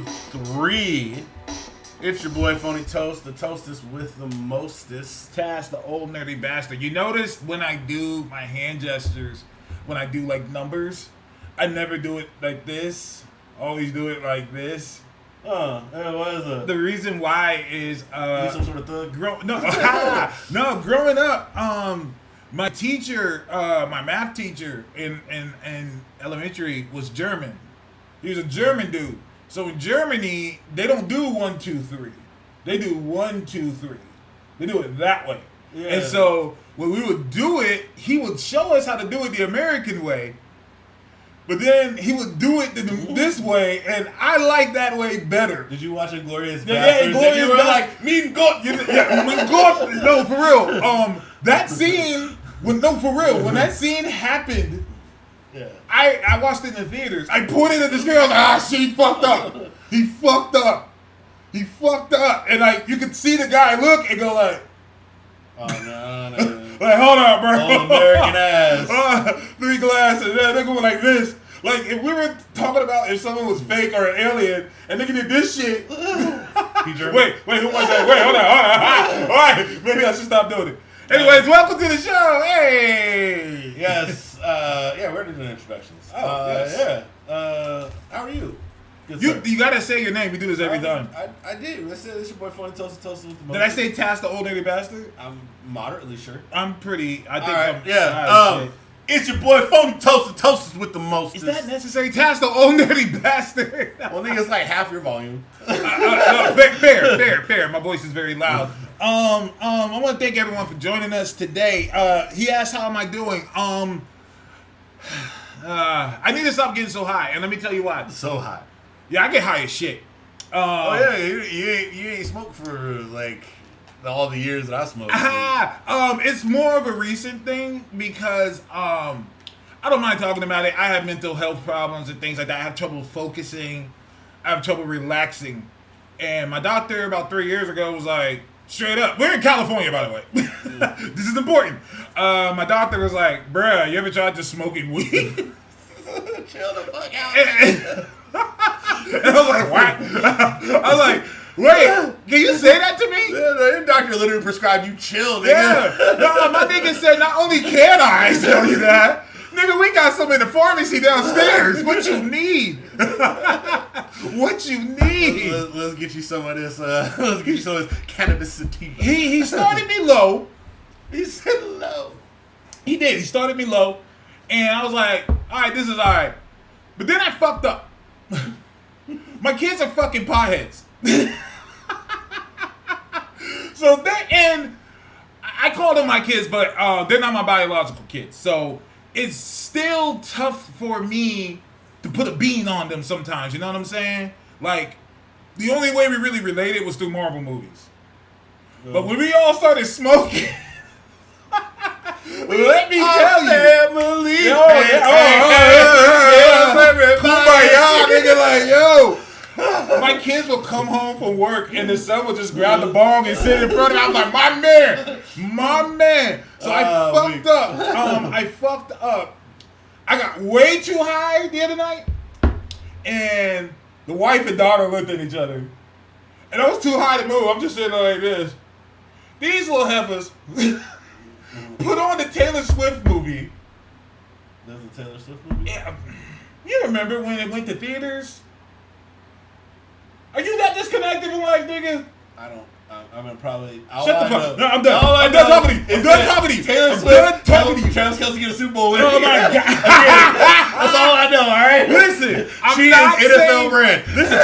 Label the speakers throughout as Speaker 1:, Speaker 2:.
Speaker 1: 3. It's your boy Phony Toast, the toastest with the mostest.
Speaker 2: Taz, the old nerdy bastard. You notice when I do my hand gestures, when I do like numbers, I never do it like this. I always do it like this.
Speaker 1: What is it?
Speaker 2: The reason why is
Speaker 1: You some sort of thug?
Speaker 2: no, growing up, my teacher, my math teacher in elementary was German. He was a German dude. So in Germany, they don't do 1, 2, 3. They do 1, 2, 3. They do it that way.
Speaker 1: Yeah.
Speaker 2: And so when we would do it, he would show us how to do it the American way. But then he would do it this way, and I like that way better.
Speaker 1: Did you watch Inglorious
Speaker 2: Yeah,
Speaker 1: Bastards?
Speaker 2: Inglorious
Speaker 1: You were
Speaker 2: Bastards.
Speaker 1: like, mean God.
Speaker 2: Mein Gott, no, for real. That scene, when that scene happened,
Speaker 1: Yeah.
Speaker 2: I watched it in the theaters. I pointed at this girl, she fucked up. He fucked up. He fucked up. And like, you could see the guy look and go like,
Speaker 1: Oh, no.
Speaker 2: like, hold up, bro.
Speaker 1: All American ass.
Speaker 2: 3 glasses. Yeah, they're going like this. Like, if we were talking about if someone was fake or an alien, and nigga did this shit.
Speaker 1: He German?
Speaker 2: Wait, who was that? Wait, hold on. All right, maybe I should stop doing it. Anyways, welcome to the show. Hey.
Speaker 1: Yes. We're doing introductions.
Speaker 2: Oh, yes.
Speaker 1: Yeah. How are you? Good
Speaker 2: You gotta say your name. We do this every time.
Speaker 1: I did. Let's say this your boy Phony Toast with the most.
Speaker 2: Did I say Taz, the old nigga bastard?
Speaker 1: I'm moderately sure.
Speaker 2: I'm pretty. I think
Speaker 1: All right,
Speaker 2: I'm.
Speaker 1: yeah.
Speaker 2: all right,
Speaker 1: It's your boy Phony Toast, the toastest with the most.
Speaker 2: Is that necessary? Taz, the old nerdy bastard.
Speaker 1: Well, nigga's like half your volume.
Speaker 2: Fair. My voice is very loud. I want to thank everyone for joining us today. He asked, "How am I doing?" I need to stop getting so high, and let me tell you why.
Speaker 1: So hot.
Speaker 2: Yeah, I get high as shit.
Speaker 1: You ain't smoked for like all the years that I smoked.
Speaker 2: It's more of a recent thing because I don't mind talking about it. I have mental health problems and things like that. I have trouble focusing. I have trouble relaxing. And my doctor about 3 years ago was like, straight up, we're in California, by the way. This is important. My doctor was like, bruh, you ever tried just smoking weed?
Speaker 1: Chill the fuck out.
Speaker 2: And I was like, what? I was like, wait, can you say that to me?
Speaker 1: Yeah, the doctor literally prescribed you chill, nigga.
Speaker 2: Yeah. No, my nigga said, not only can I tell you that, nigga, we got some in the pharmacy downstairs. What you need? What you need?
Speaker 1: Let's get you some of this. Let's get you some of this cannabis sativa.
Speaker 2: He started me low.
Speaker 1: He said low.
Speaker 2: He did. He started me low. And I was like, all right, this is all right. But then I fucked up. My kids are fucking potheads. So and I call them my kids, but they're not my biological kids. So it's still tough for me to put a bean on them sometimes. You know what I'm saying? Like, the only way we really related was through Marvel movies. But when we all started smoking, let me tell you,
Speaker 1: family.
Speaker 2: Kumbaya, nigga, like, yo. My kids will come home from work and the son will just grab the bong and sit in front of me. I'm like, my man. So I fucked up. I got way too high the other night, and the wife and daughter looked at each other, and I was too high to move. I'm just sitting there like this. These little heifers put on the Taylor Swift movie.
Speaker 1: There's a Taylor Swift movie?
Speaker 2: Yeah. You remember when it went to theaters? Are you that disconnected from life, nigga?
Speaker 1: I don't. I'm gonna probably.
Speaker 2: Shut the fuck. No, I'm done. I'm done talking to you. I'm done talking to you.
Speaker 1: Taylor Swift. Travis Kelce get a Super Bowl win.
Speaker 2: Oh my god.
Speaker 1: That's all I know. All right.
Speaker 2: Listen,
Speaker 1: She is NFL brand.
Speaker 2: Listen,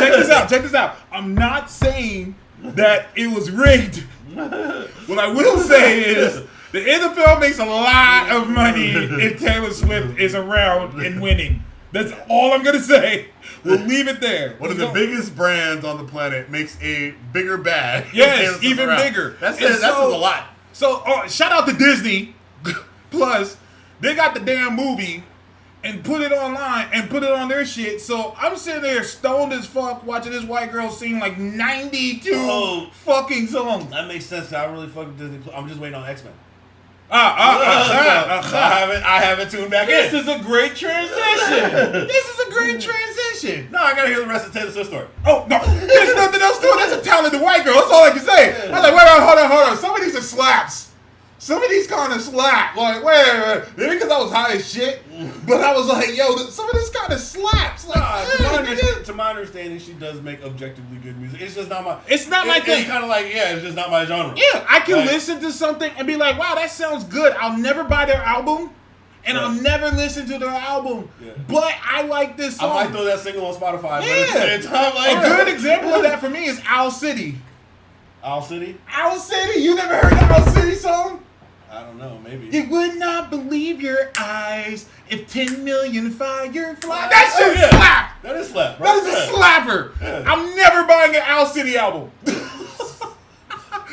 Speaker 2: check this out. I'm not saying that it was rigged. What I will say is the NFL makes a lot of money if Taylor Swift is around and winning. That's all I'm gonna say. We'll leave it there.
Speaker 1: One of the biggest brands on the planet makes a bigger bag.
Speaker 2: Yes, even bigger.
Speaker 1: That says a lot.
Speaker 2: So, shout out to Disney. Plus, they got the damn movie and put it online and put it on their shit. So I'm sitting there stoned as fuck watching this white girl sing like 92 fucking songs.
Speaker 1: That makes sense. I really fuck with Disney. I'm just waiting on X-Men.
Speaker 2: I
Speaker 1: haven't tuned back
Speaker 2: This
Speaker 1: in.
Speaker 2: is a great transition. This is a great transition. audition.
Speaker 1: No, I gotta hear the rest of Taylor Swift story.
Speaker 2: Oh, no. There's nothing else to it. That's a talented white girl. That's all I can say. I was like, wait, hold on. Some of these are slaps. Some of these kind of slap. Like, wait. Maybe because I was high as shit. But I was like, yo, some of this kind of slaps. Like,
Speaker 1: To my understanding, she does make objectively good music. It's just not my.
Speaker 2: It's not my thing.
Speaker 1: It's kind of like, it's just not my genre.
Speaker 2: Yeah, I can
Speaker 1: Like,
Speaker 2: listen to something and be like, wow, that sounds good. I'll never buy their album. And I'll never listen to their album. Yeah. But I like this song.
Speaker 1: I might throw that single on Spotify.
Speaker 2: Yeah.
Speaker 1: But at the same time, like,
Speaker 2: a good example of that for me is Owl City.
Speaker 1: Owl City?
Speaker 2: Owl City? You never heard the Owl City song?
Speaker 1: I don't know, maybe.
Speaker 2: You would not believe your eyes if 10 million fireflies. That shit slap!
Speaker 1: That is slap.
Speaker 2: That is a slapper. Yeah. I'm never buying an Owl City album.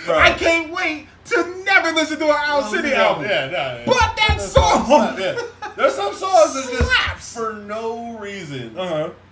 Speaker 2: I can't wait to never listen to an Owl City album.
Speaker 1: Yeah.
Speaker 2: But that song.
Speaker 1: There's some songs that just, for no reason,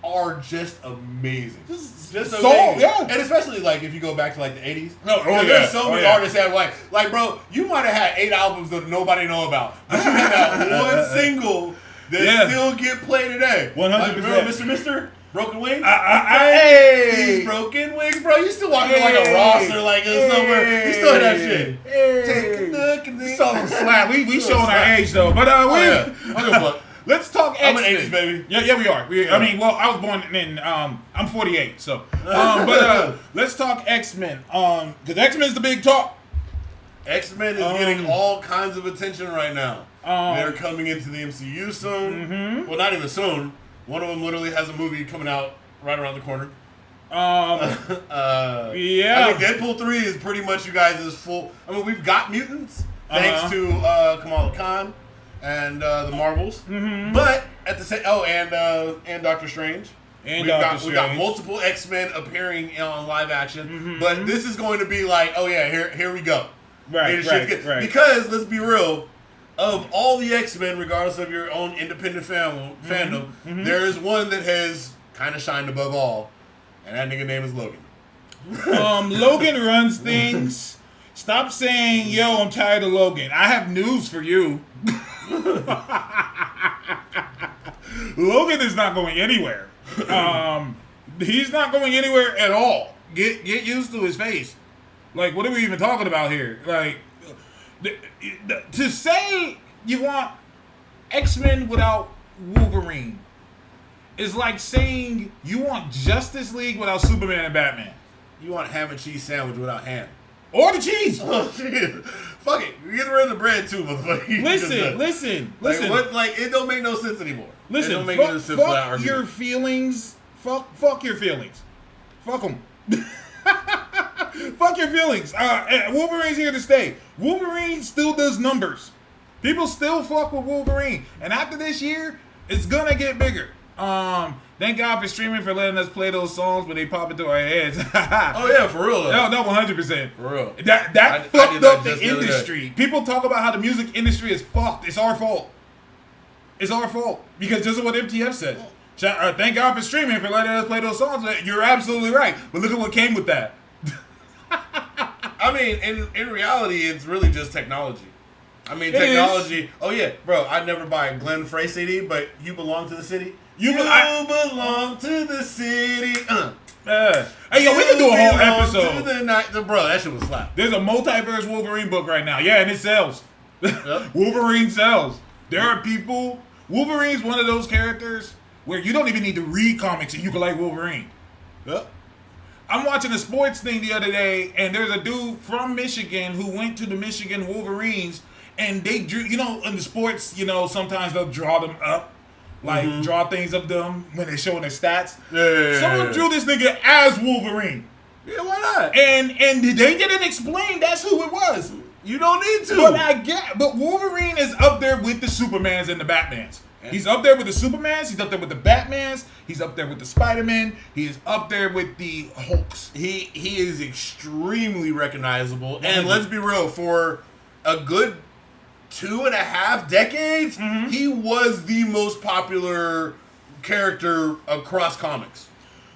Speaker 1: are just amazing. Just amazing.
Speaker 2: Yeah.
Speaker 1: And especially, like, if you go back to, like, the 80s.
Speaker 2: There's
Speaker 1: so many artists that, like, bro, you might have had 8 albums that nobody know about. But you had that one single that still get played today.
Speaker 2: 100%.
Speaker 1: Like, remember Mr. Broken Wings?
Speaker 2: Hey!
Speaker 1: These broken wings, bro. You still walking like a Ross or like somewhere. You still hear that shit. Take a look at this.
Speaker 2: So slap. We showing our age though, but let's talk X-Men.
Speaker 1: I'm an 80s baby.
Speaker 2: Yeah, we are. I mean, well, I was born in I'm 48, so but let's talk X-Men. Because X-Men's the big talk.
Speaker 1: X-Men is getting all kinds of attention right now. They're coming into the MCU soon. Well, not even soon. One of them literally has a movie coming out right around the corner.
Speaker 2: Yeah.
Speaker 1: I think Deadpool 3 is pretty much you guys' full. I mean, we've got mutants thanks to Kamala Khan and the Marvels. But at the same, and Doctor Strange. We've got multiple X-Men appearing on live action. But this is going to be like, here we go.
Speaker 2: Right.
Speaker 1: Because let's be real. Of all the X-Men, regardless of your own independent fandom, there is one that has kind of shined above all, and that nigga name is Logan.
Speaker 2: Logan runs things. Stop saying, yo, I'm tired of Logan. I have news for you. Logan is not going anywhere. He's not going anywhere at all. Get used to his face. Like, what are we even talking about here? Like, to say you want X-Men without Wolverine is like saying you want Justice League without Superman and Batman.
Speaker 1: You want ham and cheese sandwich without ham.
Speaker 2: Or the cheese.
Speaker 1: Oh, shit. Fuck it. Get rid of the bread too, motherfucker.
Speaker 2: Listen.
Speaker 1: It don't make no sense anymore.
Speaker 2: Listen,
Speaker 1: it don't make no sense
Speaker 2: fuck your feelings. Fuck your feelings. Fuck them. Fuck your feelings. Wolverine's here to stay. Wolverine still does numbers. People still fuck with Wolverine. And after this year, it's gonna get bigger. Thank God for streaming for letting us play those songs when they pop into our heads.
Speaker 1: Oh yeah, for real though.
Speaker 2: No, 100%.
Speaker 1: For real.
Speaker 2: That fucked up the industry. People talk about how the music industry is fucked. It's our fault. It's our fault. Because this is what MTF says. Thank God for streaming for letting us play those songs. You're absolutely right. But look at what came with that.
Speaker 1: I mean, in reality, it's really just technology. I mean, technology. Oh yeah, bro. I'd never buy a Glenn Frey CD, but You Belong to the City. You belong to the city.
Speaker 2: Hey, yo, we can do a whole episode.
Speaker 1: Bro, that shit was slap.
Speaker 2: There's a multiverse Wolverine book right now. Yeah, and it sells.
Speaker 1: Yep.
Speaker 2: Wolverine sells. There are people. Wolverine's one of those characters where you don't even need to read comics and you can like Wolverine.
Speaker 1: Yep.
Speaker 2: I'm watching a sports thing the other day, and there's a dude from Michigan who went to the Michigan Wolverines, and they drew, in the sports, sometimes they'll draw them up, like draw things of them when they're showing their stats.
Speaker 1: Yeah.
Speaker 2: Someone drew this nigga as Wolverine.
Speaker 1: Yeah, why not?
Speaker 2: And they didn't explain that's who it was.
Speaker 1: You don't need to.
Speaker 2: But Wolverine is up there with the Supermans and the Batmans. Yeah. He's up there with the Supermans. He's up there with the Batmans. He's up there with the Spider-Man. He is up there with the Hulks.
Speaker 1: He is extremely recognizable. And let's be real, for a good 2.5 decades, he was the most popular character across comics.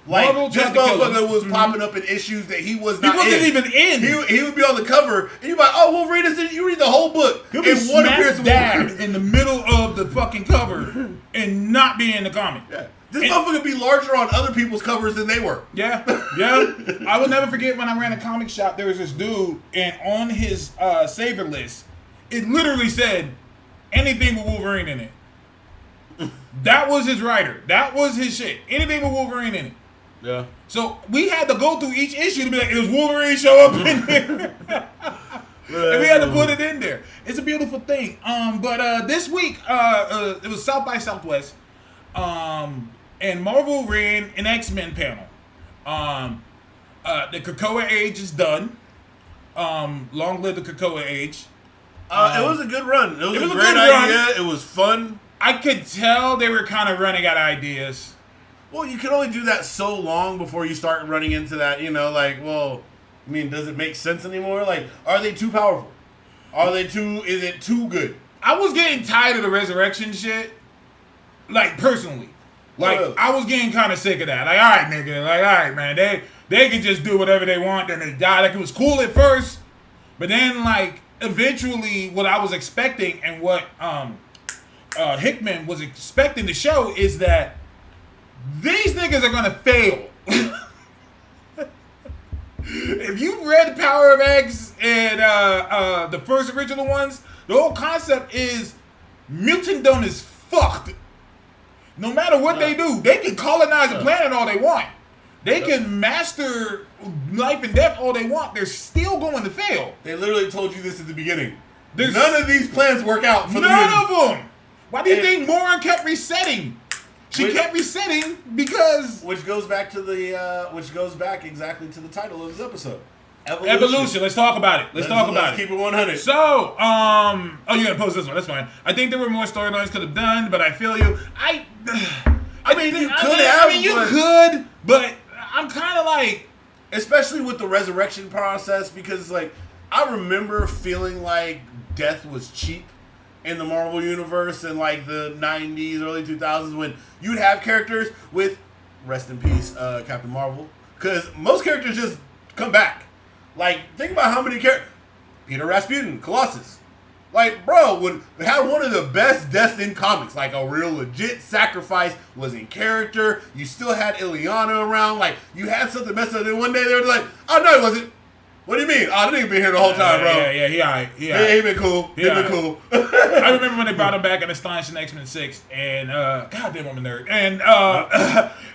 Speaker 1: Like, this motherfucker was popping up in issues that he was not in.
Speaker 2: He wasn't even in.
Speaker 1: He would be on the cover, and you're like, oh, Wolverine is in. You read the whole book.
Speaker 2: He'll be smack dab in the middle of the fucking cover and not be in the comic.
Speaker 1: Yeah. This motherfucker be larger on other people's covers than they were.
Speaker 2: Yeah. I will never forget when I ran a comic shop, there was this dude, and on his saver list, it literally said anything with Wolverine in it. That was his writer. That was his shit. Anything with Wolverine in it.
Speaker 1: Yeah.
Speaker 2: So we had to go through each issue to be like, does Wolverine show up in there? And we had to put it in there. It's a beautiful thing. But this week, it was South by Southwest. And Marvel ran an X-Men panel. The Krakoa Age is done. Long live the Krakoa Age.
Speaker 1: It was a good run. It was a great idea. It was fun.
Speaker 2: I could tell they were kind of running out of ideas.
Speaker 1: Well, you can only do that so long before you start running into that, does it make sense anymore? Like, are they too powerful? Is it too good?
Speaker 2: I was getting tired of the resurrection shit. Like, personally. Like, I was getting kind of sick of that. Like, all right, nigga. Like, all right, man. They can just do whatever they want, then they die. Like, it was cool at first. But then, like, eventually, what I was expecting and what Hickman was expecting to show is that these niggas are going to fail. If you read Power of X and the first original ones, the whole concept is Mutantdom is fucked. No matter what they do, they can colonize the planet all they want. They can master life and death all they want. They're still going to fail.
Speaker 1: They literally told you this at the beginning. None of these plans work out for
Speaker 2: none of them. Why do you think Moira kept resetting? She kept resetting because...
Speaker 1: Which goes back exactly to the title of this episode.
Speaker 2: Evolution. Let's talk about it. Let's
Speaker 1: keep it 100.
Speaker 2: So, you're going to post this one. That's fine. I think there were more storylines could have done, but I feel you. You could, but I'm kind of like...
Speaker 1: Especially with the resurrection process, because, like, I remember feeling like death was cheap in the Marvel universe in like the 90s, early 2000s, when you'd have characters with, rest in peace, Captain Marvel, because most characters just come back. Like, think about how many characters. Peter Rasputin, Colossus. Like, bro, had one of the best deaths in comics. Like, a real legit sacrifice, was in character. You still had Illyana around. Like, you had something messed up. And one day they were like, oh, no, it wasn't. What do you mean? Oh, the nigga been here the whole time, bro.
Speaker 2: Yeah, he alright.
Speaker 1: He been cool. He been cool.
Speaker 2: I remember when they brought him back in Astonishing X-Men 6, and goddamn, I'm a nerd. And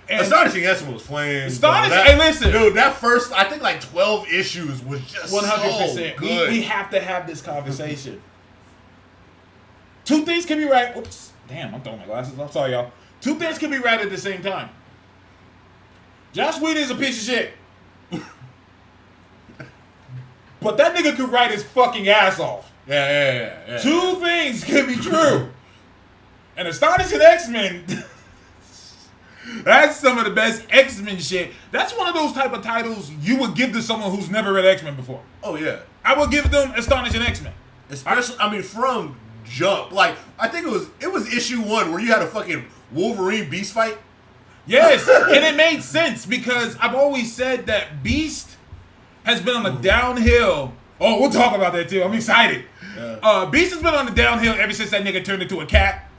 Speaker 1: Astonishing X-Men was flames.
Speaker 2: Hey, listen,
Speaker 1: dude, that first, I think like 12 issues was just 100%. So good.
Speaker 2: We have to have this conversation. Two things can be right. Oops, damn, I'm throwing my glasses. I'm sorry, y'all. Two things can be right at the same time. Joss Whedon is a piece of shit. But that nigga could write his fucking ass off.
Speaker 1: Yeah.
Speaker 2: Two things can be true. And Astonishing X-Men, that's some of the best X-Men shit. That's one of those type of titles you would give to someone who's never read X-Men before.
Speaker 1: Oh, yeah.
Speaker 2: I would give them Astonishing X-Men.
Speaker 1: Especially, from jump. Like, I think it was issue 1 where you had a fucking Wolverine Beast fight.
Speaker 2: Yes, and it made sense because I've always said that Beast has been on the downhill. Oh, we'll talk about that too. I'm excited. Yeah. Beast has been on the downhill ever since that nigga turned into a cat.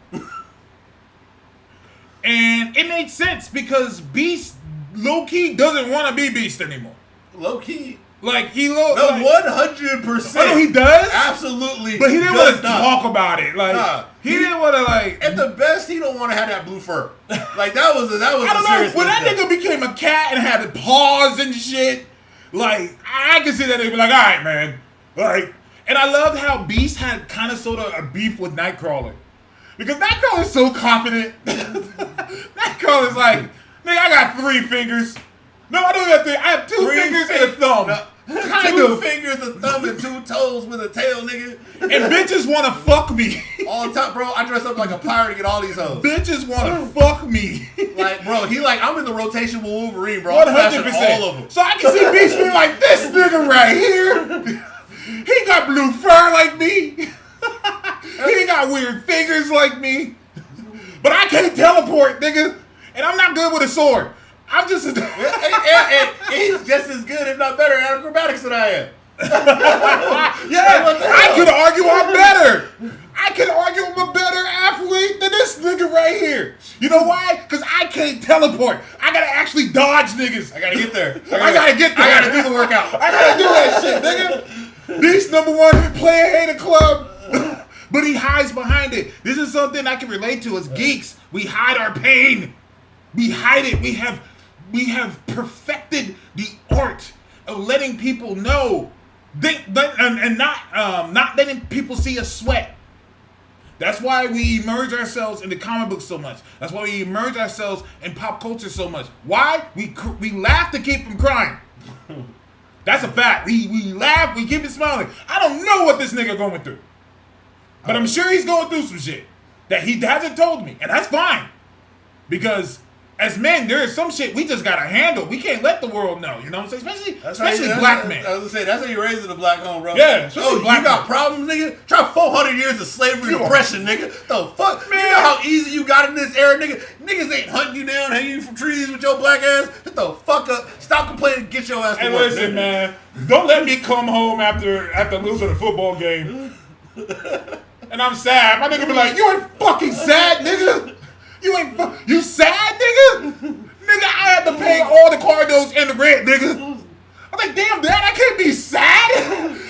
Speaker 2: And it made sense because Beast low-key doesn't want to be Beast anymore.
Speaker 1: Low-key?
Speaker 2: Like, he...
Speaker 1: No, 100%.
Speaker 2: Oh, he does?
Speaker 1: Absolutely.
Speaker 2: But he didn't want to talk about it. Like, he didn't want to, like...
Speaker 1: At the best, he don't want to have that blue fur. Like, that was
Speaker 2: I don't know. When that nigga became a cat and had paws and shit... Like, I can see that they be like, all right, man. Like, and I loved how Beast had kind of sort of a beef with Nightcrawler. Because Nightcrawler's so confident. Nightcrawler's like, nigga, I got 3 fingers. No, I don't have 3. I have 2 fingers and a thumb.
Speaker 1: Two fingers, a thumb, and 2 toes with a tail, nigga.
Speaker 2: And bitches want to fuck me.
Speaker 1: All the time, bro. I dress up like a pirate to get all these hoes.
Speaker 2: Bitches want to fuck me.
Speaker 1: Like, bro, I'm in the rotation with Wolverine, bro.
Speaker 2: 100%.
Speaker 1: All of them.
Speaker 2: So I can see Beast being like, this nigga right here. He got blue fur like me. He got weird fingers like me. But I can't teleport, nigga. And I'm not good with a sword. I'm just...
Speaker 1: and he's just as good, if not better, at acrobatics than I am.
Speaker 2: Yeah, I could argue I'm better. I I can argue I'm a better athlete than this nigga right here. You know why? Because I can't teleport. I gotta actually dodge niggas.
Speaker 1: I gotta get there.
Speaker 2: I gotta get there.
Speaker 1: I gotta do the workout.
Speaker 2: I gotta do that shit, nigga. Beast #1 player hater club. But he hides behind it. This is something I can relate to as geeks. We hide our pain. We hide it. We have perfected the art of letting people know, and not letting people see us sweat. That's why we immerse ourselves in the comic books so much. That's why we immerse ourselves in pop culture so much. Why? We laugh to keep from crying. That's a fact. We laugh, we keep it smiling. I don't know what this nigga going through, but I'm sure he's going through some shit that he hasn't told me, and that's fine. Because as men, there is some shit we just gotta handle. We can't let the world know. You know what I'm saying? Especially black men.
Speaker 1: I was gonna say that's how you raise in a black home, bro.
Speaker 2: Yeah, especially black
Speaker 1: you got problems, nigga. Try 400 years of slavery and oppression, nigga. The fuck, man? You know how easy you got in this era, nigga. Niggas ain't hunting you down, hanging you from trees with your black ass. Shut the fuck up. Stop complaining. Get your ass to work.
Speaker 2: Listen, man. Don't let me come home after losing a football game, and I'm sad. My nigga be like, "You ain't fucking sad, nigga. You sad, nigga? Nigga, I had to pay all the Cardinals and the rent, nigga." I'm like, damn, Dad, I can't be sad.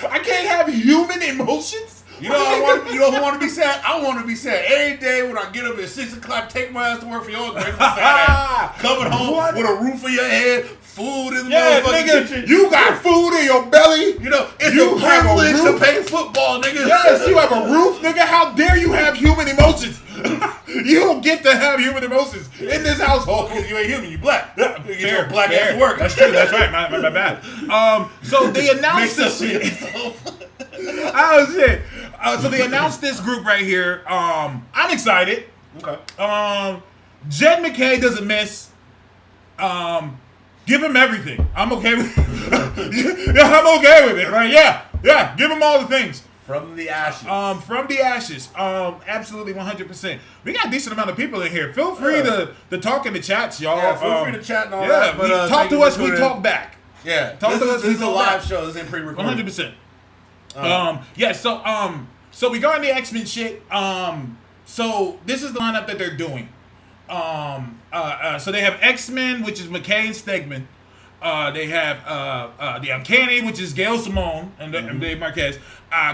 Speaker 2: I can't have human emotions.
Speaker 1: You know who want to be sad? I want to be sad every day when I get up at 6 o'clock, take my ass to work for your grateful sad ass. Coming home with a roof on your head, food in the motherfucking kitchen.
Speaker 2: You got food in your belly.
Speaker 1: You know, it's a privilege to pay football, nigga.
Speaker 2: Yes, you have a roof, nigga. How dare you have human emotions? You don't get to have human emotions in this household.
Speaker 1: Because you ain't human, you black.
Speaker 2: Yeah,
Speaker 1: you get your black ass to work.
Speaker 2: That's true. That's right. My bad. So they announced this shit. Oh shit. So they announced this group right here. I'm excited.
Speaker 1: Okay.
Speaker 2: Jed McKay doesn't miss. Give him everything. I'm okay with it. Yeah, I'm okay with it. Right? Yeah. Give him all the things.
Speaker 1: From the ashes.
Speaker 2: From the ashes. Absolutely 100%. We got a decent amount of people in here. Feel free to talk in the chats, y'all.
Speaker 1: Yeah, feel free to chat and all that.
Speaker 2: But talk to us, we talk back.
Speaker 1: Yeah.
Speaker 2: This
Speaker 1: is a live show. This ain't pre-recorded.
Speaker 2: 100%. So we got in the X-Men shit. So this is the lineup that they're doing. So they have X-Men, which is McKay and Stegman. They have the Uncanny, which is Gail Simone and Dave Marquez.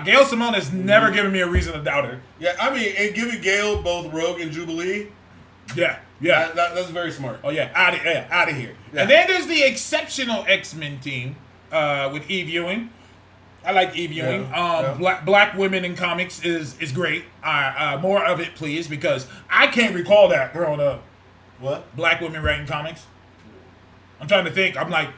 Speaker 2: Gail Simone has never given me a reason to doubt her.
Speaker 1: Yeah, I mean, and giving Gail both Rogue and Jubilee.
Speaker 2: Yeah.
Speaker 1: That's very smart.
Speaker 2: Oh yeah, out of here. Yeah. And then there's the exceptional X-Men team with Eve Ewing. I like Eve Ewing. Black women in comics is great. More of it, please, because I can't recall that growing up.
Speaker 1: What?
Speaker 2: Black women writing comics. I'm trying to think. I'm like,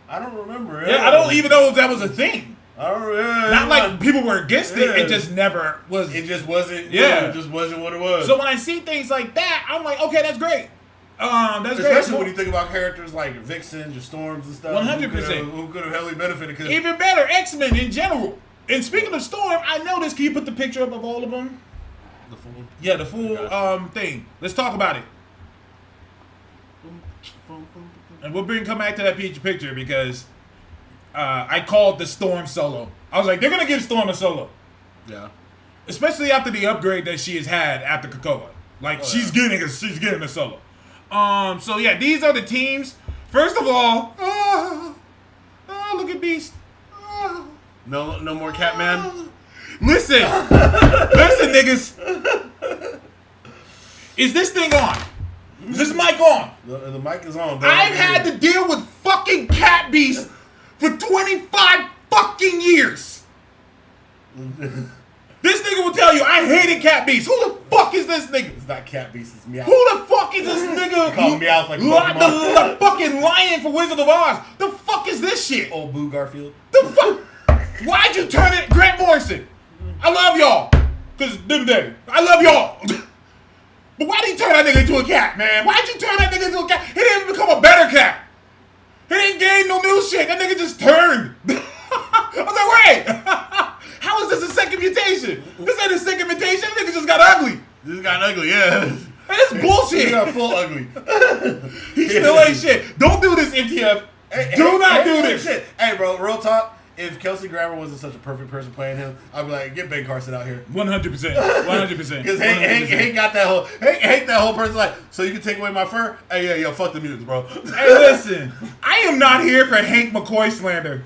Speaker 1: I don't remember.
Speaker 2: Yeah, I don't even know if that was a thing.
Speaker 1: Not
Speaker 2: like people were against it. It just never was.
Speaker 1: It just wasn't.
Speaker 2: Yeah,
Speaker 1: it just wasn't what it was.
Speaker 2: So when I see things like that, I'm like, okay, that's great. That's
Speaker 1: especially
Speaker 2: great.
Speaker 1: when you think about characters like Vixen, your Storms and stuff.
Speaker 2: 100%.
Speaker 1: Who could have heavily benefited?
Speaker 2: Even better, X-Men in general. And speaking of Storm, I noticed. Can you put the picture up of all of them?
Speaker 1: The full.
Speaker 2: Yeah, the full thing. Let's talk about it. And we'll come back to that picture because I called the Storm solo. I was like, they're gonna give Storm a solo.
Speaker 1: Yeah.
Speaker 2: Especially after the upgrade that she has had after Krakoa. Like she's getting a solo. So yeah, these are the teams. First of all, look at Beast.
Speaker 1: No more Catman.
Speaker 2: Listen, niggas. Is this thing on? Is this mic on?
Speaker 1: The mic is on, bro.
Speaker 2: I've had to deal with fucking Cat Beast for 25 fucking years. This nigga will tell you, I hated Cat Beast. Who the fuck is this nigga?
Speaker 1: It's not Cat Beast, it's Meowth.
Speaker 2: Who the fuck is this nigga?
Speaker 1: Call Meowth like
Speaker 2: the fucking lion for Wizard of Oz. The fuck is this shit?
Speaker 1: Old Boo Garfield.
Speaker 2: The fuck? Why'd you turn it Grant Morrison? I love y'all. Cause I love y'all. But why'd he turn that nigga into a cat, man? Why'd you turn that nigga into a cat? He didn't become a better cat. He didn't gain no new shit. That nigga just turned. I was like, wait. How is this a second mutation? This ain't a second mutation. That nigga just got ugly.
Speaker 1: This got ugly, yeah.
Speaker 2: That's bullshit.
Speaker 1: He got full ugly.
Speaker 2: He still ain't shit. Don't do this, MTF. Do not do this.
Speaker 1: Shit. Hey, bro, real talk. if Kelsey Grammer wasn't such a perfect person playing him, I'd be like, get Ben Carson out here.
Speaker 2: 100%. 100%.
Speaker 1: Because Hank got that whole Hank that whole person like, so you can take away my fur? Hey, yeah, yo, fuck the mutants, bro.
Speaker 2: Hey, listen, I am not here for Hank McCoy slander.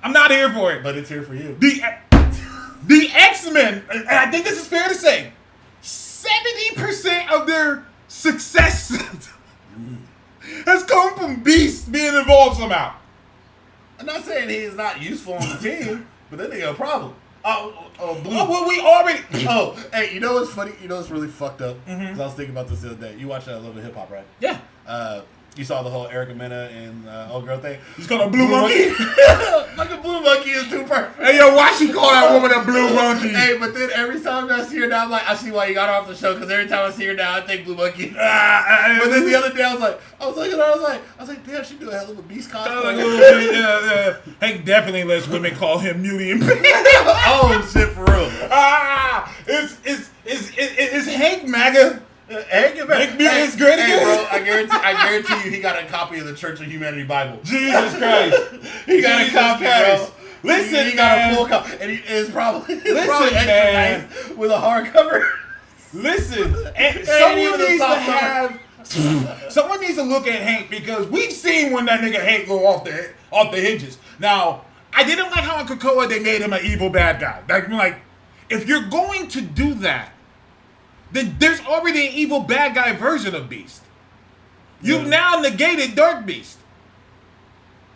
Speaker 2: I'm not here for it.
Speaker 1: But it's here for you.
Speaker 2: The X-Men, and I think this is fair to say, 70% of their success has come from Beast being involved somehow.
Speaker 1: I'm not saying he's not useful on the team, but then they got a problem. Blue.
Speaker 2: Oh, well, we already.
Speaker 1: Hey, you know what's funny? You know what's really fucked up? Because I was thinking about this the other day. You watch Love and Hip Hop, right?
Speaker 2: Yeah.
Speaker 1: You saw the whole Erica Mena and old girl thing.
Speaker 2: He's called a blue monkey.
Speaker 1: Fucking blue monkey is too perfect.
Speaker 2: Hey, yo, why she call that woman a blue monkey?
Speaker 1: Hey, but then every time I see her now, I'm like, I see why you got her off the show. Because every time I see her now, I think blue monkey. But then the other day, I was looking at her, I was like, damn, she do a hell of a Beast cosplay.
Speaker 2: Yeah. Hank definitely lets women call him Mutant.
Speaker 1: Oh shit, for real.
Speaker 2: Is Hank MAGA?
Speaker 1: Hank
Speaker 2: Mutants great again?
Speaker 1: Bro, I guarantee you, he got a copy of the Church of Humanity Bible.
Speaker 2: Jesus Christ,
Speaker 1: he got a copy, bro.
Speaker 2: Listen,
Speaker 1: he got a full copy, and it's probably extra nice with a hardcover.
Speaker 2: Listen, and someone needs to look at Hank because we've seen when that nigga Hank go off the hinges. Now, I didn't like how in Krakoa they made him an evil bad guy. Like, if you're going to do that, then there's already an evil bad guy version of Beast. You've now negated Dark Beast.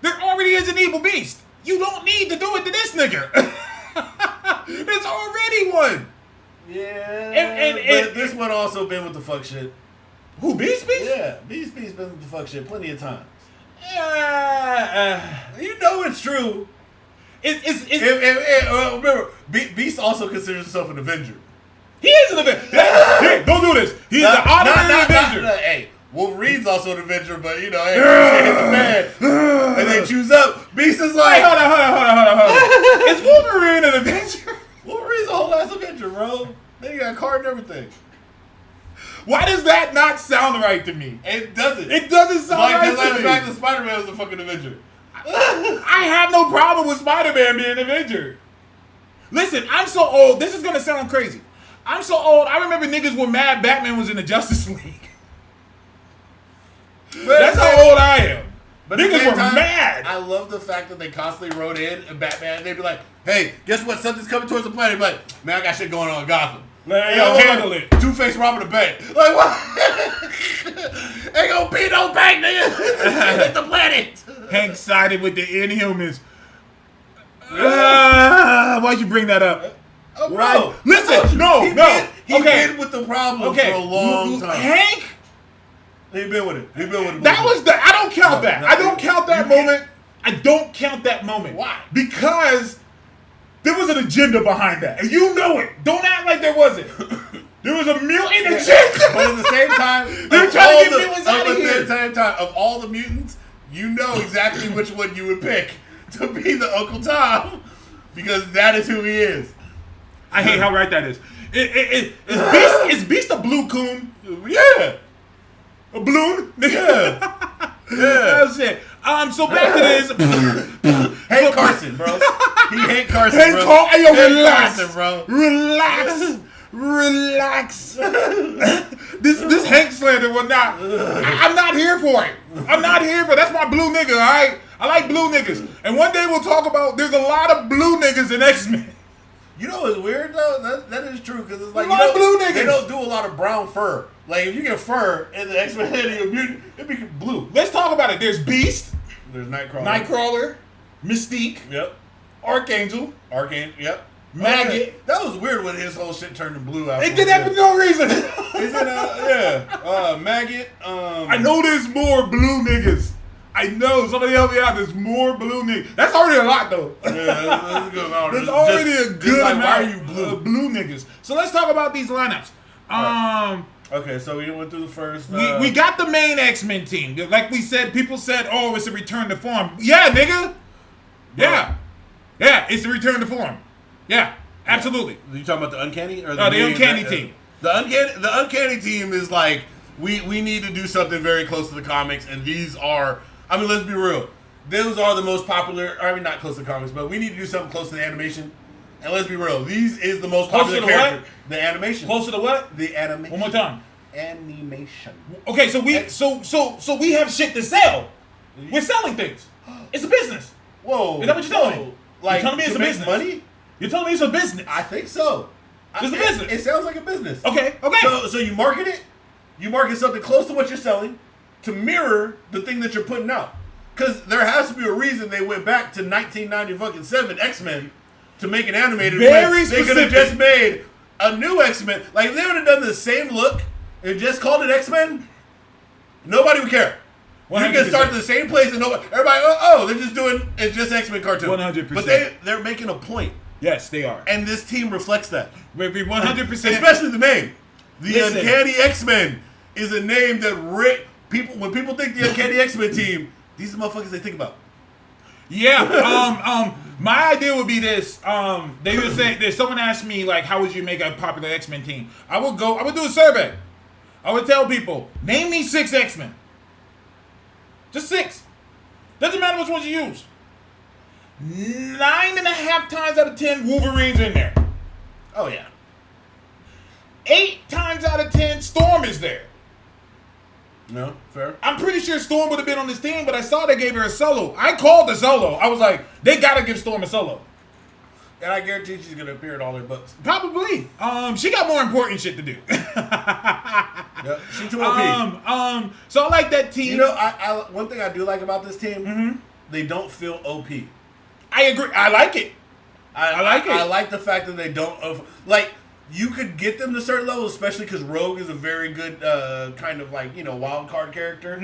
Speaker 2: There already is an evil Beast. You don't need to do it to this nigga. There's already one.
Speaker 1: Yeah. But this one also been with the fuck shit.
Speaker 2: Who, Beast?
Speaker 1: Yeah, Beast been with the fuck shit plenty of times. You know it's true. Remember, Beast also considers himself an Avenger.
Speaker 2: He is an Avenger. Hey, don't do this. He's an honorary Avenger.
Speaker 1: Hey, Wolverine's also an Avenger, but you know, hey, shit hit the fan, and they choose up. Beast is like,
Speaker 2: hold on. Is Wolverine an Avenger?
Speaker 1: Wolverine's a whole ass Avenger, bro. They got a card and everything.
Speaker 2: Why does that not sound right to me?
Speaker 1: It doesn't.
Speaker 2: It doesn't sound right to me.
Speaker 1: Like the fact that Spider-Man was a fucking Avenger.
Speaker 2: I have no problem with Spider-Man being an Avenger. Listen, I'm so old. This is gonna sound crazy. I'm so old. I remember niggas were mad Batman was in the Justice League. That's how old I am. But niggas were mad.
Speaker 1: I love the fact that they constantly wrote in Batman. They'd be like, "Hey, guess what? Something's coming towards the planet." Like, man, I got shit going on in Gotham.
Speaker 2: Like, yo, handle it.
Speaker 1: Two-Face robbing a bank. Like what? Ain't gonna be no bank, nigga. Hit the planet.
Speaker 2: Hank sided with the Inhumans. Why'd you bring that up?
Speaker 1: Oh, bro.
Speaker 2: Right. Listen, no.
Speaker 1: He's been with the problem for a long time.
Speaker 2: Hank?
Speaker 1: He's been with it.
Speaker 2: That was the. I don't count that. I don't count that moment. I don't count that moment.
Speaker 1: Why?
Speaker 2: Because there was an agenda behind that, and you know it. Don't act like there wasn't. There was a mutant agenda.
Speaker 1: But at the same time,
Speaker 2: they're trying to get mutants out of here.
Speaker 1: At the same time, of all the mutants, you know exactly which one you would pick to be the Uncle Tom, because that is who he is.
Speaker 2: I hate how right that is. Is Beast a blue coon?
Speaker 1: Yeah.
Speaker 2: A balloon?
Speaker 1: Yeah.
Speaker 2: Oh shit. So back to this.
Speaker 1: Hank Carson, bro. He Hank Carson,
Speaker 2: Hank
Speaker 1: bro.
Speaker 2: Hey, yo, relax.
Speaker 1: Carson, bro.
Speaker 2: Relax. This Hank slander will not. I'm not here for it. I'm not here for it. That's my blue nigga, all right? I like blue niggas. And one day we'll talk about there's a lot of blue niggas in X-Men.
Speaker 1: You know what's weird though? That is true because it's like
Speaker 2: blue niggas.
Speaker 1: They don't do a lot of brown fur. Like if you get fur in the X-Men and you're mutant, it'd be blue.
Speaker 2: Let's talk about it. There's Beast.
Speaker 1: There's Nightcrawler.
Speaker 2: Mystique.
Speaker 1: Yep.
Speaker 2: Archangel.
Speaker 1: Yep.
Speaker 2: Maggot.
Speaker 1: That was weird when his whole shit turned to blue.
Speaker 2: It did that for no reason.
Speaker 1: Is it? Maggot.
Speaker 2: I know there's more blue niggas. I know. Somebody help me out. There's more blue niggas. That's already a lot, though.
Speaker 1: Yeah, that's a good amount.
Speaker 2: There's already a good amount.
Speaker 1: Why are you
Speaker 2: blue niggas? So let's talk about these lineups.
Speaker 1: Okay, so we went through the first.
Speaker 2: We got the main X-Men team. Like we said, people said, "Oh, it's a return to form." Yeah, nigga. Yeah, it's a return to form. Yeah, absolutely.
Speaker 1: Are you talking about the Uncanny or
Speaker 2: the Uncanny team?
Speaker 1: The Uncanny team is like we need to do something very close to the comics, and these are. I mean, let's be real. those are the most popular. I mean, not close to the comics, but we need to do something close to the animation. And let's be real, these is the most popular character.
Speaker 2: What?
Speaker 1: The animation.
Speaker 2: Closer to what?
Speaker 1: The animation.
Speaker 2: One more time.
Speaker 1: Animation.
Speaker 2: Okay, so we have shit to sell. We're selling things. It's a business.
Speaker 1: Whoa.
Speaker 2: Is that what you're telling me?
Speaker 1: Like,
Speaker 2: you're telling me it's a business?
Speaker 1: Money?
Speaker 2: You're telling me it's a business?
Speaker 1: I think so.
Speaker 2: It's a business.
Speaker 1: It sounds like a business.
Speaker 2: Okay.
Speaker 1: So you market it. You market something close to what you're selling to mirror the thing that you're putting out. Because there has to be a reason they went back to 1997 X-Men to make an animated.
Speaker 2: Very
Speaker 1: specific. They could have just made a new X-Men. Like, if they would have done the same look and just called it X-Men, nobody would care. 100%. You can start at the same place and nobody, everybody, they're just doing, it's just X-Men cartoon. 100%. But they're making a point.
Speaker 2: Yes, they are.
Speaker 1: And this team reflects that.
Speaker 2: 100%.
Speaker 1: Especially the name. The Uncanny X-Men is a name that when people think the Uncanny X-Men team, these are the motherfuckers they think about.
Speaker 2: Yeah. My idea would be this. They would say, if someone asked me, like, how would you make a popular X-Men team? I would do a survey. I would tell people, name me 6 X-Men. Just 6. Doesn't matter which ones you use. 9.5 times out of 10, Wolverine's in there.
Speaker 1: Oh, yeah.
Speaker 2: 8 times out of 10, Storm is there.
Speaker 1: No, fair.
Speaker 2: I'm pretty sure Storm would have been on this team, but I saw they gave her a solo. I called the solo. I was like, they gotta give Storm a solo.
Speaker 1: And I guarantee she's gonna appear in all their books.
Speaker 2: Probably. She got more important shit to do.
Speaker 1: Yep, she's too OP.
Speaker 2: So I like that team.
Speaker 1: You know, I one thing I do like about this team, they don't feel OP.
Speaker 2: I agree. I like it. I like it.
Speaker 1: I like the fact that they don't like. You could get them to certain levels, especially because Rogue is a very good kind of like, wild card character.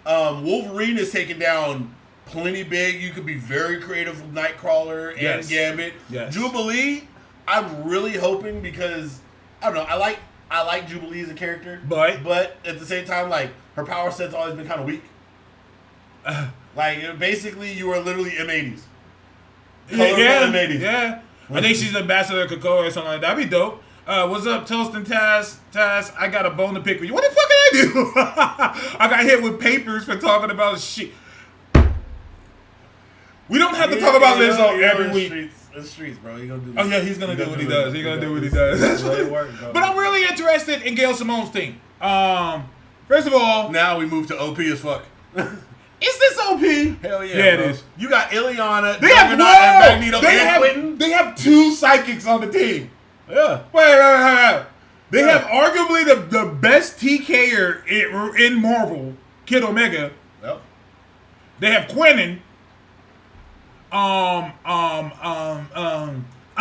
Speaker 1: Wolverine is taken down plenty big. You could be very creative with Nightcrawler and Gambit.
Speaker 2: Yes.
Speaker 1: Jubilee, I'm really hoping because I don't know. I like Jubilee as a character, but at the same time, like her power set's always been kind of weak. Like basically, you are literally M80s.
Speaker 2: M80s. Yeah. I think she's ambassador of Krakoa or something like that. That'd be dope. What's up, Toast and Taz? Taz, I got a bone to pick with you. What the fuck did I do? I got hit with papers for talking about shit. We don't have to talk about Lizzo every week.
Speaker 1: It's streets, bro. He's gonna do.
Speaker 2: Oh yeah, he's gonna do what he does. He's gonna do what he does. That's really work, but I'm really interested in Gail Simone's team. First of all,
Speaker 1: now we move to OP as fuck.
Speaker 2: Is this OP?
Speaker 1: Hell yeah,
Speaker 2: yeah,
Speaker 1: bro.
Speaker 2: it is.
Speaker 1: You got Ileana,
Speaker 2: they have
Speaker 1: Magneto,
Speaker 2: they have 2 psychics on the team.
Speaker 1: Yeah.
Speaker 2: Wait. They have arguably the best TKer in Marvel, Kid Omega.
Speaker 1: Yep.
Speaker 2: They have Quentin. I'm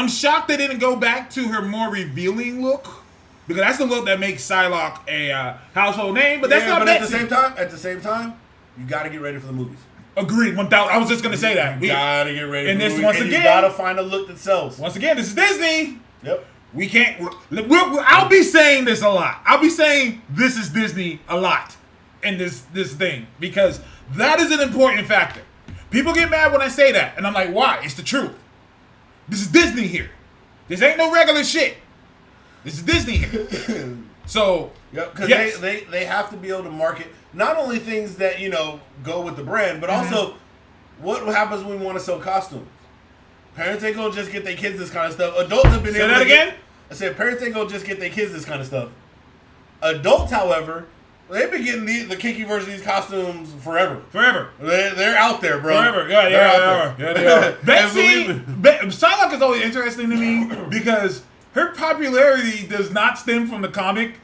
Speaker 2: shocked they didn't go back to her more revealing look, because that's the look that makes Psylocke a household name. But that's not.
Speaker 1: But at the same time, you got to get ready for the movies.
Speaker 2: Agreed. 1,000. I was just gonna say that.
Speaker 1: You gotta get ready.
Speaker 2: And
Speaker 1: for
Speaker 2: this
Speaker 1: the
Speaker 2: once
Speaker 1: and
Speaker 2: again,
Speaker 1: you gotta find a look that sells.
Speaker 2: Once again, this is Disney.
Speaker 1: Yep.
Speaker 2: We can't. I'll be saying this a lot. I'll be saying this is Disney a lot in this thing, because that is an important factor. People get mad when I say that, and I'm like, why? It's the truth. This is Disney here. This ain't no regular shit. This is Disney here. So,
Speaker 1: because they have to be able to market not only things that go with the brand, but also what happens when we want to sell costumes. Parents ain't gonna just get their kids this kind of stuff. Adults have been able to
Speaker 2: again?
Speaker 1: I said parents ain't gonna just get their kids this kind of stuff. Adults, however, they've been getting the kinky version of these costumes forever. They're out there, bro.
Speaker 2: Forever. Yeah, they are. Psylocke is always interesting to me because her popularity does not stem from the comic.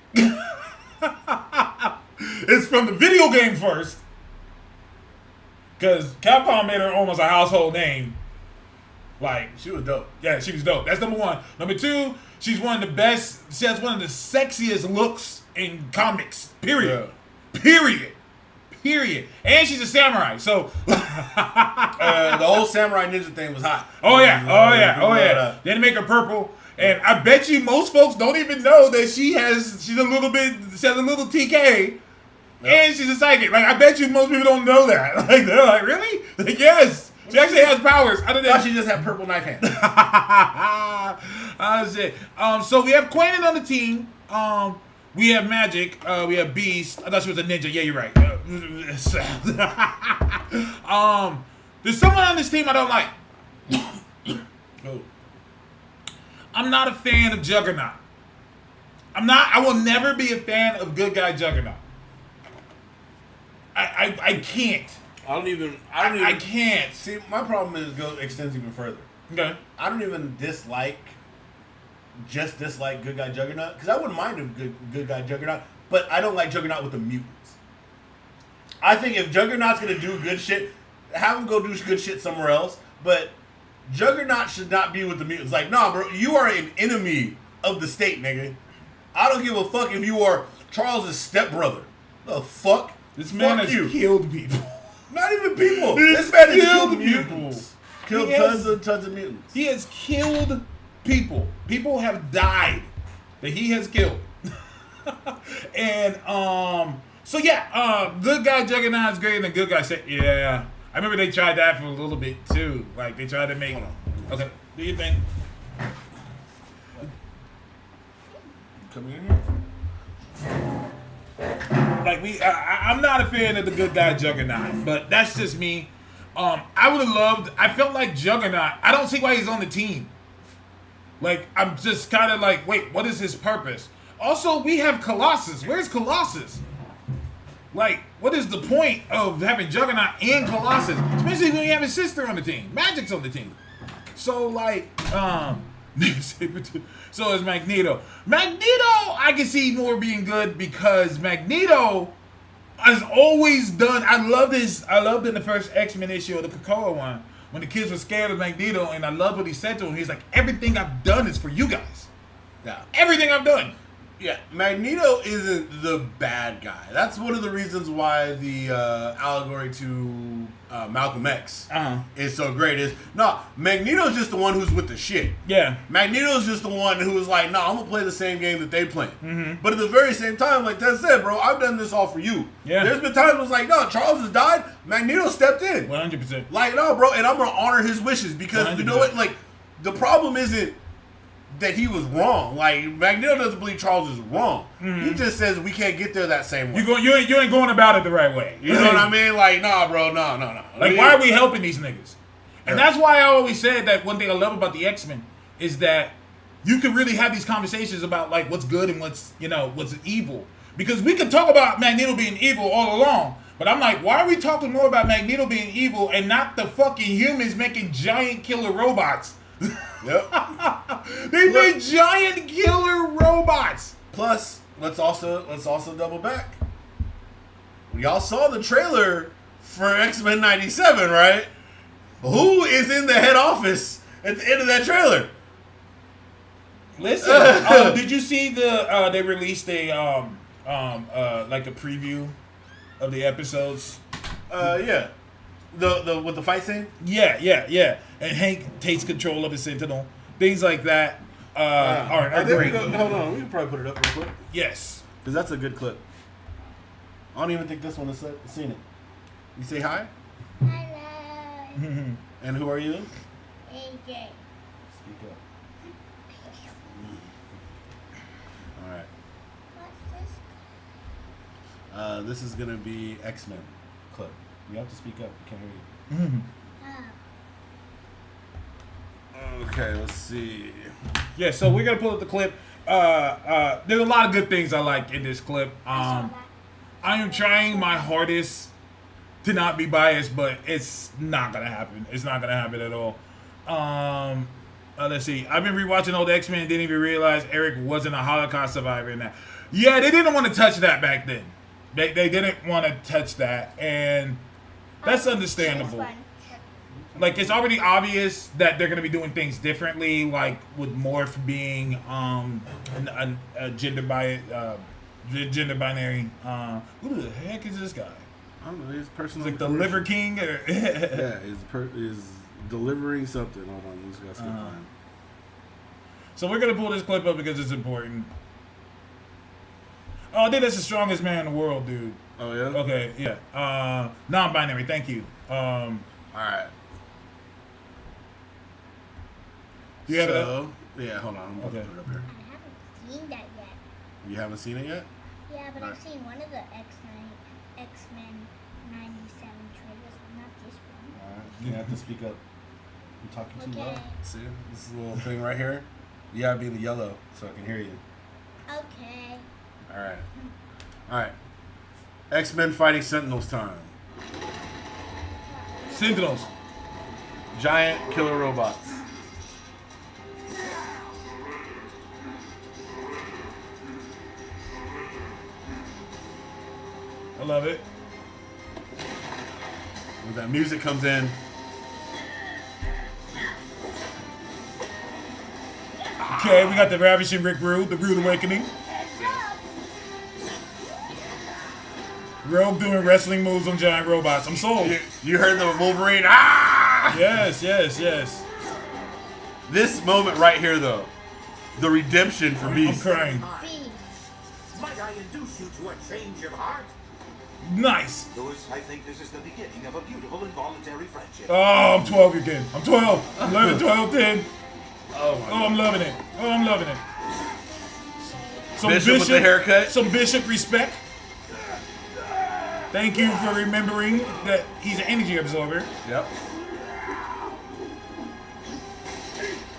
Speaker 2: It's from the video game first. Because Capcom made her almost a household name. Like,
Speaker 1: she was dope.
Speaker 2: Yeah, she was dope. That's number 1. Number 2, she's one of the best. She has one of the sexiest looks in comics. Period. And she's a samurai. So
Speaker 1: the whole samurai ninja thing was hot.
Speaker 2: Oh yeah. Then they make her purple. And I bet you most folks don't even know that she has a little TK. Yep. And she's a psychic. Like, I bet you most people don't know that. Like, they're like, really? Like, yes. She actually has powers.
Speaker 1: I thought she just had purple knife hands.
Speaker 2: Shit. So we have Quentin on the team. We have Magic. We have Beast. I thought she was a ninja. Yeah, you're right. There's someone on this team I don't like.
Speaker 1: Oh.
Speaker 2: I'm not a fan of Juggernaut. I will never be a fan of good guy Juggernaut. I can't.
Speaker 1: I
Speaker 2: can't.
Speaker 1: See, my problem extends even further.
Speaker 2: Okay.
Speaker 1: I don't even dislike good guy Juggernaut, because I wouldn't mind a good guy Juggernaut, but I don't like Juggernaut with the mutants. I think if Juggernaut's gonna do good shit, have him go do good shit somewhere else, but Juggernaut should not be with the mutants. Like, nah, bro, you are an enemy of the state, nigga. I don't give a fuck if you are Charles's stepbrother. The fuck?
Speaker 2: This man has killed people.
Speaker 1: Not even people. This man has killed
Speaker 2: people.
Speaker 1: Mutants. Killed tons of mutants.
Speaker 2: He has killed people. People have died that he has killed. And so yeah, good guy Juggernaut is great, and good guy said, yeah. I remember they tried that for a little bit too. Like they tried to make. Okay, do you think?
Speaker 1: Coming in here.
Speaker 2: Like I'm not a fan of the good guy Juggernaut, but that's just me. I would have loved. I felt like Juggernaut. I don't see why he's on the team. Like I'm just kind of like, wait, what is his purpose? Also, we have Colossus. Where's Colossus? Like, what is the point of having Juggernaut and Colossus? Especially when you have his sister on the team. Magic's on the team. So, like, so is Magneto. Magneto, I can see more being good because Magneto has always done. I loved in the first X-Men issue of the Krakoa one when the kids were scared of Magneto, and I loved what he said to him. He's like, everything I've done is for you guys.
Speaker 1: Yeah.
Speaker 2: Everything I've done.
Speaker 1: Yeah, Magneto isn't the bad guy. That's one of the reasons why the allegory to Malcolm X is so great. Magneto's just the one who's with the shit.
Speaker 2: Yeah.
Speaker 1: Magneto's just the one who's like, I'm going to play the same game that they play. Mm-hmm. But at the very same time, like Ted said, bro, I've done this all for you. Yeah. There's been times where it's like, no, Charles has died. Magneto stepped in.
Speaker 2: 100%.
Speaker 1: Like, no, bro, and I'm going to honor his wishes because 100%. You know what? Like, the problem isn't that he was wrong. Like, Magneto doesn't believe Charles is wrong. Mm-hmm. He just says we can't get there that same way.
Speaker 2: You ain't going about it the right way.
Speaker 1: You know what I mean? Like, nah, bro, no.
Speaker 2: Like, why are we helping these niggas? And that's why I always said that one thing I love about the X-Men is that you can really have these conversations about, like, what's good and what's evil. Because we could talk about Magneto being evil all along, but I'm like, why are we talking more about Magneto being evil and not the fucking humans making giant killer robots?
Speaker 1: Yep.
Speaker 2: They made giant killer robots.
Speaker 1: Plus, let's also double back. Y'all saw the trailer for X-Men 97, right? Who is in the head office at the end of that trailer?
Speaker 2: Listen, did you see they released a like a preview of the episodes?
Speaker 1: Yeah. The with the fight scene?
Speaker 2: Yeah. And Hank takes control of the Sentinel. Things like that are great.
Speaker 1: Hold on, we can probably put it up real quick.
Speaker 2: Yes.
Speaker 1: Because that's a good clip. I don't even think this one has seen it. You say hi?
Speaker 3: Hello.
Speaker 1: And who are you?
Speaker 3: AJ.
Speaker 1: Speak up. All right.
Speaker 3: What's this?
Speaker 1: This is going to be X-Men clip. You have to speak up. We can't hear you. Okay, let's see.
Speaker 2: Yeah, so we're gonna pull up the clip. There's a lot of good things I like in this clip. I am trying my hardest to not be biased, but it's not gonna happen. It's not gonna happen at all. Let's see. I've been rewatching old X-Men. Didn't even realize Eric wasn't a Holocaust survivor in that. Yeah, they didn't want to touch that back then. They didn't want to touch that, and that's understandable. Like, it's already obvious that they're going to be doing things differently, like with Morph being a gender binary. Who the heck is this guy?
Speaker 1: I don't know. His person
Speaker 2: like the Liver King? Or
Speaker 1: yeah, is delivering something. Hold on. We just got to find.
Speaker 2: So we're going to pull this clip up because it's important. Oh, I think that's the strongest man in the world, dude.
Speaker 1: Oh, yeah?
Speaker 2: Okay, yeah. Non-binary, thank you.
Speaker 1: All right.
Speaker 2: Do you have
Speaker 1: yeah, hold on. I'm going to put it up here.
Speaker 3: I haven't seen that yet.
Speaker 1: You haven't seen it yet?
Speaker 3: Yeah, but I've seen one of the X-Men 97 trailers, but not this one.
Speaker 2: You have to speak up. You're talking too loud.
Speaker 1: See this little thing right here? You gotta be the yellow so I can hear you.
Speaker 3: Okay.
Speaker 1: All right. X-Men fighting Sentinels time.
Speaker 2: Sentinels.
Speaker 1: Giant killer robots.
Speaker 2: I love it.
Speaker 1: When that music comes in.
Speaker 2: Okay, we got the Ravishing Rick Rude, the Rude Awakening. Rogue doing wrestling moves on giant robots. I'm sold.
Speaker 1: You heard the Wolverine? Ah!
Speaker 2: Yes.
Speaker 1: This moment right here, though, the redemption for
Speaker 2: I'm
Speaker 1: Beast.
Speaker 2: crying.
Speaker 3: B.
Speaker 4: Might I induce you to a change of heart?
Speaker 2: Nice.
Speaker 4: Louis, I think this is the beginning of a beautiful involuntary friendship.
Speaker 2: Oh, I'm 12 again. I'm 12. I'm 11, 12, 10.
Speaker 1: Oh my
Speaker 2: Oh, I'm loving it. Some
Speaker 1: Bishop with the haircut.
Speaker 2: Some Bishop respect. Thank you for remembering that he's an energy absorber.
Speaker 1: Yep.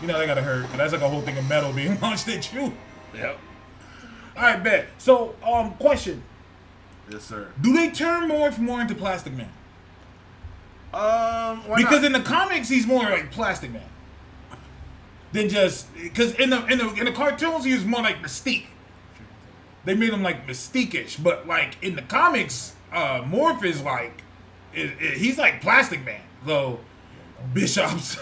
Speaker 2: You know, that gotta hurt. But that's like a whole thing of metal being launched at you.
Speaker 1: Yep.
Speaker 2: All right, bet. So, question.
Speaker 1: Yes, sir.
Speaker 2: Do they turn more into Plastic Man?
Speaker 1: Why
Speaker 2: Because
Speaker 1: not?
Speaker 2: in the comics, he's more like Plastic Man than just because in the cartoons he was more like Mystique. They made him like Mystique-ish, but like in the comics, Morph is like he's like Plastic Man. Though Bishops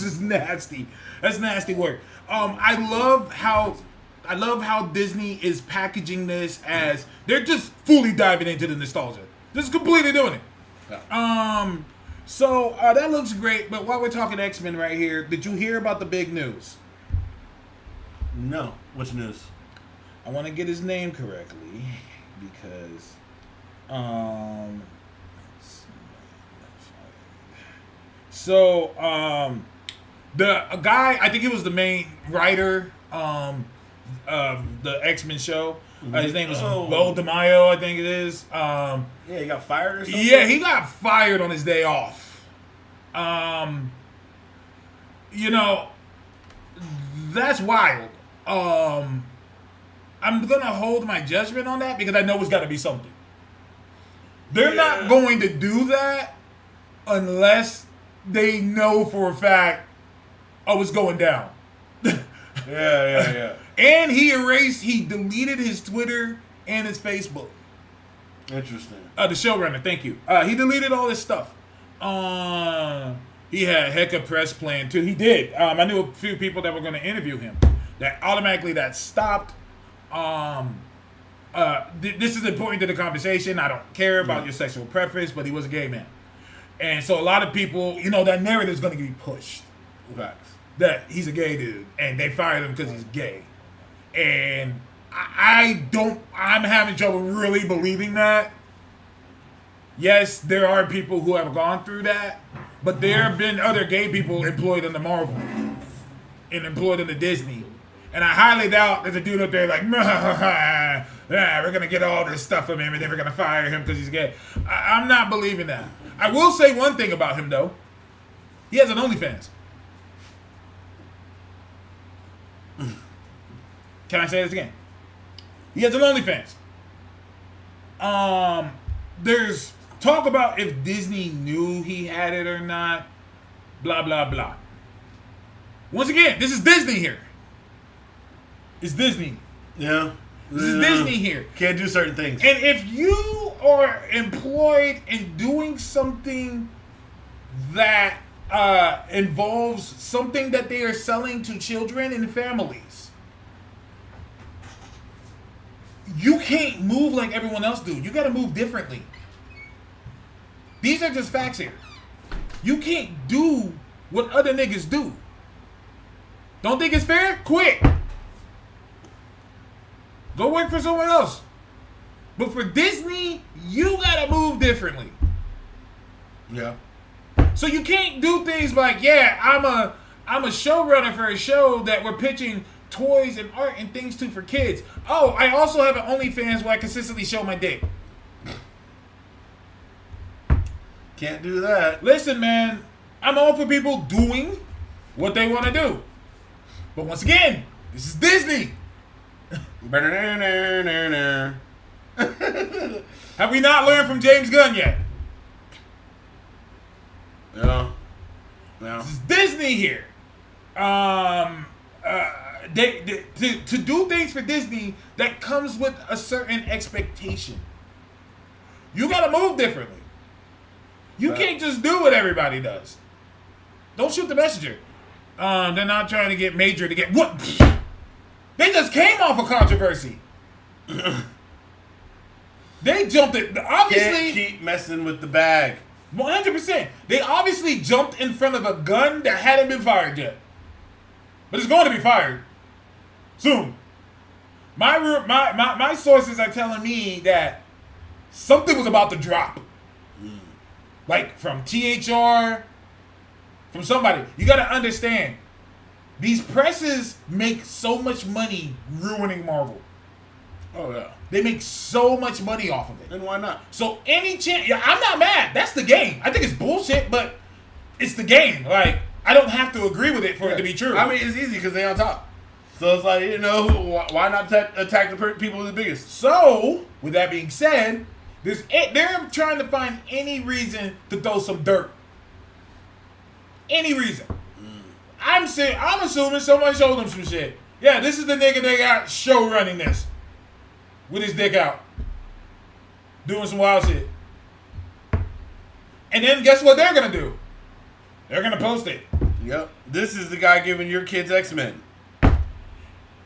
Speaker 2: is nasty. That's nasty work. I love how Disney is packaging this as they're just fully diving into the nostalgia. Just completely doing it.
Speaker 1: Yeah.
Speaker 2: So that looks great, but while we're talking X-Men right here, did you hear about the big news?
Speaker 1: No. Which news?
Speaker 2: I want to get his name correctly because a guy, I think he was the main writer of the X-Men show. His name is Bo DeMaio, I think it is.
Speaker 1: Yeah, he got fired or something?
Speaker 2: Yeah, he got fired on his day off. You know, that's wild. I'm gonna hold my judgment on that because I know it's got to be something. They're not going to do that unless they know for a fact, oh, it's going down.
Speaker 1: Yeah.
Speaker 2: And he deleted his Twitter and his Facebook.
Speaker 1: Interesting.
Speaker 2: The showrunner, thank you. He deleted all this stuff. He had Hecka press plan too. He did. I knew a few people that were going to interview him. That stopped. This is important to the conversation. I don't care about your sexual preference, but he was a gay man. And so a lot of people, that narrative is going to be pushed.
Speaker 1: Facts.
Speaker 2: That he's a gay dude, and they fired him because he's gay. And I'm having trouble really believing that. Yes, there are people who have gone through that, but there have been other gay people employed in the Marvel and employed in the Disney. And I highly doubt there's a dude up there like, we're going to get all this stuff from him and then we're going to fire him because he's gay. I'm not believing that. I will say one thing about him, though. He has an OnlyFans. Can I say this again? He has an OnlyFans. There's talk about if Disney knew he had it or not. Blah, blah, blah. Once again, this is Disney here. It's Disney.
Speaker 1: Yeah.
Speaker 2: This is Disney here.
Speaker 1: Can't do certain things.
Speaker 2: And if you are employed in doing something that involves something that they are selling to children and families, you can't move like everyone else do. You got to move differently. These are just facts here. You can't do what other niggas do. Don't think it's fair? Quit. Go work for someone else. But for Disney, you gotta move differently.
Speaker 1: Yeah.
Speaker 2: So you can't do things like, I'm a showrunner for a show that we're pitching toys and art and things to for kids. Oh, I also have an OnlyFans where I consistently show my dick.
Speaker 1: Can't do that.
Speaker 2: Listen, man, I'm all for people doing what they want to do. But once again, this is Disney. Have we not learned from James Gunn yet?
Speaker 1: Yeah.
Speaker 2: This is Disney here. To do things for Disney, that comes with a certain expectation. You gotta move differently. You can't just do what everybody does. Don't shoot the messenger. They're not trying to get major to get what? They just came off a controversy. They jumped it. Obviously,
Speaker 1: can't keep messing with the bag.
Speaker 2: 100%. They obviously jumped in front of a gun that hadn't been fired yet, but it's going to be fired soon. My sources are telling me that something was about to drop, like from THR, from somebody. You got to understand, these presses make so much money ruining Marvel.
Speaker 1: Oh yeah.
Speaker 2: They make so much money off of it.
Speaker 1: Then why not?
Speaker 2: So any chance, yeah, I'm not mad. That's the game. I think it's bullshit, but it's the game. Like, I don't have to agree with it for it to be true.
Speaker 1: I mean, it's easy because they're on top. So it's like, you know, why not attack the people who's the biggest?
Speaker 2: So, with that being said, they're trying to find any reason to throw some dirt. Any reason. I'm assuming someone showed them some shit. Yeah, this is the nigga they got show running this. With his dick out. Doing some wild shit. And then guess what they're gonna do? They're gonna post it.
Speaker 1: Yep. This is the guy giving your kids X-Men.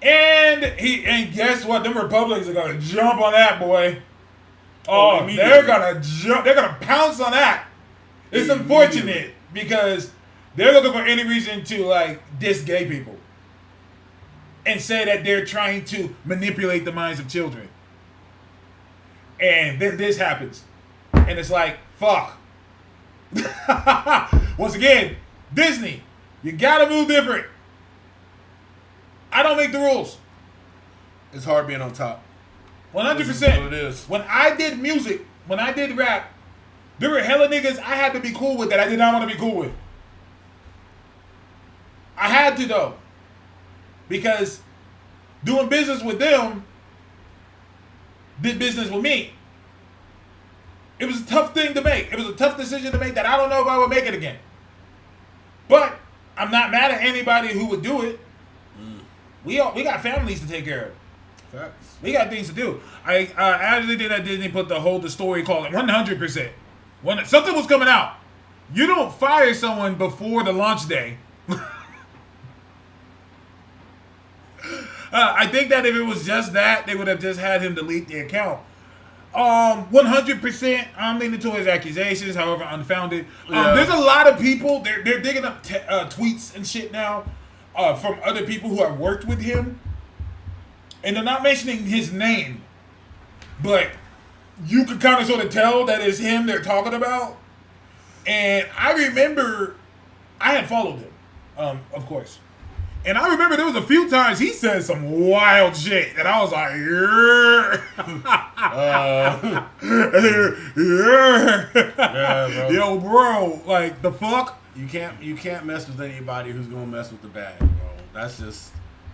Speaker 2: And guess what? Them Republicans are gonna jump on that, boy. Oh, they're gonna jump. They're gonna pounce on that. It's unfortunate because they're looking for any reason to like diss gay people and say that they're trying to manipulate the minds of children. And then this happens. And it's like, fuck. Once again, Disney, you gotta move different. I don't make the rules.
Speaker 1: It's hard being on top.
Speaker 2: 100%.
Speaker 1: This is what it is.
Speaker 2: When I did music, when I did rap, there were hella niggas I had to be cool with that I did not want to be cool with. I had to though. Because doing business with them did business with me. It was a tough thing to make. It was a tough decision to make that I don't know if I would make it again. But I'm not mad at anybody who would do it. We got families to take care of.
Speaker 1: Facts.
Speaker 2: We got things to do. After they did that, Disney put the story called it 100%. When something was coming out, you don't fire someone before the launch day. I think that if it was just that, they would have just had him delete the account. 100%, I'm leaning towards accusations, however unfounded. There's a lot of people, they're digging up tweets and shit now from other people who have worked with him. And they're not mentioning his name. But you could kind of sort of tell that it's him they're talking about. And I remember, I had followed him, of course. And I remember there was a few times he said some wild shit, and I was like, yeah, yo, bro, like the fuck.
Speaker 1: You can't mess with anybody who's gonna mess with the bag, bro. That's just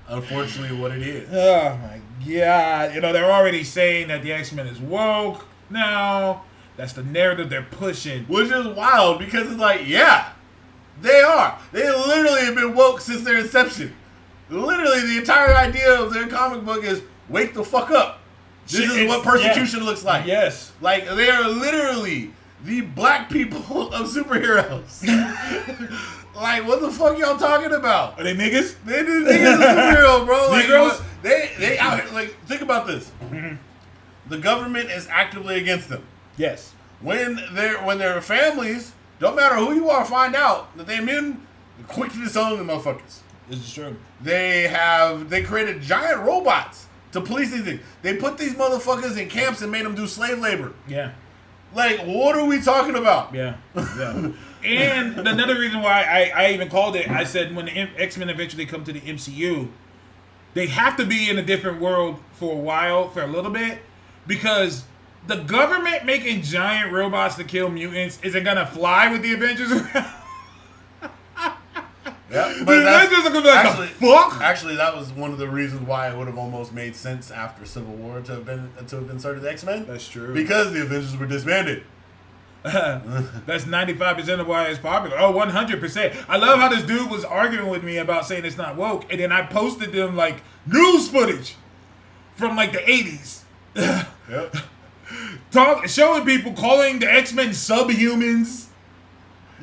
Speaker 1: unfortunately what it is.
Speaker 2: Oh my god, you know they're already saying that the X-Men is woke now. That's the narrative they're pushing,
Speaker 1: which is wild because it's like, yeah. They are. They literally have been woke since their inception. Literally, the entire idea of their comic book is wake the fuck up. This is what persecution looks like.
Speaker 2: Yes.
Speaker 1: Like, they are literally the black people of superheroes. Like, what the fuck y'all talking about?
Speaker 2: Are they niggas?
Speaker 1: They the niggas of superhero, bro. Like,
Speaker 2: Negroes?
Speaker 1: They out here, like, think about this. The government is actively against them.
Speaker 2: Yes.
Speaker 1: When their families, don't matter who you are, find out that they're immune, quick to disown the motherfuckers.
Speaker 2: This is true.
Speaker 1: They created giant robots to police these things. They put these motherfuckers in camps and made them do slave labor.
Speaker 2: Yeah.
Speaker 1: Like, what are we talking about?
Speaker 2: Yeah. And another reason why I even called it, I said when the X-Men eventually come to the MCU, they have to be in a different world for a while, for a little bit, because the government making giant robots to kill mutants isn't gonna fly with the Avengers around.
Speaker 1: Yeah,
Speaker 2: But that's just gonna be like,
Speaker 1: actually,
Speaker 2: the fuck?
Speaker 1: Actually, that was one of the reasons why it would have almost made sense after Civil War to have been started the X-Men.
Speaker 2: That's true.
Speaker 1: Because the Avengers were disbanded.
Speaker 2: That's 95% of why it's popular. Oh, 100%. I love how this dude was arguing with me about saying it's not woke, and then I posted them like news footage from like the 80s.
Speaker 1: Yep.
Speaker 2: Showing people calling the X-Men subhumans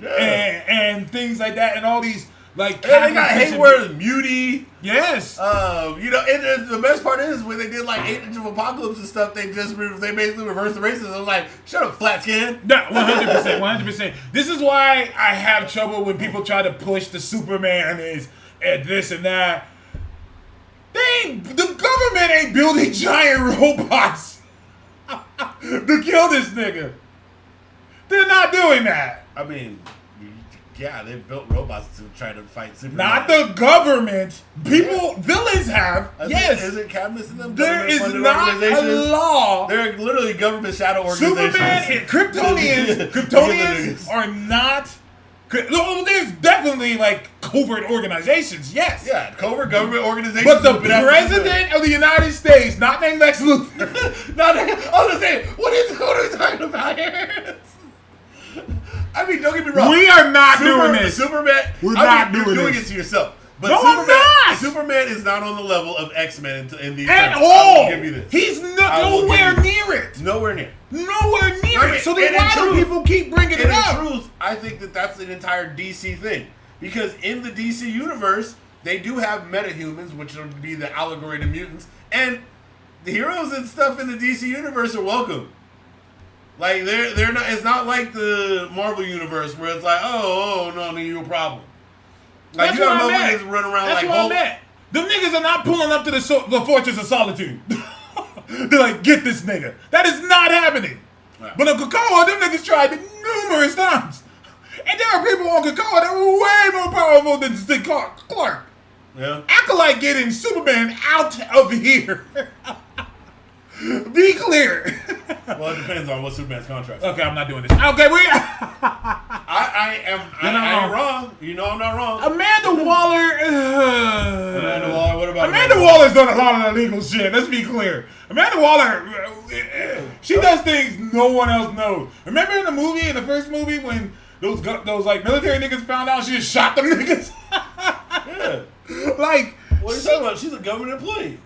Speaker 1: Yeah.
Speaker 2: and things like that, and all these like.
Speaker 1: Yeah, they got Hayward, Muty.
Speaker 2: Yes.
Speaker 1: And the best part is when they did like Age of Apocalypse and stuff, they basically reversed the racism. I was like, shut up, flat skin.
Speaker 2: No, 100%, 100%. This is why I have trouble when people try to push the Superman is and this and that. The government ain't building giant robots to kill this nigga. They're not doing that.
Speaker 1: I mean, yeah, they built robots to try to fight Superman.
Speaker 2: Not the government. Villains have. Yes.
Speaker 1: Isn't Cadmus in them?
Speaker 2: There is
Speaker 1: government-funded
Speaker 2: not a
Speaker 1: organizations?
Speaker 2: law.
Speaker 1: They're literally government shadow organizations.
Speaker 2: Superman and Kryptonians are not. No, there's definitely like covert organizations. Yes.
Speaker 1: Yeah, covert government organizations.
Speaker 2: But the president of the United States, not named Lex Luthor.
Speaker 1: I was gonna say, what are we talking about here? I mean, don't get me wrong.
Speaker 2: We are not doing this.
Speaker 1: Superman. You're doing it to yourself. But
Speaker 2: No, I'm not.
Speaker 1: Superman is not on the level of X-Men in these
Speaker 2: At
Speaker 1: terms.
Speaker 2: all.
Speaker 1: I will give you this.
Speaker 2: He's
Speaker 1: I will
Speaker 2: nowhere
Speaker 1: give you
Speaker 2: near it.
Speaker 1: Nowhere near.
Speaker 2: Nowhere near
Speaker 1: Right,
Speaker 2: it. So then
Speaker 1: and in
Speaker 2: why do
Speaker 1: truth-
Speaker 2: people keep bringing it
Speaker 1: And
Speaker 2: up?
Speaker 1: in truth, I think that's an entire DC thing. Because in the DC universe, they do have metahumans, which would be the allegory to mutants. And the heroes and stuff in the DC universe are welcome. Like, they're not. It's not like the Marvel universe where it's like, no, you're a problem. Like,
Speaker 2: That's
Speaker 1: you
Speaker 2: what
Speaker 1: have
Speaker 2: I meant.
Speaker 1: motherfuckers running around
Speaker 2: That's
Speaker 1: like
Speaker 2: what I
Speaker 1: Hulk.
Speaker 2: meant. Them niggas are not pulling up to the Fortress of Solitude. They're like, get this nigga. That is not happening.
Speaker 1: Right.
Speaker 2: But on Krakoa, them niggas tried it numerous times. And there are people on Krakoa that were way more powerful than Clark.
Speaker 1: Yeah.
Speaker 2: Acolyte getting Superman out of here. Be clear.
Speaker 1: Well, it depends on what Superman's contract is.
Speaker 2: Okay, I'm not doing this. Okay,
Speaker 1: I am wrong. You know I'm not wrong.
Speaker 2: Amanda Waller.
Speaker 1: Amanda Waller, what about
Speaker 2: Amanda Waller's done a lot of illegal shit. Let's be clear. Amanda Waller, she does things no one else knows. Remember in the first movie, when those like military niggas found out, she just shot them niggas.
Speaker 1: Yeah.
Speaker 2: Like,
Speaker 1: What are you talking about? She's a government employee.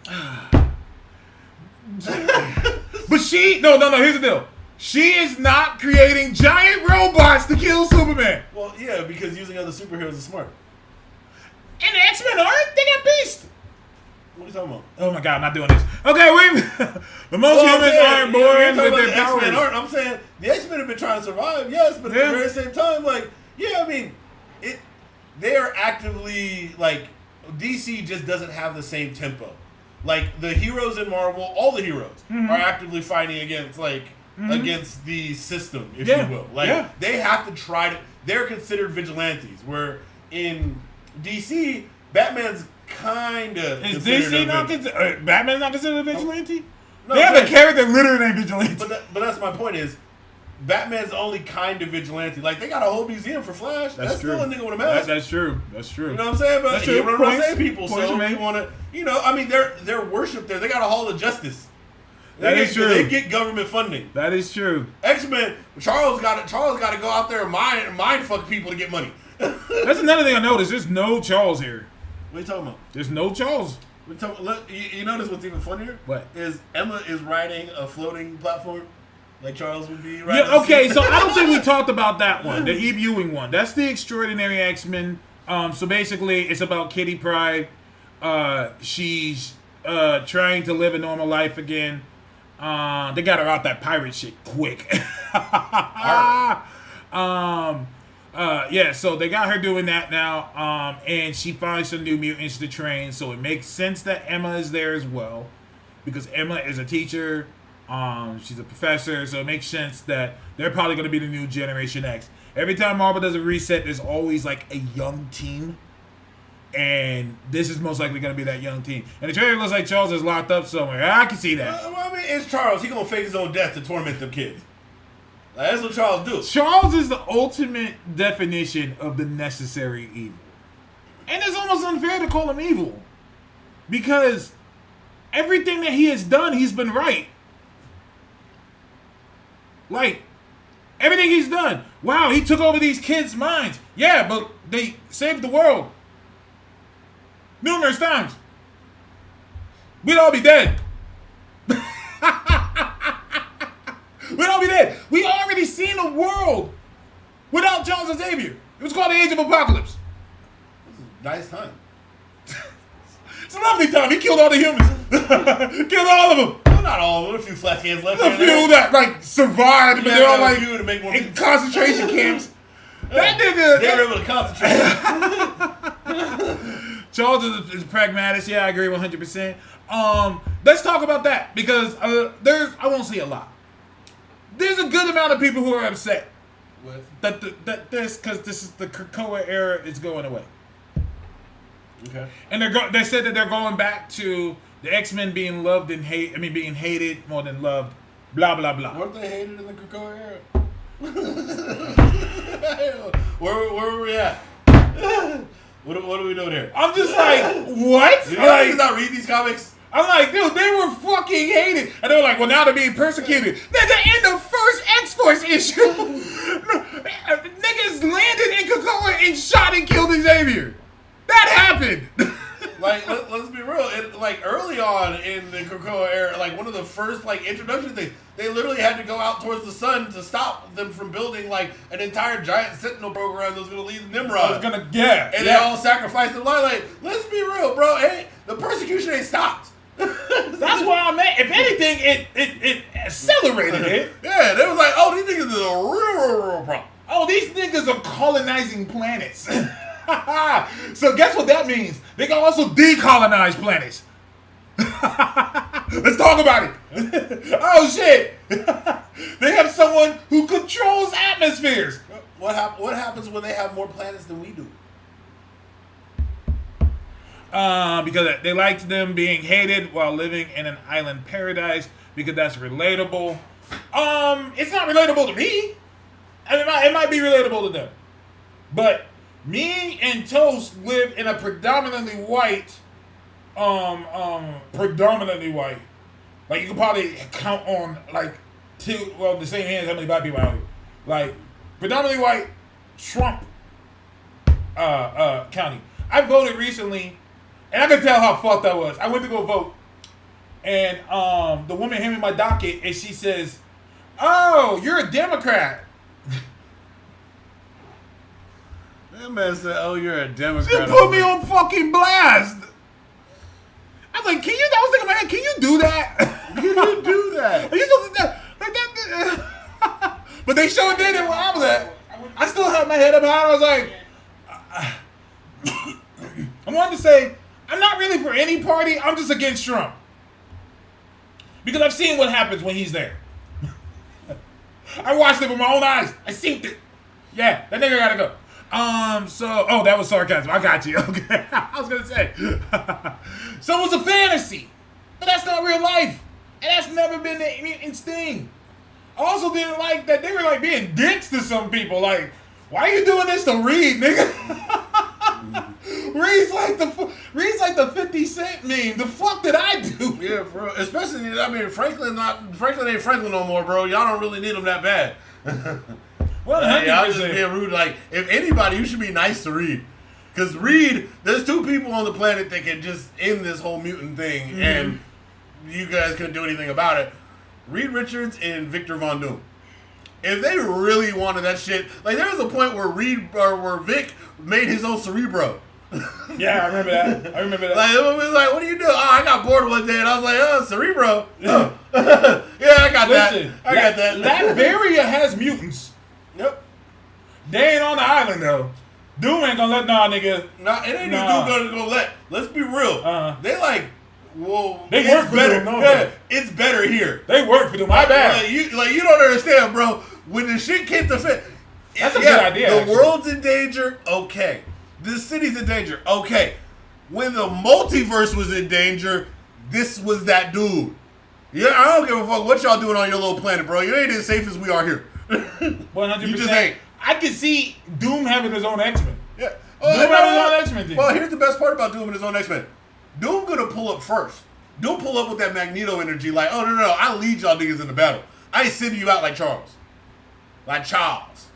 Speaker 2: but here's the deal. She is not creating giant robots to kill Superman.
Speaker 1: Well, yeah, because using other superheroes is smart.
Speaker 2: And the X-Men aren't. They got Beast.
Speaker 1: What are you talking about?
Speaker 2: Oh my god, I'm not doing this. Okay, the most humans aren't born with their powers.
Speaker 1: X-Men aren't. I'm saying the X-Men have been trying to survive, yes, but at the very same time, like, yeah, I mean, they are actively, like, DC just doesn't have the same tempo. Like, the heroes in Marvel, all the heroes are actively fighting against, like, against the system, if you will. Like, they have to try to, they're considered vigilantes, where in DC, Batman's kind of
Speaker 2: Is DC not considered? Batman's not considered a vigilante?
Speaker 1: No,
Speaker 2: they have a character literally named Vigilante.
Speaker 1: But that's my point is, Batman's only kind of vigilante. Like, they got a whole museum for Flash. That's still a nigga with a mask.
Speaker 2: That's true. That's true.
Speaker 1: You know what I'm saying? But he run around saving people.
Speaker 2: Points
Speaker 1: So
Speaker 2: made.
Speaker 1: you want to, I mean, they're worshipped there. They got a Hall of Justice.
Speaker 2: That is true.
Speaker 1: They get government funding.
Speaker 2: That is true.
Speaker 1: X-Men, Charles got to go out there and mind fuck people to get money.
Speaker 2: That's another thing I noticed. There's no Charles here.
Speaker 1: What are you talking about?
Speaker 2: There's no Charles.
Speaker 1: Look, you notice what's even funnier?
Speaker 2: What?
Speaker 1: Is Emma is riding a floating platform like Charles would be riding.
Speaker 2: Yeah, okay, so I don't think we talked about that one, the Eve Ewing one. That's the Extraordinary X-Men. So basically, it's about Kitty Pryde. She's trying to live a normal life again. They got her out that pirate shit quick. Yeah, so they got her doing that now, and she finds some new mutants to train, so it makes sense that Emma is there as well, because Emma is a teacher, she's a professor, so it makes sense that they're probably going to be the new Generation X. Every time Marvel does a reset, there's always like a young team And this is most likely going to be that young team. And the trailer looks like Charles is locked up somewhere. I can see that.
Speaker 1: Well, I mean, it's Charles. He gonna fake his own death to torment them kids. Like, that's what Charles do.
Speaker 2: Charles is the ultimate definition of the necessary evil. And it's almost unfair to call him evil. Because everything that he has done, he's been right. Like, everything he's done. Wow, he took over these kids' minds. Yeah, but they saved the world. Numerous times. We'd all be dead. We'd all be dead. We already seen a world without Charles Xavier. It was called the Age of Apocalypse.
Speaker 1: Nice time.
Speaker 2: It's a lovely time. He killed all the humans. Killed all of them.
Speaker 1: Well, not all of them. A few flat hands left.
Speaker 2: A few that like survived, but they're all like
Speaker 1: to make more
Speaker 2: in concentration camps. That nigga.
Speaker 1: They were able to concentrate.
Speaker 2: Charles is pragmatic. Yeah, I agree 100%. Let's talk about that because I won't say a lot. There's a good amount of people who are upset
Speaker 1: with
Speaker 2: that this because this is the Krakoa era is going away.
Speaker 1: Okay.
Speaker 2: And they said that they're going back to the X-Men being loved and being hated more than loved. Blah blah blah.
Speaker 1: Weren't they hated in the Krakoa era? where were we at? What are we doing here?
Speaker 2: I'm just like, what?
Speaker 1: You guys not read these comics?
Speaker 2: I'm like, dude, they were fucking hated. And they were like, well, now they're being persecuted. In the first X-Force issue, niggas landed in Krakoa and shot and killed Xavier. That happened.
Speaker 1: Like, let's be real. Like, early on in the Krakoa era, like, one of the first, like, introduction things, they literally had to go out towards the sun to stop them from building, like, an entire giant Sentinel program that was going to lead Nimrod. And they all sacrificed their life. Like, let's be real, bro. Hey, the persecution ain't stopped.
Speaker 2: That's why I'm at. If anything, it accelerated it.
Speaker 1: Yeah, they was like, oh, these niggas is a real problem.
Speaker 2: Oh, these niggas are colonizing planets. So guess what that means? They can also decolonize planets. Let's talk about it. Oh shit! They have someone who controls atmospheres.
Speaker 1: What happens when they have more planets than we do?
Speaker 2: Because they liked them being hated while living in an island paradise. Because that's relatable. It's not relatable to me. I mean, it might be relatable to them, but me and Toast live in a predominantly white. Like, you can probably count on, like, the same hands how many black people out here. Like, predominantly white Trump county. I voted recently, and I could tell how fucked I was. I went to go vote, and the woman handed me my docket, and she says, "Oh, you're a Democrat."
Speaker 1: That man said, "Oh, you're a Democrat."
Speaker 2: She put me on fucking blast. I was like, I was thinking, man, can you do that?
Speaker 1: Can you do that?
Speaker 2: Are you supposed to like that? But they sure did it where I was at. I still had my head up high. I was like, I wanted to say, I'm not really for any party. I'm just against Trump. Because I've seen what happens when he's there. I watched it with my own eyes. I seen it. Yeah, that nigga gotta go. That was sarcasm. I got you. Okay. I was gonna say. So it was a fantasy. But that's not real life. And that's never been the mutant's thing. I also didn't like that they were like being dicks to some people. Like, why are you doing this to Reed, nigga? Reed's like the 50 Cent meme. The fuck did I do?
Speaker 1: Yeah, bro. Especially, I mean, Franklin ain't Franklin no more, bro. Y'all don't really need him that bad.
Speaker 2: Well,
Speaker 1: y'all just being rude. Like, if anybody, you should be nice to Reed. Because Reed, there's two people on the planet that can just end this whole mutant thing, and you guys couldn't do anything about it. Reed Richards and Victor Von Doom. If they really wanted that shit, like, there was a point where where Vic made his own Cerebro.
Speaker 2: Yeah, I remember that.
Speaker 1: Like, it was like, what do you do? Oh, I got bored one day, and I was like, oh, Cerebro. Oh. Yeah, I got that. I got that.
Speaker 2: Latveria has mutants.
Speaker 1: Yep.
Speaker 2: They ain't on the island, though. Doom ain't gonna let nigga.
Speaker 1: Nah, it ain't Doom gonna let. Let's be real. They like, well,
Speaker 2: they work for
Speaker 1: better.
Speaker 2: Doom,
Speaker 1: it's better here.
Speaker 2: They work for Doom. My bad.
Speaker 1: You don't understand, bro. When the shit hit the fan,
Speaker 2: that's a good idea.
Speaker 1: The world's in danger. Okay, The city's in danger. Okay. When the multiverse was in danger, this was that dude. Yeah, I don't give a fuck what y'all doing on your little planet, bro. You ain't as safe as we are here.
Speaker 2: 100%.
Speaker 1: You just ain't.
Speaker 2: I could see Doom having his own X-Men.
Speaker 1: Yeah.
Speaker 2: Doom having his own X-Men thing.
Speaker 1: Well, here's the best part about Doom and his own X-Men. Doom gonna pull up first. Doom pull up with that Magneto energy like, oh, no, I'll lead y'all niggas into battle. I ain't sending you out like Charles. Like Charles.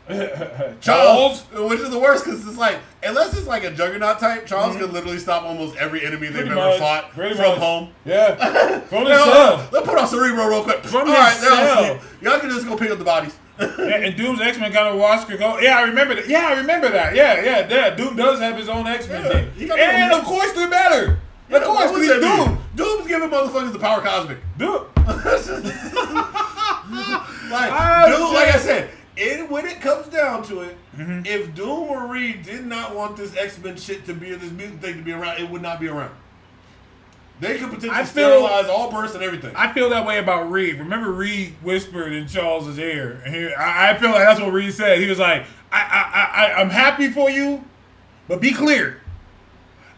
Speaker 1: Charles, which is the worst because it's like, unless it's like a Juggernaut type, Charles can literally stop almost every enemy they've ever fought from home.
Speaker 2: Yeah. From his cell.
Speaker 1: Let's put on Cerebro real quick.
Speaker 2: From
Speaker 1: All
Speaker 2: his
Speaker 1: right,
Speaker 2: cell.
Speaker 1: Y'all can just go pick up the bodies.
Speaker 2: Yeah, and Doom's X-Men kind of watch could go. Yeah, I remember that. Yeah, I remember that. Yeah. Doom does have his own X-Men thing. And of course, they're better.
Speaker 1: Yeah,
Speaker 2: of course, because he's Doom.
Speaker 1: Doom's giving motherfuckers the power cosmic.
Speaker 2: Doom.
Speaker 1: Like I said, when it comes down to it, if Doom or Reed did not want this X-Men shit to be, this mutant thing to be around, it would not be around. They could potentially sterilize all bursts and everything.
Speaker 2: I feel that way about Reed. Remember Reed whispered in Charles's ear. And I feel like that's what Reed said. He was like, I'm happy for you, but be clear.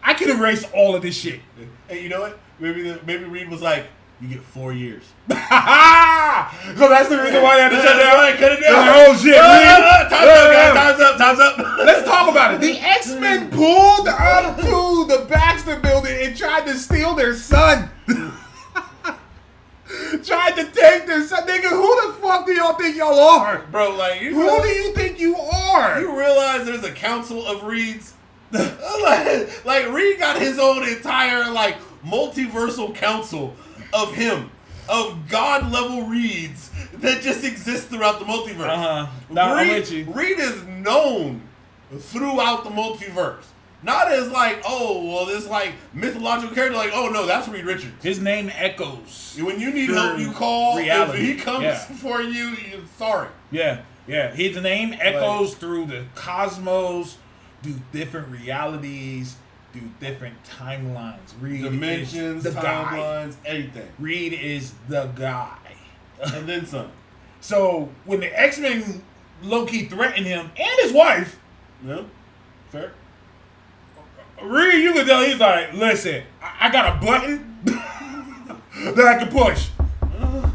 Speaker 2: I can erase all of this shit.
Speaker 1: Hey, you know what? Maybe Reed was like, you get 4 years.
Speaker 2: So that's the reason why they had to shut down.
Speaker 1: Cut it down.
Speaker 2: Oh shit,
Speaker 1: Time's up.
Speaker 2: Let's talk about it. The X-Men pulled up to the Baxter building and tried to steal their son. Tried to take their son. Nigga, who the fuck do y'all think y'all are?
Speaker 1: Bro, like,
Speaker 2: Who do you think you are?
Speaker 1: You realize there's a council of Reeds? like Reed got his own entire, like, multiversal council of him. Of God-level Reeds that just exist throughout the multiverse. Reed is known throughout the multiverse. Not as like, oh, well, this like mythological character, like, oh no, that's Reed Richards.
Speaker 2: His name echoes.
Speaker 1: When you need help, you call.
Speaker 2: Reality.
Speaker 1: If he comes for you, you're sorry.
Speaker 2: Yeah. His name echoes through the cosmos, through different realities, through different timelines. Reed
Speaker 1: dimensions,
Speaker 2: is the
Speaker 1: timelines,
Speaker 2: guy.
Speaker 1: everything.
Speaker 2: Reed is the guy.
Speaker 1: And then some.
Speaker 2: So when the X-Men low-key threatened him and his wife,
Speaker 1: fair.
Speaker 2: Reed, you can tell he's like, listen, I got a button that I can push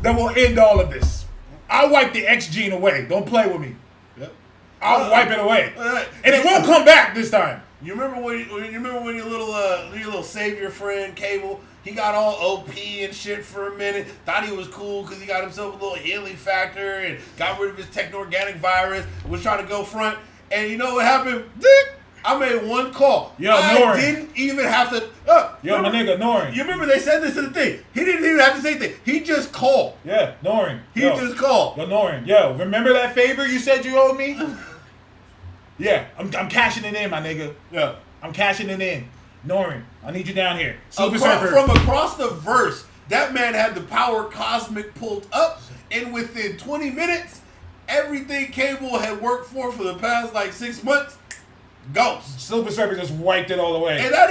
Speaker 2: that will end all of this. I'll wipe the X gene away. Don't play with me.
Speaker 1: Yep.
Speaker 2: I'll wipe it away, and it won't come back this time.
Speaker 1: You remember when your little savior friend Cable, he got all OP and shit for a minute, thought he was cool because he got himself a little healing factor and got rid of his techno-organic virus, was trying to go front, and you know what happened? I made one call. I didn't even have to.
Speaker 2: My nigga, Norrin.
Speaker 1: You remember they said this in the thing. He didn't even have to say anything. He just called.
Speaker 2: Yeah, Norrin.
Speaker 1: He just called.
Speaker 2: Yo, Norrin. Yo, remember that favor you said you owed me? Yeah, I'm cashing it in, my nigga.
Speaker 1: Yeah.
Speaker 2: I'm cashing it in. Norrin, I need you down here.
Speaker 1: From across the verse, that man had the power cosmic pulled up, and within 20 minutes, everything Cable had worked for the past like 6 months, ghost.
Speaker 2: Silver Surfer just wiped it all away.
Speaker 1: And that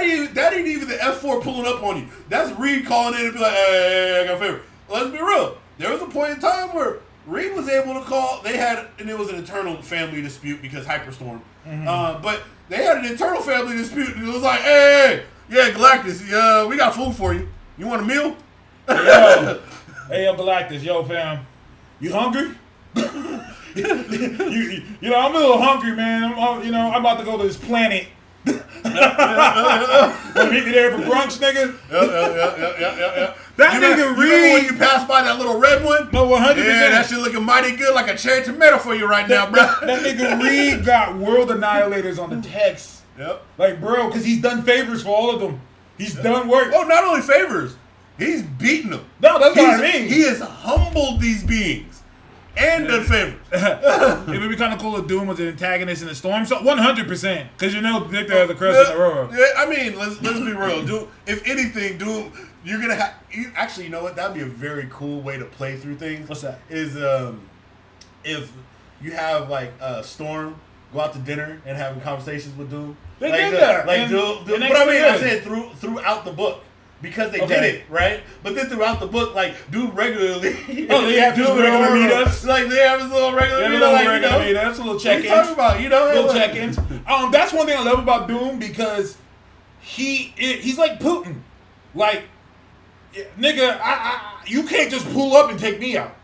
Speaker 1: ain't even the F4 pulling up on you. That's Reed calling in and be like, hey, I got a favor. Let's be real. There was a point in time where Reed was able to call. And it was an internal family dispute because Hyperstorm. But they had an internal family dispute, and it was like, hey, Galactus, we got food for you. You want a meal?
Speaker 2: Hey, yo, Galactus, yo, fam, you hungry? I'm a little hungry, man. I'm about to go to this planet. Want to meet me there for brunch, nigga?
Speaker 1: Yeah.
Speaker 2: That nigga Reed.
Speaker 1: Remember when you passed by that little red one?
Speaker 2: No, 100%.
Speaker 1: Yeah, that shit looking mighty good, like a cherry tomato for you right now, bro.
Speaker 2: That nigga Reed got world annihilators on the text.
Speaker 1: Yep.
Speaker 2: Like, bro, because he's done favors for all of them. He's done work.
Speaker 1: Oh, not only favors, he's beaten them.
Speaker 2: No, that's what I mean.
Speaker 1: He has humbled these beings. And done favors.
Speaker 2: It would be kind of cool if Doom was an antagonist in the Storm. So 100%, because Victor has a crush on Aurora.
Speaker 1: Yeah, I mean, let's be real. Doom, if anything, Doom, you're gonna have. Actually, you know what? That'd be a very cool way to play through things.
Speaker 2: What's that?
Speaker 1: Is if you have like Storm go out to dinner and having conversations with Doom.
Speaker 2: They did that.
Speaker 1: Like Doom. But I mean, I'm saying throughout the book. because they did it, right? But then throughout the book, like, dude regularly.
Speaker 2: They have his regular meetups.
Speaker 1: Like, they have his little regular
Speaker 2: meetups, little check-ins.
Speaker 1: What are you talking about?
Speaker 2: Little check-ins. That's one thing I love about Doom because he's like Putin. Like, nigga, you can't just pull up and take me out.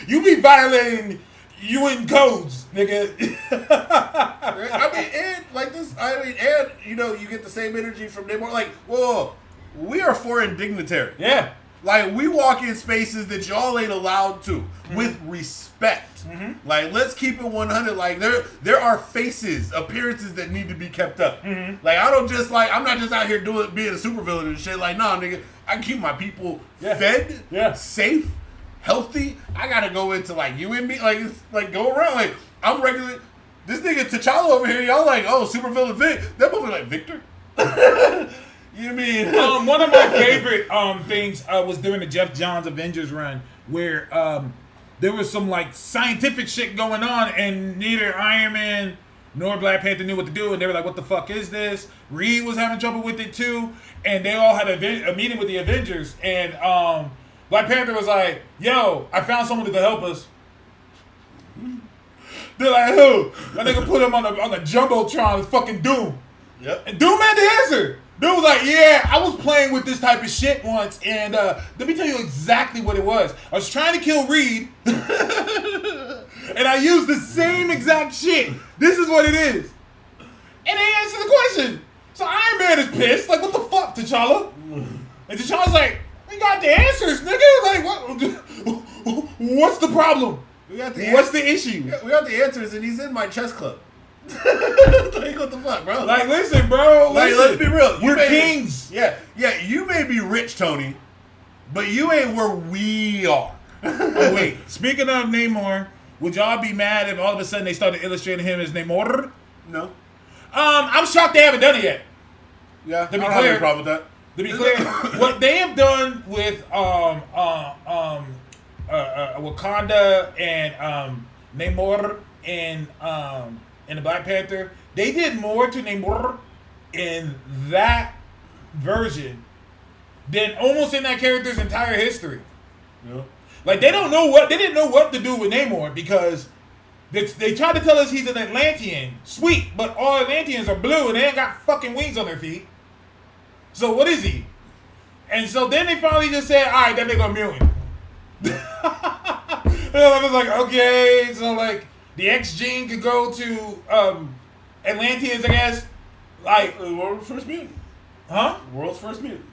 Speaker 2: You be violating UN codes, nigga.
Speaker 1: You get the same energy from Namor. Like, whoa, we are foreign dignitary.
Speaker 2: Yeah.
Speaker 1: Like, we walk in spaces that y'all ain't allowed to with respect. Like, let's keep it 100. Like, there are appearances that need to be kept up. Like, I'm not just out here being a supervillain and shit. Like, nah, nigga, I keep my people fed, safe, healthy. I gotta go into, like, you and me, like go around. Like, I'm regular. This nigga T'Challa over here, y'all like, oh, supervillain Vic. That movie like, Victor? You mean?
Speaker 2: One of my favorite things was during the Jeff Johns Avengers run where there was some like scientific shit going on and neither Iron Man nor Black Panther knew what to do and they were like, what the fuck is this? Reed was having trouble with it too and they all had a meeting with the Avengers and Black Panther was like, yo, I found someone who could help us. They're like, who? That nigga put him on the Jumbotron with fucking Doom.
Speaker 1: Yep.
Speaker 2: And Doom had the answer. Doom was like, yeah, I was playing with this type of shit once, and let me tell you exactly what it was. I was trying to kill Reed, and I used the same exact shit. This is what it is. And they answered the question. So Iron Man is pissed. Like, what the fuck, T'Challa? And T'Challa's like, we got the answers, nigga. Like, what's the problem? What's the issue?
Speaker 1: We got the answers, and he's in my chess club. Like, what the fuck, bro?
Speaker 2: Like, listen, bro.
Speaker 1: Like, let's be real.
Speaker 2: We're kings.
Speaker 1: Yeah. You may be rich, Tony, but you ain't where we are.
Speaker 2: Oh, wait. Speaking of Namor, would y'all be mad if all of a sudden they started illustrating him as Namor?
Speaker 1: No.
Speaker 2: I'm shocked they haven't done it yet.
Speaker 1: Yeah.
Speaker 2: To be
Speaker 1: I don't have
Speaker 2: clear,
Speaker 1: any problem with that.
Speaker 2: To be clear, what they have done with Wakanda and Namor and the Black Panther, they did more to Namor in that version than almost in that character's entire history.
Speaker 1: Yeah.
Speaker 2: Like they didn't know what to do with Namor because they tried to tell us he's an Atlantean. Sweet, but all Atlanteans are blue and they ain't got fucking wings on their feet. So what is he? And so then they finally just said, all right, that nigga a mutant. And I was like, okay, so like the X gene could go to Atlanteans, I guess. Like
Speaker 1: World's first mutant.
Speaker 2: Huh?
Speaker 1: World's first mutant.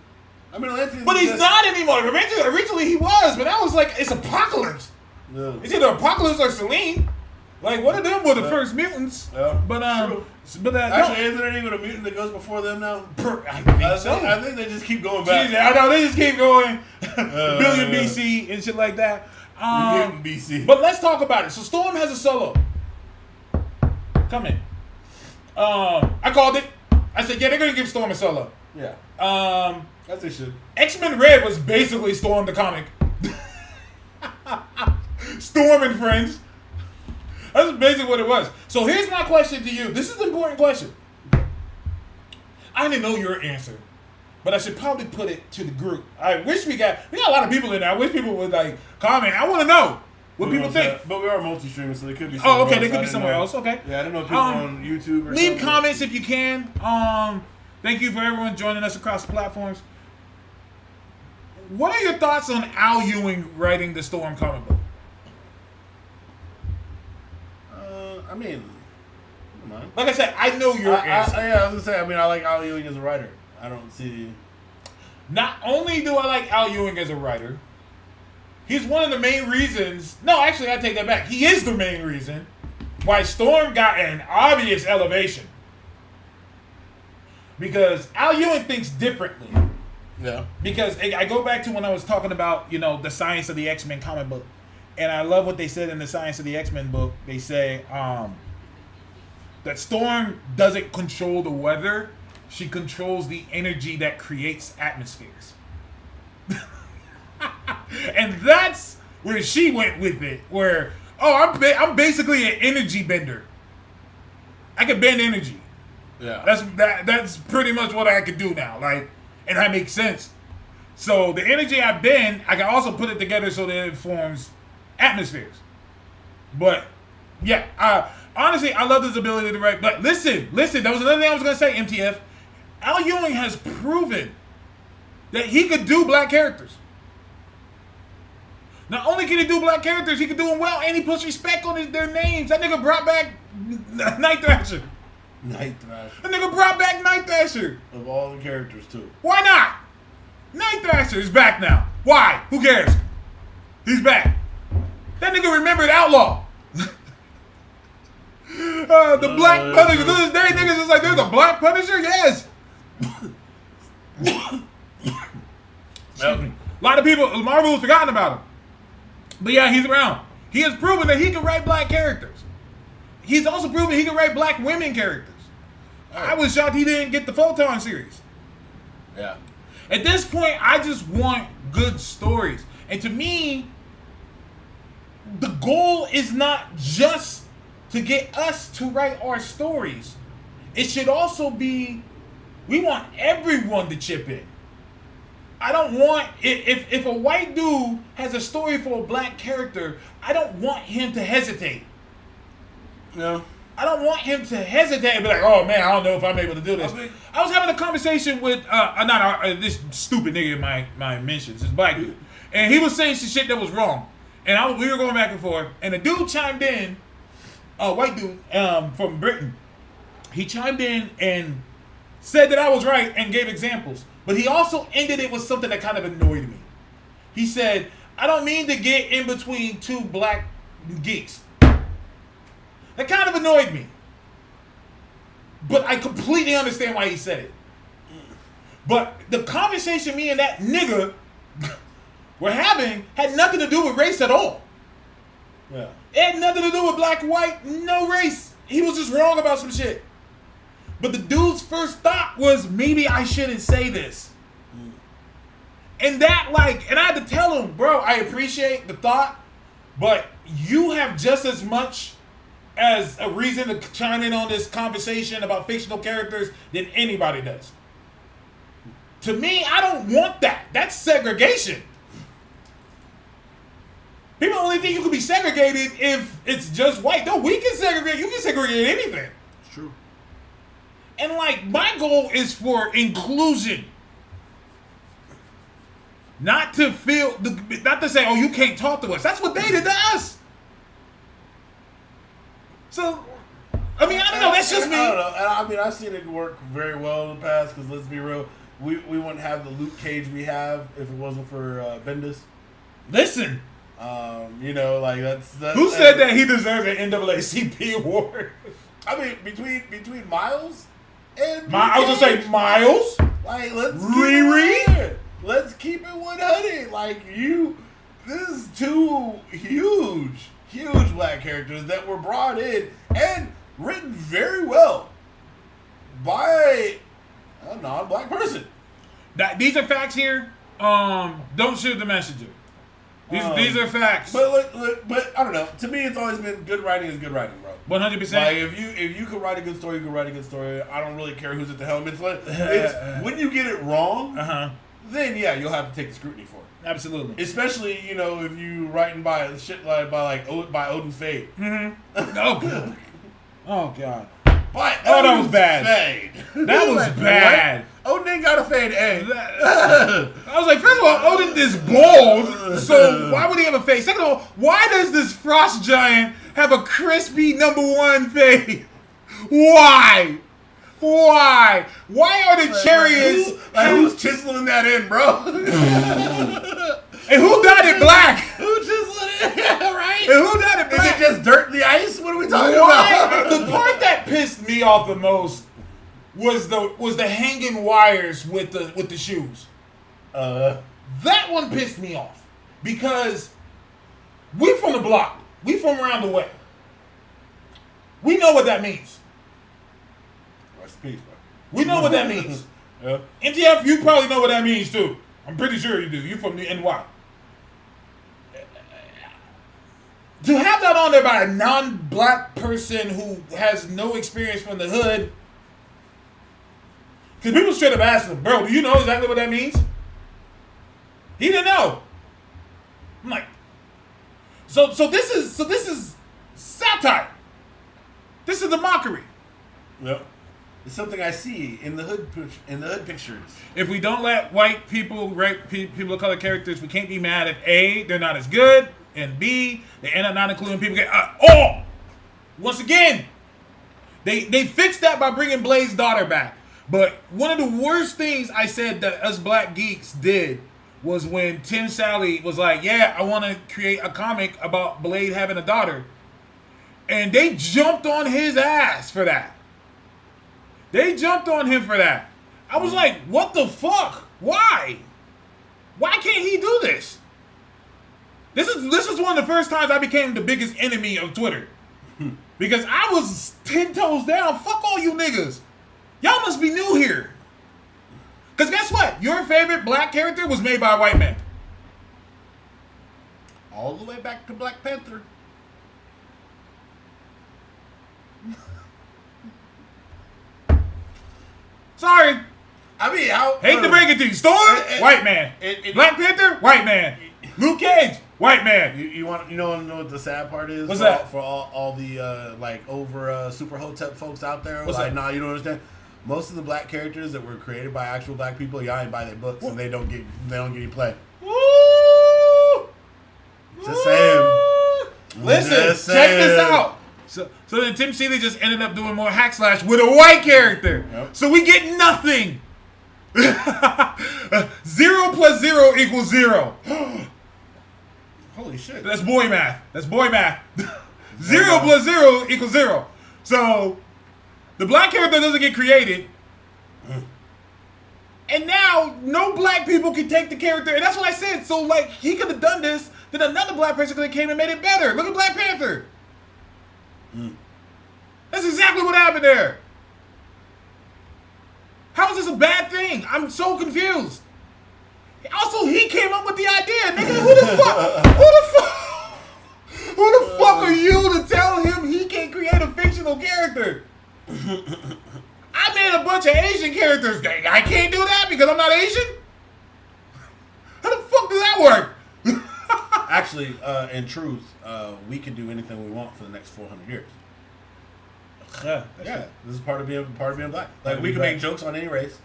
Speaker 1: I mean, Atlanteans.
Speaker 2: But he's not anymore. Originally he was, but that was like it's Apocalypse.
Speaker 1: No.
Speaker 2: It's either Apocalypse or Selene. Like one of them were the first mutants.
Speaker 1: Yeah.
Speaker 2: But
Speaker 1: actually, isn't there even a mutant that goes before them now?
Speaker 2: I think so.
Speaker 1: I think they just keep going back.
Speaker 2: I know they just keep going. Billion BC and shit like that.
Speaker 1: Mutant BC.
Speaker 2: But let's talk about it. So Storm has a solo. Come in. I called it. I said, yeah, they're gonna give Storm a solo.
Speaker 1: Yeah. As they should.
Speaker 2: X-Men Red was basically Storm the comic. Storm and friends. That's basically what it was. So here's my question to you. This is an important question. I didn't know your answer, but I should probably put it to the group. I wish we got a lot of people in there. I wish people would like comment. I want to know what people think.
Speaker 1: But we are multi-streaming, so they could be.
Speaker 2: Oh, okay. They could be somewhere else. Okay.
Speaker 1: Yeah, I don't know if people on YouTube or
Speaker 2: leave
Speaker 1: something.
Speaker 2: comments if you can. Thank you for everyone joining us across the platforms. What are your thoughts on Al Ewing writing the Storm comic book?
Speaker 1: I mean, come on.
Speaker 2: Like I said, I know your answer.
Speaker 1: I was gonna say. I mean, I like Al Ewing as a writer. I don't see.
Speaker 2: Not only do I like Al Ewing as a writer, he's one of the main reasons. No, actually, I take that back. He is the main reason why Storm got an obvious elevation. Because Al Ewing thinks differently.
Speaker 1: Yeah.
Speaker 2: Because I go back to when I was talking about, the Science of the X-Men comic book. And I love what they said in the Science of the X-Men book. They say that Storm doesn't control the weather. She controls the energy that creates atmospheres. And that's where she went with it. Where, I'm basically an energy bender. I can bend energy.
Speaker 1: Yeah.
Speaker 2: That's pretty much what I could do now. Like, And that makes sense. So the energy I've been, I can also put it together so that it forms atmospheres. But yeah, honestly, I love his ability to write. But listen, that was another thing I was gonna say, MTF. Al Ewing has proven that he could do black characters. Not only can he do black characters, he can do them well, and he puts respect on their names. That nigga brought back Night Thrasher.
Speaker 1: Night Thrasher.
Speaker 2: That nigga brought back Night Thrasher.
Speaker 1: Of all the characters, too.
Speaker 2: Why not? Night Thrasher is back now. Why? Who cares? He's back. That nigga remembered Outlaw. The Black Punisher. To this day, niggas is like, there's a Black Punisher? Yes. Excuse me. A lot of people, Marvel has forgotten about him. But yeah, he's around. He has proven that he can write black characters. He's also proven he can write black women characters. I was shocked he didn't get the Photon series.
Speaker 1: Yeah.
Speaker 2: At this point, I just want good stories. And to me, the goal is not just to get us to write our stories. It should also be, we want everyone to chip in. I don't want, if a white dude has a story for a black character, I don't want him to hesitate.
Speaker 1: No.
Speaker 2: I don't want him to hesitate and be like, oh man, I don't know if I'm able to do this. I was having a conversation with, this stupid nigga in my mentions, this black dude. And he was saying some shit that was wrong. And we were going back and forth. And the dude chimed in, a white dude from Britain. He chimed in and said that I was right and gave examples. But he also ended it with something that kind of annoyed me. He said, I don't mean to get in between two black geeks. That kind of annoyed me. But I completely understand why he said it. But the conversation me and that nigga were having had nothing to do with race at all.
Speaker 1: Yeah.
Speaker 2: It had nothing to do with black, white, no race. He was just wrong about some shit. But the dude's first thought was, maybe I shouldn't say this. And that, and I had to tell him, bro, I appreciate the thought, but you have just as much as a reason to chime in on this conversation about fictional characters than anybody does. To me, I don't want that. That's segregation. People only think you can be segregated if it's just white. No, we can segregate. You can segregate anything.
Speaker 1: It's true.
Speaker 2: And my goal is for inclusion. Not to say, oh, you can't talk to us. That's what they did to us. So, I mean, I don't know. That's just me.
Speaker 1: I don't know. I mean, I've seen it work very well in the past, because let's be real. We wouldn't have the Luke Cage we have if it wasn't for Bendis.
Speaker 2: Listen.
Speaker 1: That's
Speaker 2: who said that he deserved an NAACP award?
Speaker 1: I mean, between Miles and
Speaker 2: I was gonna say Miles.
Speaker 1: Let's keep it 100. This is two huge black characters that were brought in and written very well by a non-black person.
Speaker 2: These are facts here. Don't shoot the messenger. These are facts.
Speaker 1: But I don't know. To me, it's always been good writing is good writing, bro.
Speaker 2: 100%.
Speaker 1: If you can write a good story, you can write a good story. I don't really care who's at the helm. It's when you get it wrong, then yeah, you'll have to take the scrutiny for it.
Speaker 2: Absolutely.
Speaker 1: Especially if you writing by shit by Odin Fade.
Speaker 2: Mm-hmm. Oh god.
Speaker 1: That
Speaker 2: was bad.
Speaker 1: Fade.
Speaker 2: That was bad.
Speaker 1: What? Odin got a fade A.
Speaker 2: I was like, first of all, Odin is bald, so why would he have a fade? Second of all, why does this frost giant have a crispy #1 fade? Why? Why are the chariots?
Speaker 1: Who's chiseling that in, bro?
Speaker 2: And who dyed it black?
Speaker 1: Who chiseled it in, right?
Speaker 2: And who dyed it black?
Speaker 1: Is it just dirt in the ice? What are we talking about?
Speaker 2: The part that pissed me off the most was the hanging wires with the shoes. That one pissed me off because we from the block. We from around the way. We know what that means.
Speaker 1: Peace, bro.
Speaker 2: We know what that means.
Speaker 1: Yeah.
Speaker 2: MTF, you probably know what that means too. I'm pretty sure you do. You from the NY. To have that on there by a non-black person who has no experience from the hood, Because people straight up asked him, bro, do you know exactly what that means? He didn't know. I'm like, so this is satire. This is the mockery.
Speaker 1: Yep. It's something I see in the hood pictures.
Speaker 2: If we don't let white people write people of color characters, we can't be mad if A, they're not as good, and B, they end up not including people. Once again, they fixed that by bringing Blade's daughter back. But one of the worst things I said that us black geeks did was when Tim Sally was like, yeah, I want to create a comic about Blade having a daughter. And they jumped on his ass for that. They jumped on him for that. I was like, what the fuck? Why? Why can't he do this? This is one of the first times I became the biggest enemy of Twitter. Because I was 10 toes down. Fuck all you niggas. Y'all must be new here. Because guess what? Your favorite black character was made by a white man.
Speaker 1: All the way back to Black Panther.
Speaker 2: Sorry.
Speaker 1: I mean,
Speaker 2: hate to break it to you. Storm, white man. Black Panther, white man. Luke Cage, white man.
Speaker 1: You know what the sad part is?
Speaker 2: What's that?
Speaker 1: For all the over Super Hotep folks out there.
Speaker 2: What's
Speaker 1: like,
Speaker 2: that?
Speaker 1: nah, you don't understand. Most of the black characters that were created by actual black people, y'all ain't buy their books and they don't get any play.
Speaker 2: Woo!
Speaker 1: Just saying.
Speaker 2: Listen,
Speaker 1: Just
Speaker 2: check this
Speaker 1: saying.
Speaker 2: out. So then Tim Seeley just ended up doing more hack slash with a white character.
Speaker 1: Yep.
Speaker 2: So we get nothing. 0 plus 0 equals 0.
Speaker 1: Holy shit.
Speaker 2: That's boy math. 0 plus 0 equals 0. So the black character doesn't get created. And now no black people can take the character. And that's what I said. So like he could have done this. Then another black person could have came and made it better. Look at Black Panther. That's exactly what happened there. How is this a bad thing? I'm so confused. Also, he came up with the idea. Nigga, who the fuck are you to tell him he can't create a fictional character? I made a bunch of Asian characters. I can't do that because I'm not Asian? How the fuck does that work?
Speaker 1: Actually, in truth, we can do anything we want for the next 400 years.
Speaker 2: Yeah.
Speaker 1: This is part of being black. Like we can make jokes on any race.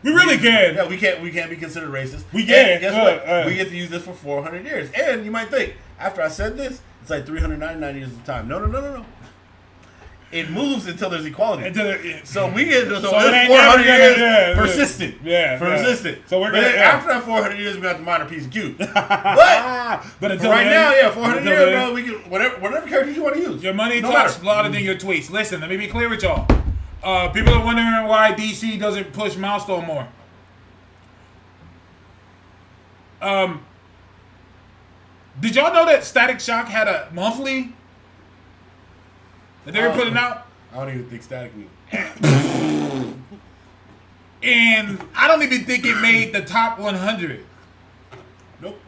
Speaker 2: We really can.
Speaker 1: Yeah, we can't be considered racist.
Speaker 2: We can.
Speaker 1: And guess what? We get to use this for 400 years. And you might think, after I said this, it's like 399 years of time. No. It moves until there's equality. So we get so 400 years persistent.
Speaker 2: Yeah.
Speaker 1: Persistent.
Speaker 2: So we're gonna
Speaker 1: after that 400 years, we got the minor piece of Q. But until right now, 400 years, bro, we can whatever characters you want to use.
Speaker 2: Your money talks louder than your tweets. Listen, let me be clear with y'all. People are wondering why DC doesn't push Milestone more. Did y'all know that Static Shock had a monthly that they were putting out?
Speaker 1: I don't even think Static knew.
Speaker 2: And I don't even think it made the top 100.
Speaker 1: Nope.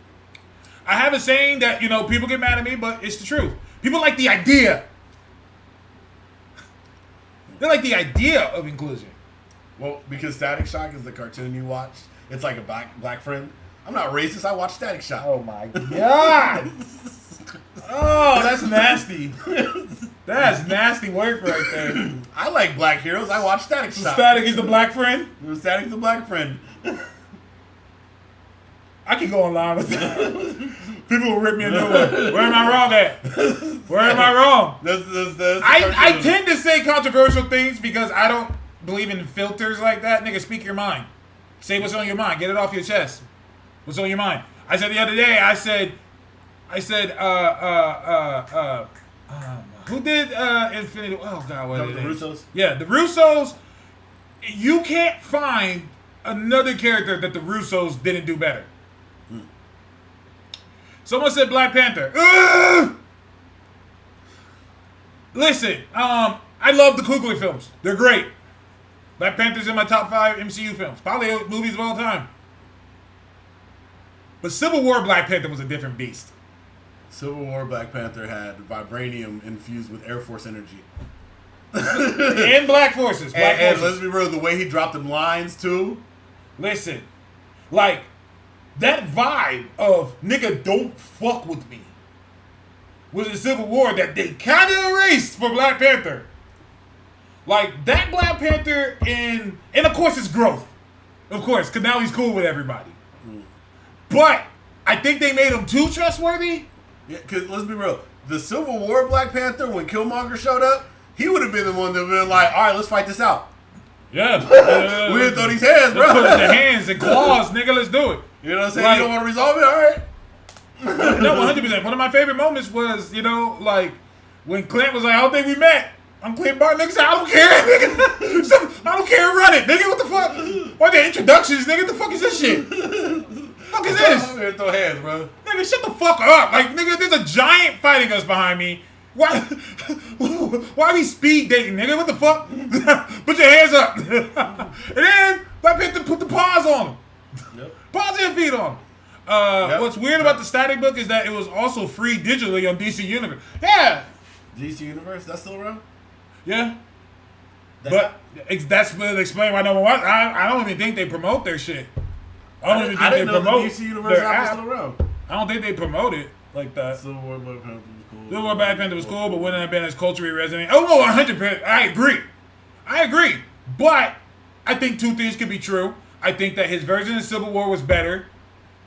Speaker 2: I have a saying that, people get mad at me, but it's the truth. People like the idea. They like the idea of inclusion.
Speaker 1: Well, because Static Shock is the cartoon you watched. It's like a black friend. I'm not racist. I watch Static Shock.
Speaker 2: Oh my god. Oh, that's nasty. That's nasty work right there.
Speaker 1: I like black heroes. I watch Static Shock.
Speaker 2: Static is the black friend?
Speaker 1: Static's the black friend.
Speaker 2: I can go online with that. People will rip me a new one. Where am I wrong at? Where am I wrong? I tend to say controversial things because I don't believe in filters like that. Nigga, speak your mind. Say what's on your mind. Get it off your chest. What's on your mind? I said the other day, who did Infinity? Oh God, what is it?
Speaker 1: The Russos?
Speaker 2: Yeah, the Russos. You can't find another character that the Russos didn't do better. Someone said Black Panther. Ugh! Listen, I love the Coogler films. They're great. Black Panther's in my top 5 MCU films. Probably movies of all time. But Civil War Black Panther was a different beast.
Speaker 1: Civil War Black Panther had vibranium infused with Air Force energy.
Speaker 2: And Black Forces.
Speaker 1: And let's be real, the way he dropped them lines too.
Speaker 2: Listen, like that vibe of nigga don't fuck with me was a Civil War that they kind of erased for Black Panther. Like that Black Panther and of course it's growth, of course, because now he's cool with everybody. But I think they made him too trustworthy.
Speaker 1: Yeah, because let's be real, the Civil War Black Panther, when Killmonger showed up, he would have been the one that would have been like, all right, let's fight this out.
Speaker 2: Yeah.
Speaker 1: We didn't throw these hands, bro.
Speaker 2: Put the hands and claws, nigga, let's do it.
Speaker 1: You know what I'm saying?
Speaker 2: Like,
Speaker 1: you don't want to resolve it? All right.
Speaker 2: No, 100%. One of my favorite moments was, like, when Clint was like, I don't think we met. I'm Clint Barton. Nigga said, I don't care, nigga. I don't care, run it. Nigga, what the fuck? What the introductions, nigga? What the fuck is this shit? Fuck is this?
Speaker 1: I'm here to throw hands, bro.
Speaker 2: Nigga, shut the fuck up. Like, nigga, there's a giant fighting us behind me. Why are we speed dating, nigga? What the fuck? Put your hands up. And then Black Panther put the paws on him.
Speaker 1: Yep.
Speaker 2: Paws your feet on him. What's weird about the static book is that it was also free digitally on DC Universe. Yeah.
Speaker 1: DC Universe, that's still around?
Speaker 2: Yeah. But that's what explain why no one watch. I don't even think they promote their shit. I don't even think they promote
Speaker 1: the DC Universe
Speaker 2: their
Speaker 1: app is
Speaker 2: app.
Speaker 1: still around.
Speaker 2: I don't think they promote it like that.
Speaker 1: Civil War Black Panther was cool.
Speaker 2: Civil War Black Panther was cool, but wouldn't have been as culturally resonant. Oh, no, 100%. I agree. But I think two things could be true. I think that his version of Civil War was better,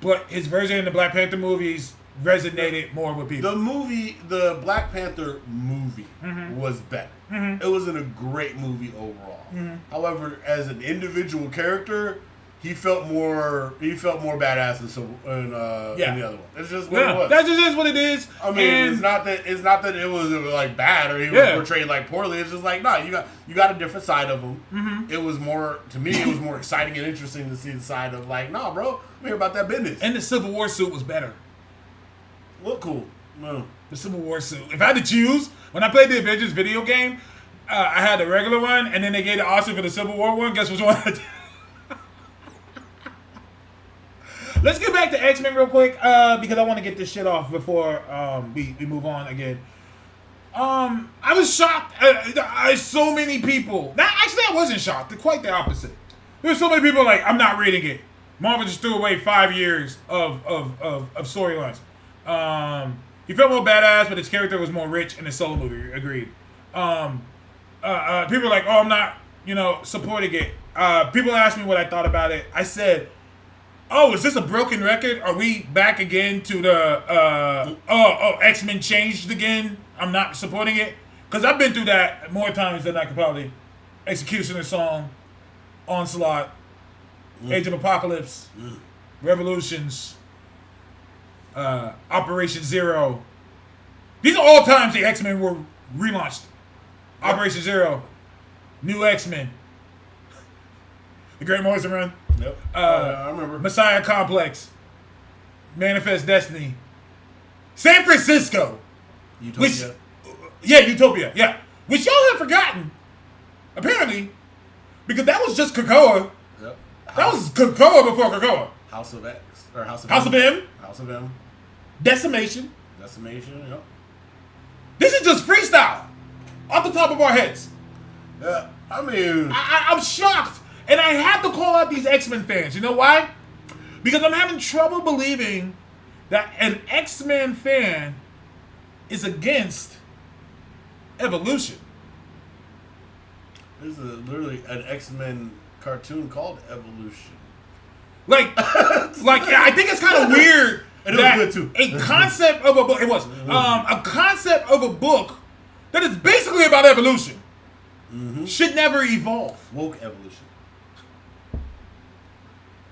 Speaker 2: but his version in the Black Panther movies resonated more with people.
Speaker 1: The Black Panther movie was better. It wasn't a great movie overall. However, as an individual character, he felt more badass in the other one. It's just what it was.
Speaker 2: That just is what it is.
Speaker 1: I mean, it's not that it was like bad or he was portrayed like poorly. It's just like, no, you got a different side of him. It was more, to me, it was more exciting and interesting to see the side of like, nah, bro, I'm here about that business.
Speaker 2: And the Civil War suit was better.
Speaker 1: Look cool. No.
Speaker 2: The Civil War suit. If I had to choose, when I played the Avengers video game, I had the regular one, and then they gave the Oscar for the Civil War one. Guess which one I did? Let's get back to X-Men real quick, because I want to get this shit off before we move on again. I was shocked. So many people. Actually, I wasn't shocked. Quite the opposite. There were so many people like, I'm not reading it. Marvel just threw away 5 years of storylines. He felt more badass, but his character was more rich in the solo movie. Agreed. People are like, oh, I'm not, supporting it. People asked me what I thought about it. I said, oh, is this a broken record? Are we back again to the, X-Men changed again? I'm not supporting it? Because I've been through that more times than I could probably. Executioner Song, Onslaught, Age of Apocalypse, Revolutions, Operation Zero. These are all times the X-Men were relaunched. Operation Zero, New X-Men, The Great Morrison Run.
Speaker 1: Yep. I remember.
Speaker 2: Messiah Complex, Manifest Destiny, San Francisco.
Speaker 1: Utopia.
Speaker 2: Utopia. Yeah. Which y'all have forgotten, apparently, because that was just Krakoa.
Speaker 1: Yep.
Speaker 2: That was Krakoa before Krakoa.
Speaker 1: House of X. Or House of
Speaker 2: M.
Speaker 1: House of M.
Speaker 2: Decimation.
Speaker 1: Yep.
Speaker 2: This is just freestyle. Off the top of our heads.
Speaker 1: Yeah. I mean,
Speaker 2: I'm shocked. And I have to call out these X-Men fans. You know why? Because I'm having trouble believing that an X-Men fan is against evolution.
Speaker 1: There's literally an X-Men cartoon called Evolution.
Speaker 2: Like I think it's kind of weird
Speaker 1: And it was good too.
Speaker 2: A concept of a book. It was a concept of a book that is basically about evolution. Should never evolve.
Speaker 1: Woke evolution.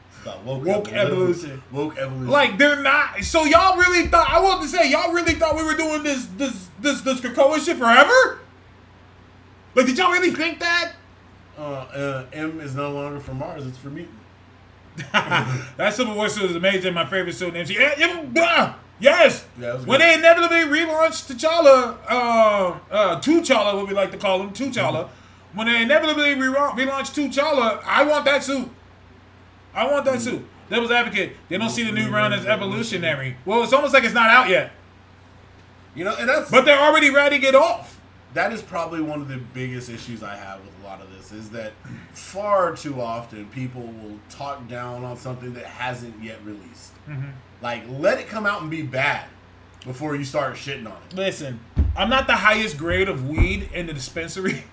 Speaker 1: It's about
Speaker 2: Woke evolution.
Speaker 1: Woke evolution.
Speaker 2: Like they're not. So y'all really thought? I want to say y'all really thought we were doing this Krakoa shit forever? Like, did y'all really think that?
Speaker 1: M is no longer for Mars. It's for mutant.
Speaker 2: That Civil War suit is amazing. My favorite suit in MC. Yes.
Speaker 1: Yeah,
Speaker 2: when they inevitably relaunched T'Challa, T'Challa, what we like to call him, T'Challa. When they inevitably relaunched T'Challa, I want that suit. I want that suit. Devil's Advocate. They don't see the new run as evolutionary. Well, it's almost like it's not out yet.
Speaker 1: You know, and that's.
Speaker 2: But they're already writing it off.
Speaker 1: that is probably one of the biggest issues I have with a lot of this is that far too often people will talk down on something that hasn't yet released.
Speaker 5: Mm-hmm.
Speaker 1: Like, let it come out and be bad before you start shitting on it.
Speaker 5: Listen, I'm not the highest grade of weed in the dispensary,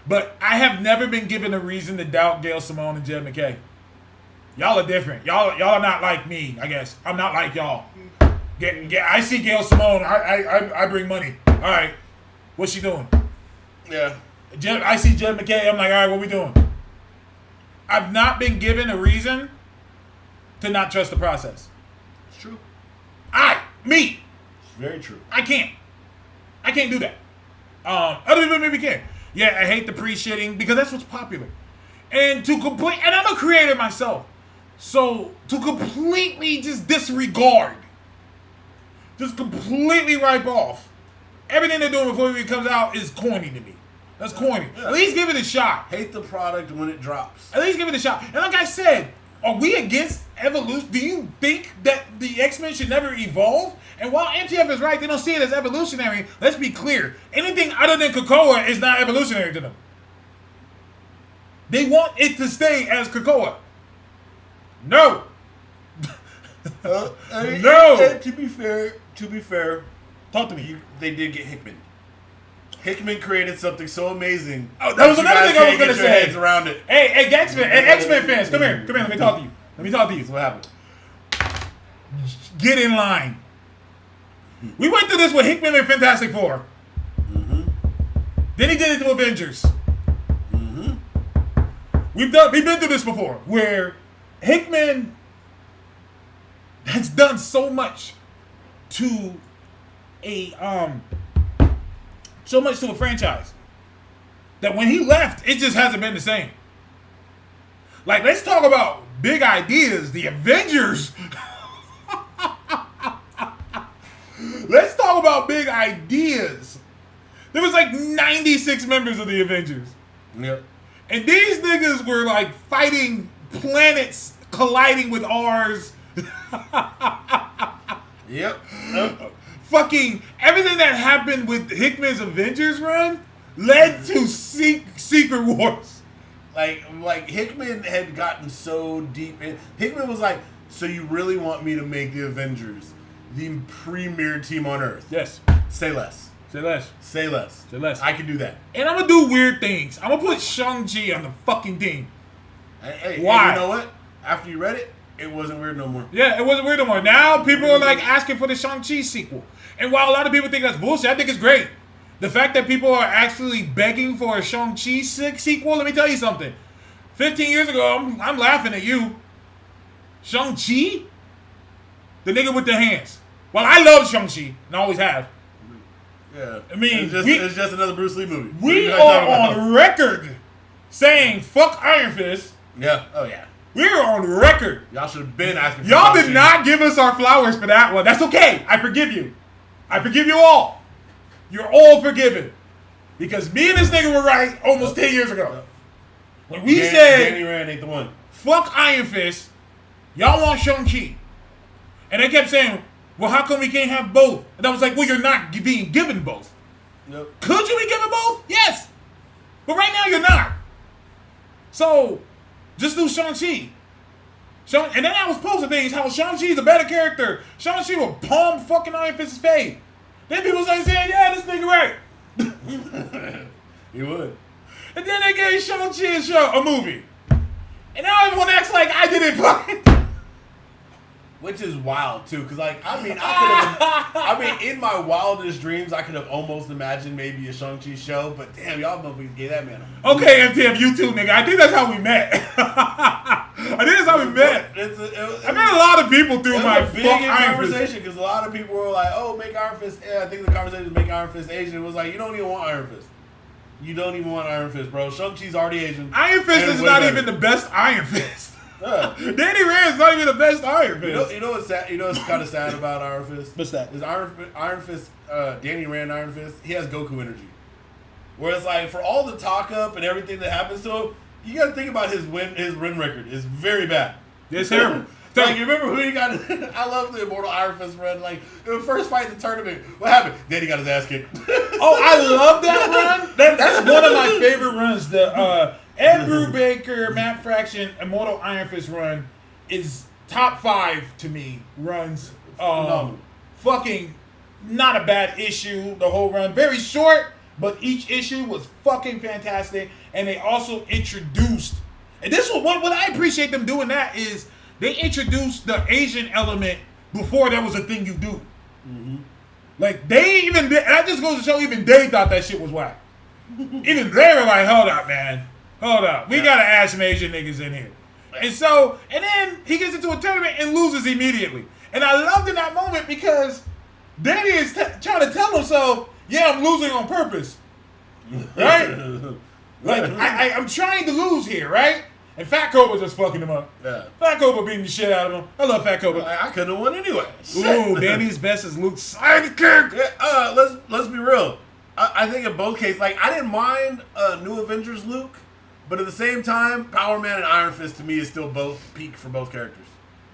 Speaker 5: but I have never been given a reason to doubt Gail Simone and Jed McKay. Y'all are different. Y'all are not like me, I guess. I'm not like y'all. I see Gail Simone. I bring money. All right. What's she doing?
Speaker 1: Yeah.
Speaker 5: I see Jed McKay. I'm like, all right, what we doing? I've not been given a reason to not trust the process.
Speaker 1: It's true.
Speaker 5: Me.
Speaker 1: It's very true.
Speaker 5: I can't do that. Other people maybe can. Yeah, I hate the pre-shitting because that's what's popular. And I'm a creator myself. So to completely just disregard, just completely wipe off everything they're doing before it comes out is corny to me. That's corny.
Speaker 1: Yeah.
Speaker 5: At least give it a shot.
Speaker 1: Hate the product when it drops.
Speaker 5: At least give it a shot. And like I said, are we against evolution? Do you think that the X-Men should never evolve? And while MTF is right, they don't see it as evolutionary. Let's be clear. Anything other than Krakoa is not evolutionary to them. They want it to stay as Krakoa. No. No.
Speaker 1: And to be fair,
Speaker 5: Talk to me.
Speaker 1: they did get Hickman. Hickman created something so amazing.
Speaker 5: Oh, that was
Speaker 1: you
Speaker 5: another
Speaker 1: guys
Speaker 5: thing I was
Speaker 1: can't
Speaker 5: gonna
Speaker 1: get your
Speaker 5: say.
Speaker 1: heads around it.
Speaker 5: Hey, X-Men fans, come here. Let me talk to you.
Speaker 1: That's what happened.
Speaker 5: Get in line. We went through this with Hickman and Fantastic Four.
Speaker 1: Mm-hmm.
Speaker 5: Then he did it to Avengers.
Speaker 1: Mm-hmm.
Speaker 5: We've been through this before, where Hickman has done so much to a franchise that when he left, it just hasn't been the same. Like, let's talk about big ideas. The Avengers. Let's talk about big ideas. There was like 96 members of the Avengers.
Speaker 1: Yep.
Speaker 5: And these niggas were like fighting planets colliding with ours.
Speaker 1: Yep.
Speaker 5: Fucking everything that happened with Hickman's Avengers run led to Secret Wars.
Speaker 1: Like Hickman had gotten so deep in. Hickman was like, so you really want me to make the Avengers the premier team on Earth?
Speaker 5: Yes.
Speaker 1: Say less.
Speaker 5: Say less.
Speaker 1: Say less.
Speaker 5: Say less.
Speaker 1: I can do that.
Speaker 5: And I'm gonna do weird things. I'm gonna put Shang-Chi on the fucking team.
Speaker 1: Hey,
Speaker 5: why?
Speaker 1: And you know what? After you read it, it wasn't weird no more.
Speaker 5: Yeah, it wasn't weird no more. Now people are like asking for the Shang-Chi sequel. And while a lot of people think that's bullshit, I think it's great. The fact that people are actually begging for a Shang-Chi sequel, let me tell you something. 15 years ago, I'm laughing at you. Shang-Chi? The nigga with the hands. Well, I love Shang-Chi, and I always have.
Speaker 1: Yeah.
Speaker 5: I mean,
Speaker 1: it's just another Bruce Lee movie.
Speaker 5: We are on record saying fuck Iron Fist.
Speaker 1: Yeah. Oh, yeah.
Speaker 5: We're on record.
Speaker 1: Y'all should have been asking for
Speaker 5: Y'all did
Speaker 1: Shang-Chi.
Speaker 5: not give us our flowers for that one. That's okay. I forgive you. I forgive you all. You're all forgiven. Because me and this nigga were right almost 10 years ago. When we said,
Speaker 1: Danny Rand ain't the one.
Speaker 5: fuck Iron Fist, y'all want Shang-Chi. And they kept saying, well, how come we can't have both? And I was like, well, you're not being given both.
Speaker 1: Yep.
Speaker 5: Could you be given both? Yes. But right now, you're not. So, just do Shang-Chi. And then I was posting things how Shang-Chi is a better character. Shang-Chi will palm fucking Iron Fist's face. Then people started saying, yeah, this nigga right.
Speaker 1: He would.
Speaker 5: And then they gave Shang-Chi a movie. And now everyone acts like I didn't fucking...
Speaker 1: Which is wild too, because like I mean, in my wildest dreams, I could have almost imagined maybe a Shang-Chi show, but damn, y'all motherfuckers gave that man a movie.
Speaker 5: Okay, MTF, you too, nigga. I think that's how we met. I think that's how we met. I met a lot of people through my
Speaker 1: big
Speaker 5: fuck Iron Fist.
Speaker 1: conversation because a lot of people were like, "Oh, make Iron Fist." Yeah, I think the conversation was make Iron Fist Asian. It was like, you don't even want Iron Fist. You don't even want Iron Fist, bro. Shang-Chi's already Asian.
Speaker 5: Iron Fist
Speaker 1: and
Speaker 5: is
Speaker 1: way
Speaker 5: not
Speaker 1: better.
Speaker 5: even the best Iron Fist.
Speaker 1: Yeah.
Speaker 5: Danny Rand's not even the best Iron Fist.
Speaker 1: You know what's sad? You know what's kind of sad about Iron Fist?
Speaker 5: What's that?
Speaker 1: Is Iron Fist, Danny Rand Iron Fist, he has Goku energy. Whereas like for all the talk up and everything that happens to him, you got to think about his win record is very bad.
Speaker 5: It's terrible.
Speaker 1: Like, you remember who he got? I love the Immortal Iron Fist run. Like, in the first fight in the tournament, what happened? Then he got his ass kicked.
Speaker 5: Oh, I love that run. That's one of my favorite runs. The Ed Brubaker, Matt Fraction, Immortal Iron Fist run is top 5 to me runs.
Speaker 1: Phenomenal.
Speaker 5: Fucking not a bad issue. The whole run, very short, but each issue was fucking fantastic. And they also introduced, and this was what I appreciate them doing. That is, they introduced the Asian element before that was a thing you do.
Speaker 1: Mm-hmm.
Speaker 5: Like, they even, that just goes to show even they thought that shit was whack. Even they were like, hold up, man. Hold up. We gotta add some Asian niggas in here. And so, and then he gets into a tournament and loses immediately. And I loved in that moment because Danny is trying to tell himself, yeah, I'm losing on purpose. Right? Like, I'm trying to lose here, right? And Fat Cobra just fucking him up.
Speaker 1: Yeah.
Speaker 5: Fat Cobra beating the shit out of him. I love Fat Cobra.
Speaker 1: I couldn't have won anyway.
Speaker 5: Ooh, Danny's best is Luke's sidekick.
Speaker 1: Yeah, let's be real. I think in both cases, like, I didn't mind New Avengers Luke, but at the same time, Power Man and Iron Fist to me is still both peak for both characters.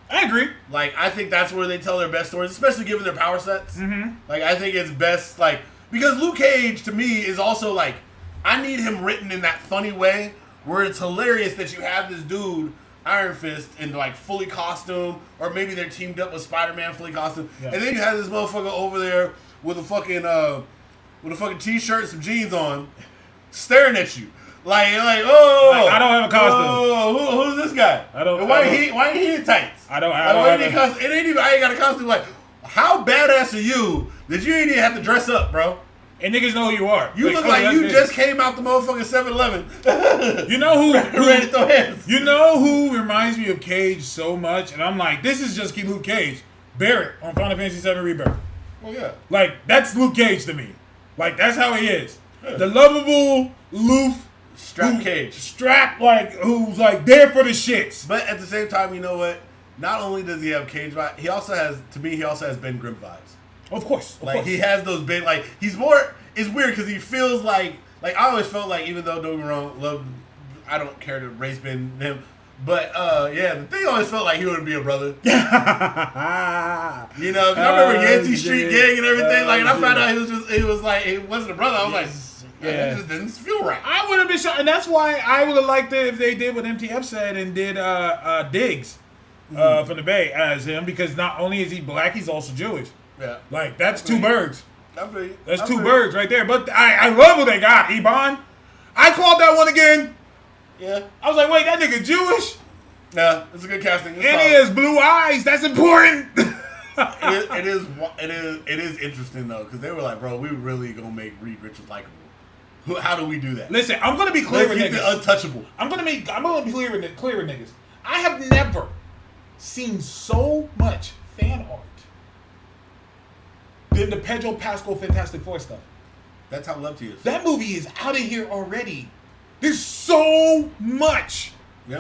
Speaker 5: I agree.
Speaker 1: Like, I think that's where they tell their best stories, especially given their power sets.
Speaker 5: Mm-hmm.
Speaker 1: Like, I think it's best, like, because Luke Cage to me is also like, I need him written in that funny way where it's hilarious that you have this dude, Iron Fist, in like fully costume, or maybe they're teamed up with Spider-Man fully costume, and then you have this motherfucker over there with a fucking t-shirt and some jeans on, staring at you. Like oh,
Speaker 5: I don't have a costume.
Speaker 1: Oh, who's this guy? Why ain't he in tights?
Speaker 5: I don't
Speaker 1: it ain't even. I ain't got a costume. Like, how badass are you that you ain't even have to dress up, bro?
Speaker 5: And niggas know who you are.
Speaker 1: You look like you just came out the motherfucking 7-Eleven.
Speaker 5: You know who
Speaker 1: ready to throw hands.
Speaker 5: You know who reminds me of Cage so much, and I'm like, this is just Luke Cage. Barrett on Final Fantasy VII Rebirth.
Speaker 1: Oh yeah.
Speaker 5: Like, that's Luke Cage to me. Like, that's how he is. Yeah. The lovable, aloof, strap, like, who's like there for the shits.
Speaker 1: But at the same time, you know what? Not only does he have Cage vibes, he also has Ben Grimm vibes.
Speaker 5: Of course.
Speaker 1: He has those big, like, he's more, it's weird because he feels like I always felt like, even though, don't get me wrong, I don't care to race Ben him, but yeah, the thing always felt like he would be a brother. You know, 'cause I remember Yancey Street Gang and everything, like, and I found out he wasn't a brother. I was like, it just didn't feel right.
Speaker 5: I would have been shocked, and that's why I would have liked it if they did what MTF said and did Diggs from the Bay as him, because not only is he black, he's also Jewish. Yeah. Like, that's two birds. That's two birds right there. But I love what they got, Ebon. I called that one again. Yeah. I was like, wait, that nigga Jewish?
Speaker 1: Yeah, it's a good casting.
Speaker 5: And he has blue eyes. That's important.
Speaker 1: It is interesting, though, because they were like, bro, we really going to make Reed Richards likable. How do we do that?
Speaker 5: Listen, I'm going to be clear with niggas.
Speaker 1: The untouchable.
Speaker 5: I'm going to be clear with niggas. I have never seen so much fan art than the Pedro Pascal Fantastic Four stuff.
Speaker 1: That's how loved he is.
Speaker 5: That movie is out of here already. There's so much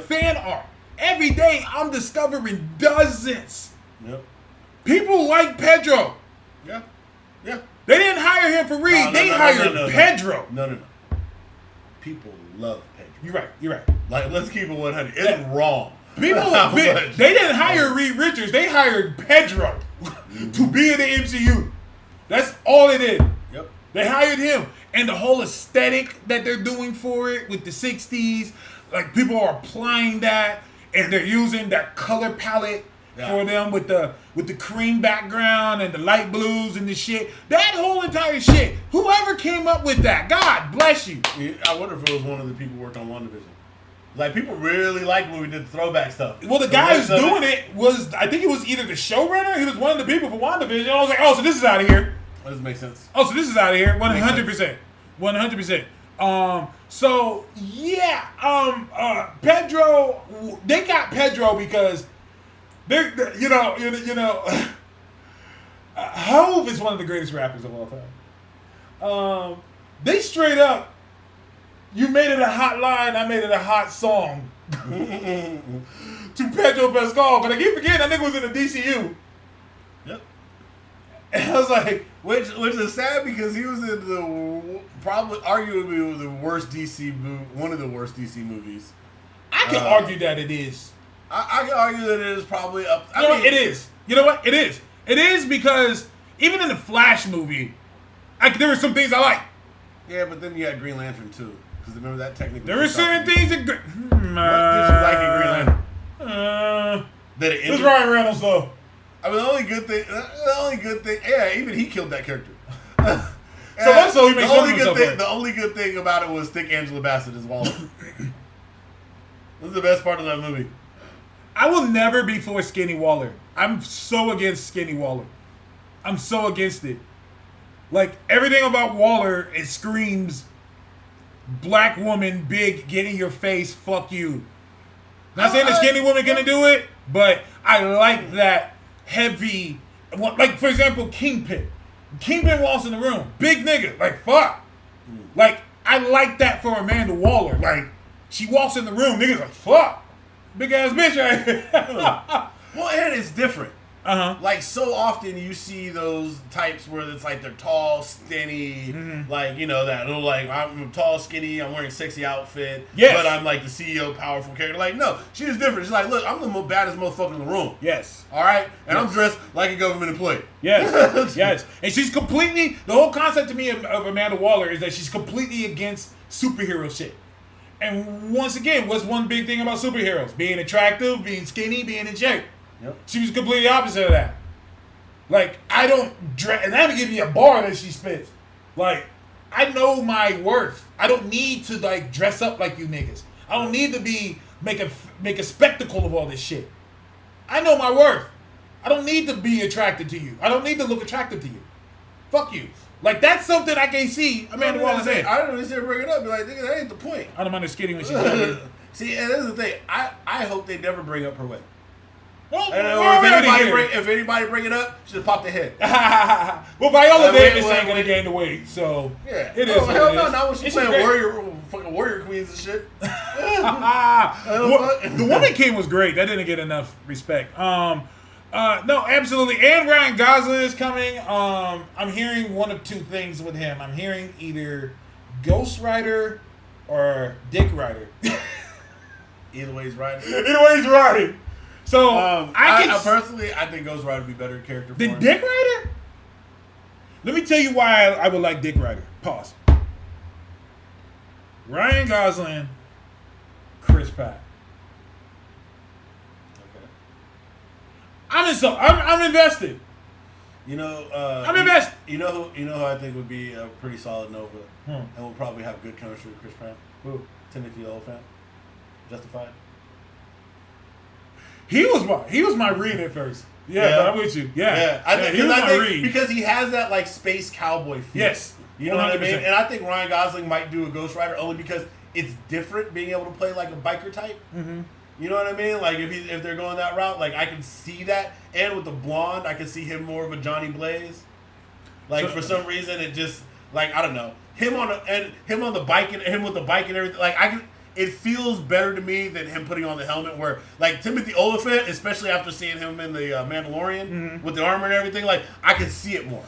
Speaker 5: fan art. Every day I'm discovering dozens. Yep. People like Pedro.
Speaker 1: Yeah. Yeah.
Speaker 5: They didn't hire him for Reed. They hired Pedro.
Speaker 1: No. People love Pedro.
Speaker 5: You're right.
Speaker 1: Like, let's keep it 100. It's wrong.
Speaker 5: They didn't hire Reed Richards. They hired Pedro to be in the MCU. That's all they did. Yep. They hired him. And the whole aesthetic that they're doing for it with the 60s, like, people are applying that, and they're using that color palette for them with the cream background and the light blues and the shit. That whole entire shit. Whoever came up with that, God bless you.
Speaker 1: I wonder if it was one of the people who worked on WandaVision. Like, people really liked when we did the throwback stuff.
Speaker 5: Well, the guy who's doing it was, I think he was either the showrunner, he was one of the people for WandaVision. I was like, oh, so this is out of here.
Speaker 1: That doesn't make sense.
Speaker 5: Oh, so this is out of here. 100%. 100%. So, yeah, Pedro, they got Pedro because they're Hove is one of the greatest rappers of all time. They straight up, you made it a hot line, I made it a hot song to Pedro Pascal. But I keep forgetting that nigga was in the DCU.
Speaker 1: Yep.
Speaker 5: And I was like,
Speaker 1: which is sad because he was in arguably the worst DC movie, one of the worst DC movies.
Speaker 5: I can argue that it is.
Speaker 1: I can argue that it is probably up.
Speaker 5: You know what? It is. You know what? It is. It is because even in the Flash movie, there were some things I like.
Speaker 1: Yeah, but then you had Green Lantern too. Because remember that technically.
Speaker 5: There were certain things that.
Speaker 1: What did you like in Green Lantern? That it
Speaker 5: It's Ryan Reynolds though.
Speaker 1: I mean, the only good thing. Yeah, even he killed that character.
Speaker 5: So also he makes fun of himself.
Speaker 1: The only good thing about it was Thick Angela Bassett as well. This is the best part of that movie.
Speaker 5: I will never be for Skinny Waller. I'm so against Skinny Waller. I'm so against it. Like, everything about Waller, it screams black woman, big, get in your face, fuck you. Not saying the skinny woman gonna do it, but I like that heavy, like, for example, Kingpin. Kingpin walks in the room, big nigga, like, fuck. Like, I like that for Amanda Waller. Like, she walks in the room, niggas like, fuck. Big ass bitch right here.
Speaker 1: Well, and it's different.
Speaker 5: Uh-huh.
Speaker 1: Like, so often you see those types where it's like they're tall, skinny, like, you know, that little, like, I'm tall, skinny, I'm wearing a sexy outfit, but I'm like the CEO, powerful character. Like, no, she's different. She's like, look, I'm the baddest motherfucker in the room.
Speaker 5: Yes.
Speaker 1: All right? And I'm dressed like a government employee.
Speaker 5: Yes. Yes. And she's completely, the whole concept to me of Amanda Waller is that she's completely against superhero shit. And once again, what's one big thing about superheroes? Being attractive, being skinny, being in shape.
Speaker 1: Yep.
Speaker 5: She was completely opposite of that. Like, I don't dress, and that would give me a bar that she spits. Like, I know my worth. I don't need to, like, dress up like you niggas. I don't need to make a spectacle of all this shit. I know my worth. I don't need to be attracted to you. I don't need to look attractive to you. Fuck you. Like, that's something I can see Amanda Waller saying.
Speaker 1: I don't understand bring it up. Be like, nigga, that ain't the point.
Speaker 5: I don't mind her skinny when she's older.
Speaker 1: See, and that's the thing. I hope they never bring up her weight.
Speaker 5: Well,
Speaker 1: if anybody bring it up, she just pop their head.
Speaker 5: Well, Viola Davis ain't gonna gain the weight, so
Speaker 1: yeah,
Speaker 5: it is.
Speaker 1: Hell no, not when she's playing fucking warrior queens and shit.
Speaker 5: The Woman King was great. That didn't get enough respect. No, absolutely. And Ryan Gosling is coming. I'm hearing one of two things with him. I'm hearing either Ghost Rider or Dick Rider.
Speaker 1: Either way, he's riding.
Speaker 5: So
Speaker 1: I personally, I think Ghost Rider would be better character for him.
Speaker 5: Dick Rider? Let me tell you why I would like Dick Rider. Pause. Ryan Gosling, Chris Pratt.
Speaker 1: Okay.
Speaker 5: I'm invested.
Speaker 1: You know,
Speaker 5: I'm invested.
Speaker 1: You know who I think would be a pretty solid Nova, and will probably have good chemistry with Chris Pratt.
Speaker 5: Who?
Speaker 1: Timothy Olyphant. Justified.
Speaker 5: He was my read at first. Yeah, but I'm with you. Yeah.
Speaker 1: I think
Speaker 5: he was my read.
Speaker 1: because he has that like space cowboy feel.
Speaker 5: Yes.
Speaker 1: You know 100%. What I mean? And I think Ryan Gosling might do a Ghost Rider only because it's different being able to play like a biker type. Mm-hmm. You know what I mean? Like if they're going that route, like I can see that. And with the blonde, I can see him more of a Johnny Blaze. Like for some reason, it just like I don't know him on the bike and him with the bike and everything. Like it feels better to me than him putting on the helmet. Where like Timothy Olyphant, especially after seeing him in the Mandalorian with the armor and everything, like I can see it more.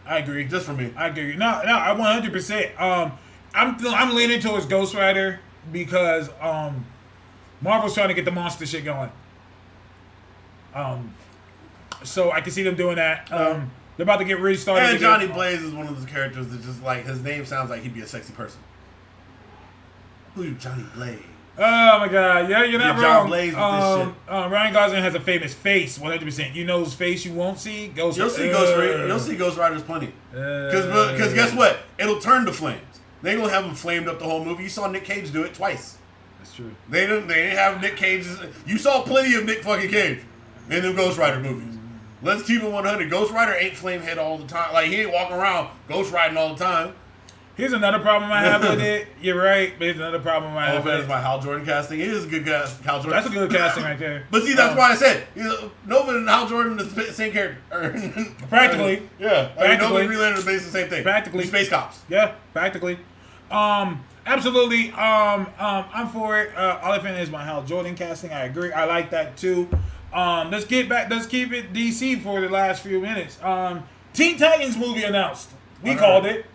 Speaker 5: I agree.
Speaker 1: Just for me,
Speaker 5: I agree. No, I 100%. I'm leaning towards Ghost Rider because Marvel's trying to get the monster shit going. So I can see them doing that. They're about to get restarted.
Speaker 1: And Johnny Blaze is one of those characters that just like his name sounds like he'd be a sexy person. Who's Johnny Blaze?
Speaker 5: Oh my God! Yeah, you're not wrong.
Speaker 1: John Blaze with this shit.
Speaker 5: Ryan Gosling has a famous face, 100%. You know whose face you won't see?
Speaker 1: You'll see Ghost Riders plenty. Because guess what? It'll turn to flames. They ain't gonna have him flamed up the whole movie. You saw Nick Cage do it twice.
Speaker 5: That's true.
Speaker 1: They didn't have Nick Cage. You saw plenty of Nick fucking Cage in them Ghost Rider movies. Let's keep it 100. Ghost Rider ain't flamehead all the time. Like he ain't walking around ghost riding all the time.
Speaker 5: Here's another problem I have with it. You're right, but here's another problem I have with it.
Speaker 1: My Hal Jordan casting. It is a good cast. Hal Jordan.
Speaker 5: That's a good casting right there.
Speaker 1: But see, that's why I said Nova and Hal Jordan is the same character.
Speaker 5: Practically.
Speaker 1: Yeah. I mean, Nova and Green Lantern are basically the same thing.
Speaker 5: Practically.
Speaker 1: Space cops.
Speaker 5: Yeah, practically. Absolutely. I'm for it. Oliphant is my Hal Jordan casting. I agree. I like that too. Let's keep it DC for the last few minutes. Teen Titans movie announced. We called it.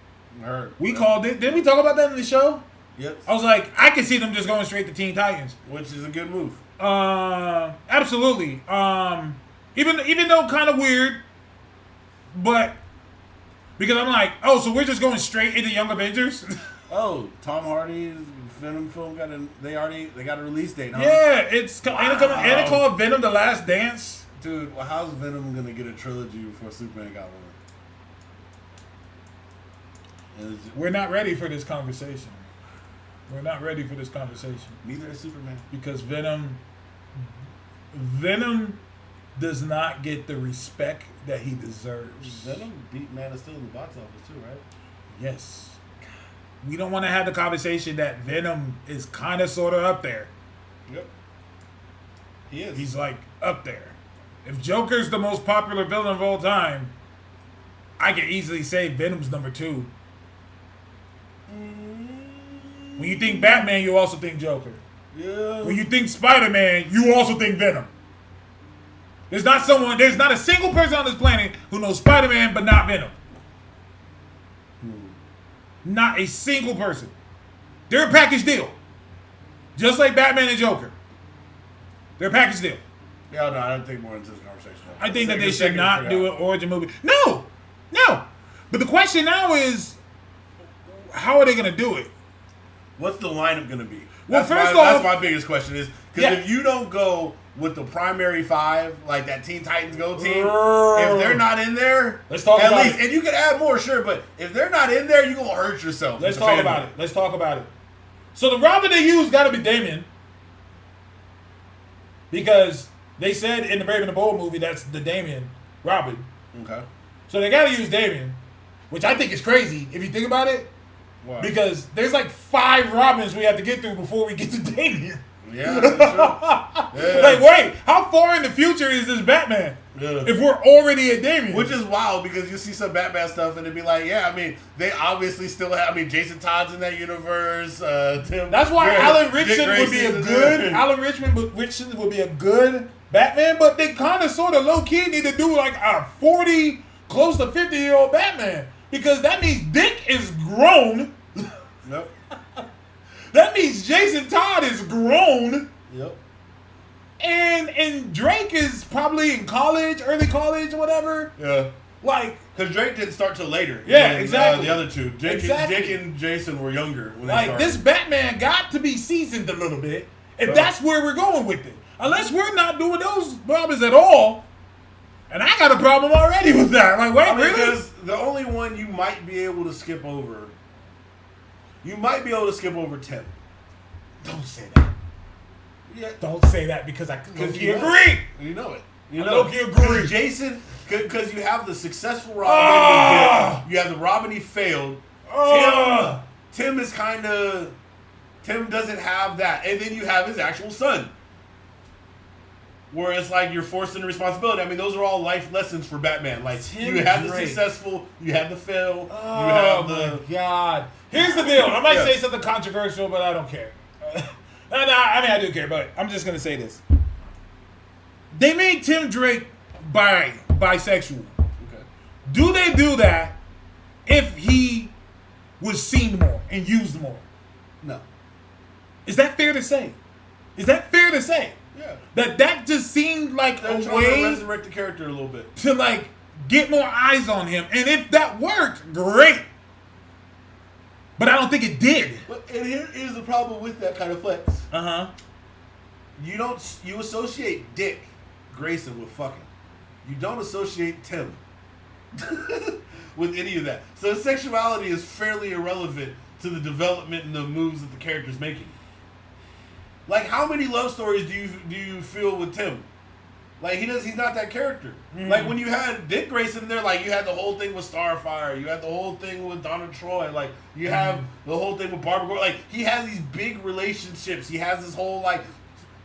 Speaker 5: We called it. Didn't we talk about that in the show?
Speaker 1: Yep.
Speaker 5: I was like, I could see them just going straight to Teen Titans.
Speaker 1: Which is a good move.
Speaker 5: Absolutely. Even though kind of weird, but because I'm like, oh, so we're just going straight into Young Avengers?
Speaker 1: Oh, Tom Hardy's Venom film got a release date, huh?
Speaker 5: Yeah, it's and it called Venom: The Last Dance.
Speaker 1: Dude, well, how's Venom gonna get a trilogy before Superman got one?
Speaker 5: We're not ready for this conversation. We're not ready for this conversation.
Speaker 1: Neither is Superman.
Speaker 5: Because Venom does not get the respect that he deserves.
Speaker 1: Venom beat Man of Steel in the box office too, right?
Speaker 5: Yes. We don't want to have the conversation that Venom is kind of sort of up there.
Speaker 1: Yep. He is.
Speaker 5: He's like up there. If Joker's the most popular villain of all time, I can easily say Venom's number 2. When you think Batman, you also think Joker.
Speaker 1: Yeah.
Speaker 5: When you think Spider-Man, you also think Venom. There's not a single person on this planet who knows Spider-Man but not Venom. Not a single person. They're a package deal. Just like Batman and Joker. They're a package deal.
Speaker 1: Yeah, no, I don't think more into this conversation.
Speaker 5: I think that they should not do an origin movie. No. But the question now is, how are they going to do it?
Speaker 1: What's the lineup going to be?
Speaker 5: Well,
Speaker 1: that's my biggest question is, because if you don't go with the primary 5, like that Teen Titans Go team, if they're not in there,
Speaker 5: let's talk about it.
Speaker 1: And you can add more, sure, but if they're not in there, you're going to hurt yourself.
Speaker 5: Let's talk about it. So the Robin they use got to be Damian. Because they said in the Brave and the Bold movie that's the Damian Robin.
Speaker 1: Okay.
Speaker 5: So they got to use Damian, which I think is crazy if you think about it.
Speaker 1: Why?
Speaker 5: Because there's like 5 Robins we have to get through before we get to Damian.
Speaker 1: Yeah, that's true. Yeah.
Speaker 5: Like, wait, how far in the future is this Batman?
Speaker 1: Yeah.
Speaker 5: If we're already at Damian.
Speaker 1: Which is wild because you see some Batman stuff and it'd be like, yeah, I mean, they obviously still have, Jason Todd's in that universe. Tim.
Speaker 5: That's why Alan Richardson would be a good Batman, but they kind of sort of low key need to do like a 40, close to 50-year-old Batman because that means Dick is grown.
Speaker 1: Yep.
Speaker 5: That means Jason Todd is grown.
Speaker 1: Yep.
Speaker 5: And Drake is probably in college, early college, or whatever.
Speaker 1: Yeah.
Speaker 5: Like,
Speaker 1: because Drake didn't start till later.
Speaker 5: Yeah, exactly.
Speaker 1: The other two, Dick and Jason were younger when they started.
Speaker 5: This Batman got to be seasoned a little bit, if that's where we're going with it. Unless we're not doing those Robins at all, and I got a problem already with that. Like, wait, really?
Speaker 1: Because the only one you might be able to skip over. You might be able to skip over Tim.
Speaker 5: Don't say that.
Speaker 1: Yeah.
Speaker 5: Don't say that because you agree.
Speaker 1: You know it.
Speaker 5: You agree.
Speaker 1: Jason, because you have the successful Robin. You have the Robin he failed. Tim is kind of. Tim doesn't have that. And then you have his actual son. Where it's like you're forced into responsibility. Those are all life lessons for Batman. Like,
Speaker 5: Tim
Speaker 1: you have
Speaker 5: Drake.
Speaker 1: the successful, you have the fail, you
Speaker 5: Oh
Speaker 1: have the.
Speaker 5: my God. Here's the deal. I might say something controversial, but I don't care. I do care, but I'm just going to say this. They made Tim Drake bisexual.
Speaker 1: Okay.
Speaker 5: Do they do that if he was seen more and used more?
Speaker 1: No.
Speaker 5: Is that fair to say?
Speaker 1: Yeah.
Speaker 5: That just seemed like
Speaker 1: They're
Speaker 5: a
Speaker 1: trying
Speaker 5: way
Speaker 1: to resurrect the character a little bit.
Speaker 5: to like get more eyes on him. And if that worked, great. But I don't think it did.
Speaker 1: And here is the problem with that kind of flex.
Speaker 5: Uh-huh.
Speaker 1: You associate Dick Grayson with fucking. You don't associate Tim with any of that. So sexuality is fairly irrelevant to the development and the moves that the character's making. Like, how many love stories do you feel with Tim? Like, he's not that character. Like, when you had Dick Grayson there, like, you had the whole thing with Starfire. You had the whole thing with Donna Troy. Like, you have the whole thing with Barbara Gordon. Like, he has these big relationships. He has this whole, like,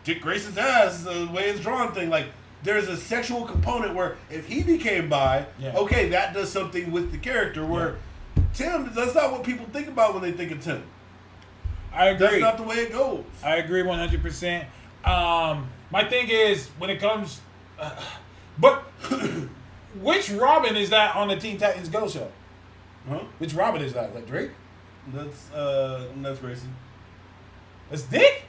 Speaker 1: Dick Grayson's ass, the way it's drawn thing. Like, there's a sexual component where if he became bi, okay, that does something with the character. Where Tim, that's not what people think about when they think of Tim.
Speaker 5: I agree.
Speaker 1: That's not the way it goes.
Speaker 5: I agree 100%. My thing is, when it comes... but which Robin is that on the Teen Titans Go show?
Speaker 1: Huh?
Speaker 5: Which Robin is that? Like Drake?
Speaker 1: That's Grayson.
Speaker 5: That's Dick?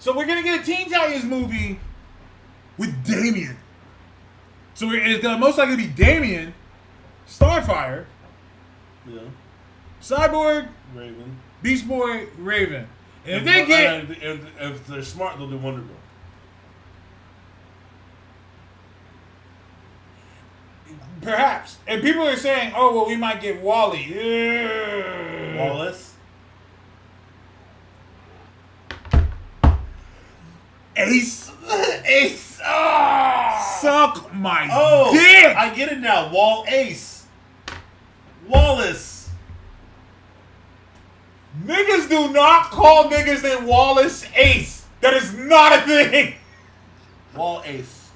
Speaker 5: So we're gonna get a Teen Titans movie with Damian. So it's gonna most likely be Damian, Starfire,
Speaker 1: Yeah.
Speaker 5: Cyborg,
Speaker 1: Raven.
Speaker 5: Beast Boy, Raven. And if they get
Speaker 1: if they're smart, they'll do Wonder Girl.
Speaker 5: perhaps, and people are saying, "Oh, well, we might get Wally." Ugh.
Speaker 1: Wallace.
Speaker 5: Ace.
Speaker 1: Ace. Oh.
Speaker 5: Suck my
Speaker 1: Oh,
Speaker 5: dick.
Speaker 1: I get it now. Ace. Wallace.
Speaker 5: Niggas do not call niggas named Wallace Ace. That is not a thing.
Speaker 1: Ace.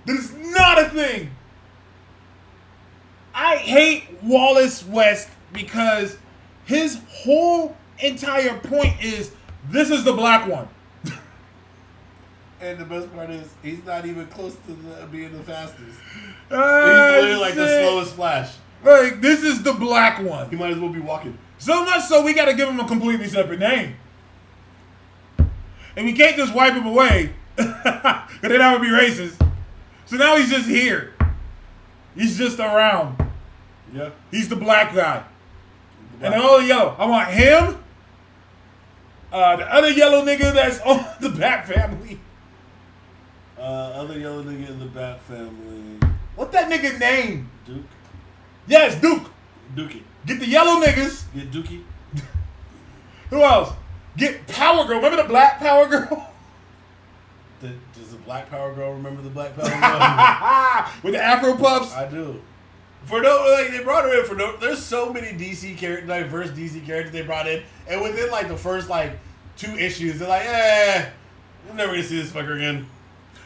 Speaker 5: That is not a thing. I hate Wallace West because his whole entire point is this is the black one.
Speaker 1: And the best part is he's not even close to being the fastest. He's
Speaker 5: Ah,
Speaker 1: literally like the
Speaker 5: shit.
Speaker 1: slowest Flash.
Speaker 5: Like, this is the black one.
Speaker 1: He might as well be walking.
Speaker 5: So much so we gotta give him a completely separate name. And we can't just wipe him away. Because then that would be racist. So now he's just here. He's just around.
Speaker 1: Yeah.
Speaker 5: He's the black guy. And then all the yellow. I want him. The other yellow nigga that's on the Bat Family.
Speaker 1: Other yellow nigga in the Bat Family.
Speaker 5: What that nigga name?
Speaker 1: Duke.
Speaker 5: Yes, Duke.
Speaker 1: Dookie.
Speaker 5: Get the yellow niggas.
Speaker 1: Get Dookie.
Speaker 5: Who else? Get Power Girl. Remember the black Power Girl?
Speaker 1: Does the Black Power Girl remember the Black Power Girl?
Speaker 5: With the Afro Puffs?
Speaker 1: I do. They brought her in there's so many diverse DC characters they brought in, and within like the first like 2 issues, they're like, you're never gonna see this fucker again.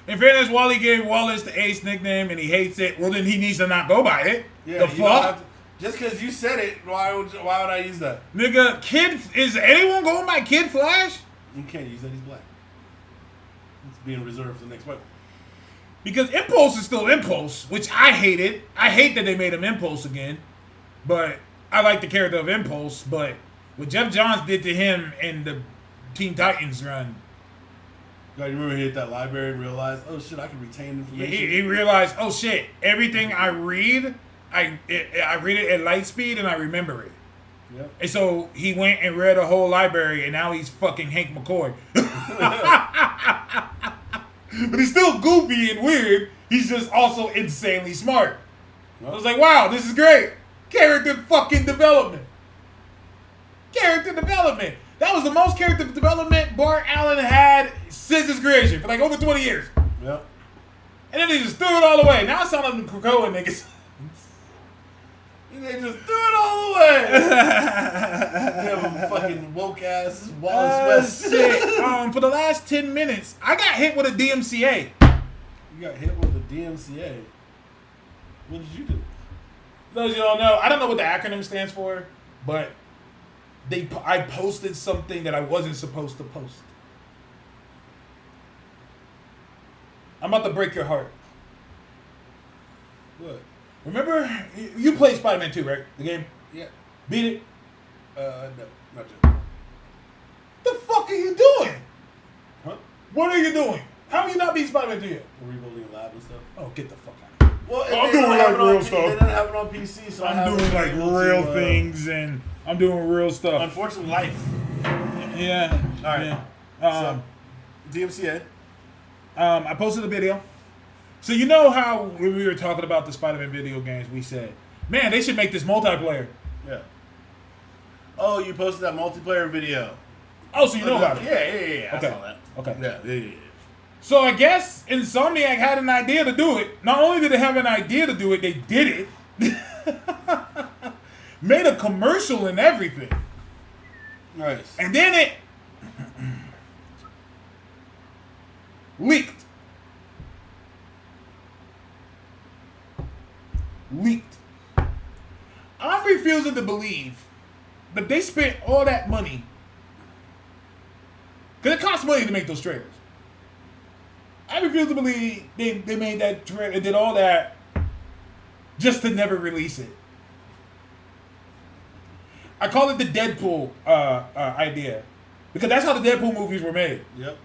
Speaker 5: In fairness, Wally gave Wallace the Ace nickname and he hates it. Well, then he needs to not go by it.
Speaker 1: Yeah,
Speaker 5: the
Speaker 1: you don't
Speaker 5: fuck?
Speaker 1: have to- just because you said it, why would I use that?
Speaker 5: Nigga, is anyone going by Kid Flash?
Speaker 1: You can't use that. He's black. It's being reserved for the next fight.
Speaker 5: Because Impulse is still Impulse, which I hated. I hate that they made him Impulse again. But I like the character of Impulse. But what Jeff Johns did to him in the Teen Titans run,
Speaker 1: God, you remember he hit that library and realized, oh shit, I can retain information.
Speaker 5: he realized, oh shit, everything I read, I read it at light speed and I remember it.
Speaker 1: Yep.
Speaker 5: And so he went and read a whole library, and now he's fucking Hank McCoy. But he's still goofy and weird. He's just also insanely smart. I was like, wow, this is great. Character fucking development. Character development. That was the most character development Bart Allen had since his creation for like over 20 years.
Speaker 1: Yep.
Speaker 5: And then they just threw it all away. Now it's sounding like the Krakoa niggas.
Speaker 1: They just threw it all away. Damn, fucking woke ass Wallace West.
Speaker 5: Shit. For the last 10 minutes, I got hit with a DMCA.
Speaker 1: You got hit with a DMCA. What did you do?
Speaker 5: Those you don't know, I don't know what the acronym stands for, but I posted something that I wasn't supposed to post. I'm about to break your heart.
Speaker 1: What?
Speaker 5: Remember, you played Spider-Man 2, right? The game?
Speaker 1: Yeah.
Speaker 5: Beat it?
Speaker 1: No, not yet.
Speaker 5: The fuck are you doing?
Speaker 1: Huh?
Speaker 5: What are you doing? How have you not beat Spider-Man 2 yet?
Speaker 1: We're rebuilding a lab and stuff.
Speaker 5: Oh, get the fuck out of here.
Speaker 1: Well,
Speaker 5: I'm
Speaker 1: they
Speaker 5: doing
Speaker 1: don't
Speaker 5: like
Speaker 1: have it on
Speaker 5: real
Speaker 1: P-
Speaker 5: stuff.
Speaker 1: They didn't have it on PC, so I
Speaker 5: I'm
Speaker 1: haven't
Speaker 5: doing
Speaker 1: been
Speaker 5: like
Speaker 1: able
Speaker 5: real
Speaker 1: to,
Speaker 5: things, and I'm doing real stuff.
Speaker 1: Unfortunately, life.
Speaker 5: Yeah.
Speaker 1: All right.
Speaker 5: Yeah.
Speaker 1: DMCA.
Speaker 5: I posted a video. So you know how when we were talking about the Spider-Man video games, we said, man, they should make this multiplayer.
Speaker 1: Yeah. Oh, you posted that multiplayer video.
Speaker 5: Oh, so you know about it?
Speaker 1: Yeah.
Speaker 5: Okay.
Speaker 1: I saw that.
Speaker 5: Okay.
Speaker 1: Yeah.
Speaker 5: So I guess Insomniac had an idea to do it. Not only did they have an idea to do it, they did it. Made a commercial and everything.
Speaker 1: Nice.
Speaker 5: And then it leaked. I'm refusing to believe that they spent all that money. Because it costs money to make those trailers. I refuse to believe they made that trailer, did all that just to never release it. I call it the Deadpool idea. Because that's how the Deadpool movies were made.
Speaker 1: Yep.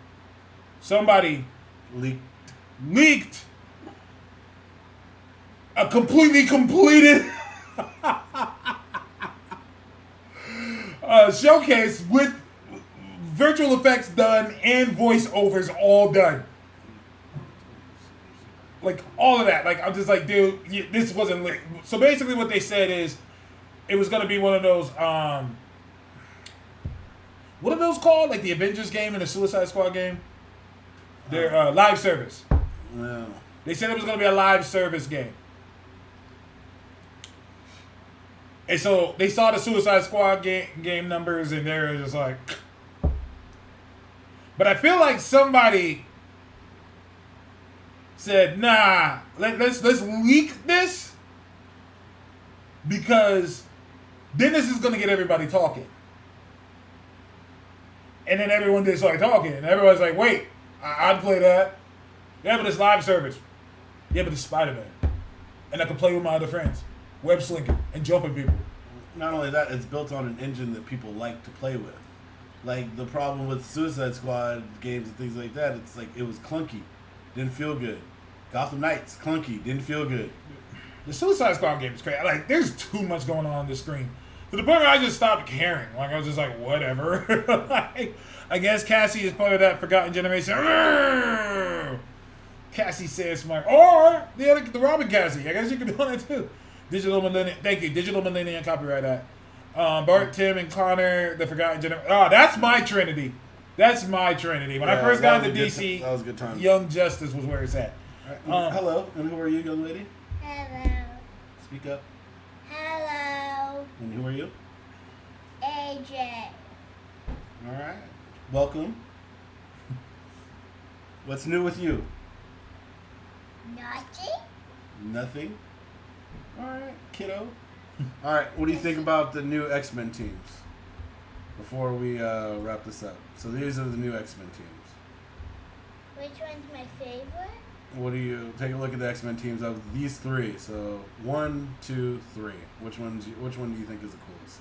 Speaker 5: somebody leaked a completely completed showcase with virtual effects done and voiceovers all done. Like, all of that. Like, I'm just like, dude, this wasn't lit. So basically what they said is it was going to be one of those, what are those called? Like the Avengers game and the Suicide Squad game? They're live service.
Speaker 1: Yeah.
Speaker 5: They said it was going to be a live service game. And so they saw the Suicide Squad game numbers and they're just like... But I feel like somebody said, nah, let's leak this because then this is going to get everybody talking. And then everyone just started talking. And everyone's like, wait, I'd play that. Yeah, but it's live service. Yeah, but it's Spider-Man. And I can play with my other friends. Web slinging and jumping people.
Speaker 1: Not only that, it's built on an engine that people like to play with. Like, the problem with Suicide Squad games and things like that, it's like, it was clunky. Didn't feel good. Gotham Knights, clunky. Didn't feel good.
Speaker 5: The Suicide Squad game is crazy. Like, there's too much going on the screen. To the point where I just stopped caring. Like, I was just like, whatever. Like, I guess Cassie is part of that forgotten generation. Cassie says smart. Or the Robin Cassie. I guess you could be on that too. Digital Millennium. Thank you. Digital Millennium. Copyright that. Bart, Tim, and Connor, the forgotten generation. Oh, that's my trinity. That's my trinity. When I first got into DC,
Speaker 1: that was a good time.
Speaker 5: Young Justice was where it's at.
Speaker 1: Hello, and who are you, young lady?
Speaker 3: Hello.
Speaker 1: Speak up.
Speaker 3: Hello.
Speaker 1: And who are you?
Speaker 3: AJ.
Speaker 1: All right. Welcome. What's new with you?
Speaker 3: Nothing.
Speaker 1: Nothing. All right, kiddo. All right. What do you think about the new X-Men teams? Before we wrap this up, so these are the new X-Men teams.
Speaker 3: Which one's my favorite?
Speaker 1: What do you take a look at the X-Men teams of these three? So 1, 2, 3. Which one do you think is the coolest?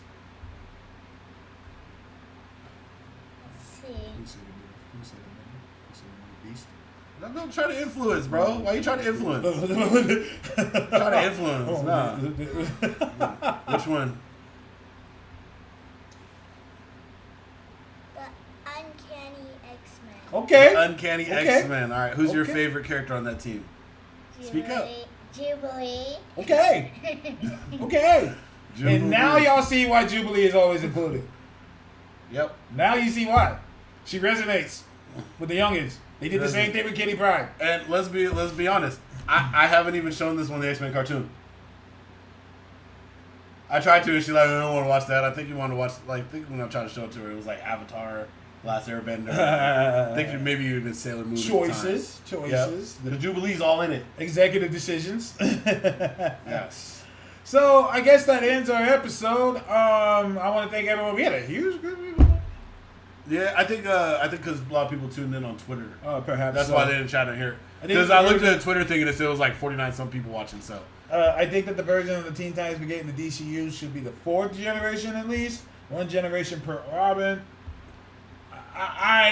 Speaker 3: Let's see.
Speaker 1: Don't try to influence, bro. Why are you trying to influence? Try to influence. Nah. Which one?
Speaker 3: The Uncanny X-Men.
Speaker 5: Okay.
Speaker 1: Uncanny
Speaker 5: Okay.
Speaker 1: X-Men. All right. Who's your
Speaker 5: Okay.
Speaker 1: favorite character on that team? Speak up.
Speaker 3: Jubilee.
Speaker 5: Okay. Okay.
Speaker 1: Jubilee.
Speaker 5: And now y'all see why Jubilee is always included.
Speaker 1: Yep.
Speaker 5: Now you see why. She resonates with the youngins. They did the same thing with Kitty Pryde.
Speaker 1: And let's be honest. I haven't even shown this one the X-Men cartoon. I tried to, and she's like, I don't want to watch that. I think you want to watch, like, I think when I tried to show it to her, it was like Avatar, Last Airbender. I think maybe even Sailor Moon.
Speaker 5: Choices.
Speaker 1: Yep. The Jubilee's all in it.
Speaker 5: Executive decisions.
Speaker 1: Yes.
Speaker 5: So I guess that ends our episode. I want to thank everyone. We had a huge group.
Speaker 1: Yeah, I think because a lot of people tuned in on Twitter.
Speaker 5: Perhaps
Speaker 1: That's
Speaker 5: so.
Speaker 1: why they didn't chat in here.
Speaker 5: I think
Speaker 1: Because I looked at the Twitter thing and it said it was like 49 some people watching. So
Speaker 5: I think that the version of the Teen Titans we get in the DCU should be the 4th generation at least. 1 generation per Robin.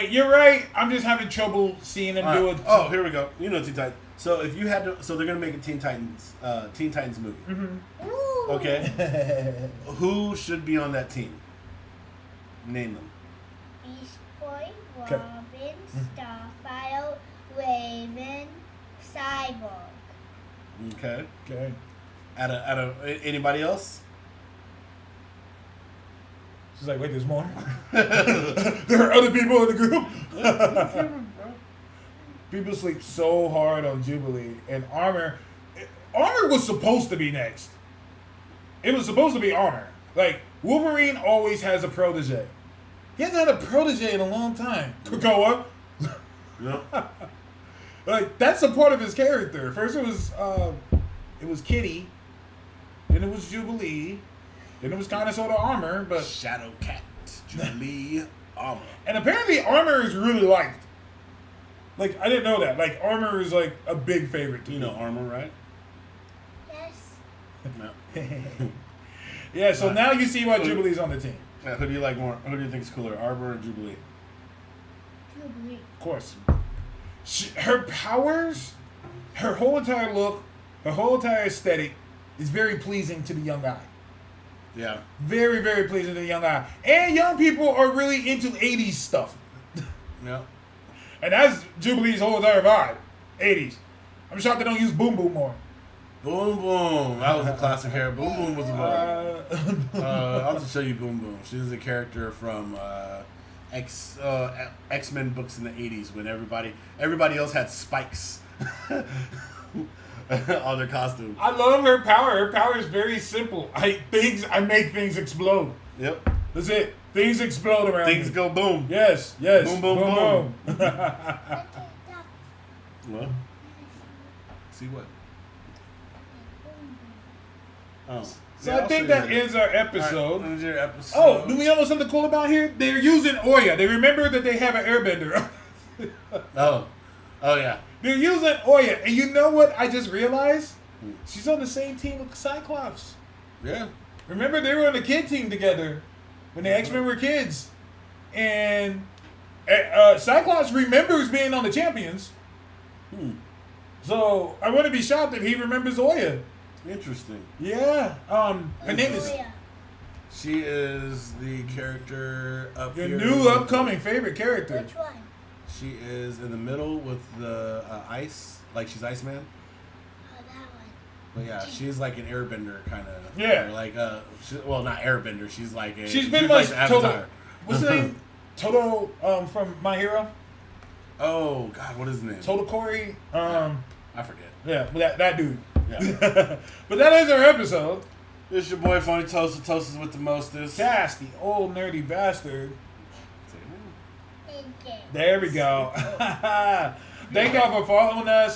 Speaker 5: You're right. I'm just having trouble seeing them do it.
Speaker 1: Oh, here we go. You know Teen Titans. So if you had to, so they're gonna make a Teen Titans movie.
Speaker 5: Mm-hmm.
Speaker 3: Ooh.
Speaker 1: Okay. Who should be on that team? Name them.
Speaker 3: Beast Boy,
Speaker 5: Okay.
Speaker 3: Robin, Starfire, Raven, Cyborg.
Speaker 1: Okay.
Speaker 5: Okay.
Speaker 1: Out of anybody else?
Speaker 5: She's like, wait, there's more? There are other people in the group? People sleep so hard on Jubilee. And Armor was supposed to be next. It was supposed to be Armor. Like, Wolverine always has a protege. He hasn't had a protege in a long time. Krakoa.
Speaker 1: Yep.
Speaker 5: Like, that's a part of his character. First it was Kitty. Then it was Jubilee. Then it was kind of sort of Armor, but...
Speaker 1: Shadow Cat, Jubilee, Armor.
Speaker 5: And apparently Armor is really liked. Like, I didn't know that. Like, Armor is like a big favorite to
Speaker 1: You
Speaker 5: me.
Speaker 1: know Armor, right?
Speaker 3: Yes.
Speaker 1: No.
Speaker 5: Yeah, so now you see why Jubilee's on the team.
Speaker 1: Yeah, who do you like more? Who do you think is cooler, Armor or Jubilee?
Speaker 3: Jubilee.
Speaker 5: Of course. her powers, her whole entire look, her whole entire aesthetic is very pleasing to the young eye.
Speaker 1: Yeah.
Speaker 5: Very, very pleasing to the young eye. And young people are really into 80s stuff.
Speaker 1: Yeah.
Speaker 5: And that's Jubilee's whole entire vibe. 80s. I'm shocked they don't use Boom Boom more.
Speaker 1: Boom Boom. That was a classic hair. Boom Boom was a vibe. I'll just show you Boom Boom. She was a character from X-Men books in the 80s when everybody else had spikes on their costume.
Speaker 5: I love her power. Her power is very simple. I make things explode.
Speaker 1: Yep.
Speaker 5: That's it. Things explode around
Speaker 1: Things
Speaker 5: me.
Speaker 1: go boom.
Speaker 5: Yes.
Speaker 1: Boom, boom,
Speaker 5: boom.
Speaker 1: Well, see what? Oh.
Speaker 5: So I think that ends our episode.
Speaker 1: Ends your episode.
Speaker 5: Oh, do we know something cool about here? They're using Oya. They remember that they have an airbender.
Speaker 1: Oh yeah.
Speaker 5: They're using Oya. And you know what I just realized? She's on the same team with Cyclops.
Speaker 1: Yeah.
Speaker 5: Remember, they were on the kid team together when the X-Men were kids. And Cyclops remembers being on the Champions. So I wouldn't be shocked if he remembers Oya.
Speaker 1: Interesting.
Speaker 5: Yeah. Her name is
Speaker 1: She is the character up
Speaker 5: your
Speaker 1: here.
Speaker 5: new upcoming favorite character.
Speaker 3: Which one?
Speaker 1: She is in the middle with the ice, like she's Iceman.
Speaker 3: Oh, that one.
Speaker 1: But yeah, she's like an airbender kind of.
Speaker 5: Yeah.
Speaker 1: Like well, not airbender. She's like a.
Speaker 5: She's been much
Speaker 1: like
Speaker 5: Toto. What's his name? Toto from My Hero.
Speaker 1: Oh God, what is his name?
Speaker 5: Totokori.
Speaker 1: I forget.
Speaker 5: Yeah, that dude.
Speaker 1: Yeah.
Speaker 5: But that is our episode.
Speaker 1: This your boy Funny Toast. Toast with the mostest.
Speaker 5: Cass, the old nerdy bastard.
Speaker 3: Thank you.
Speaker 5: There we go. Thank y'all for following us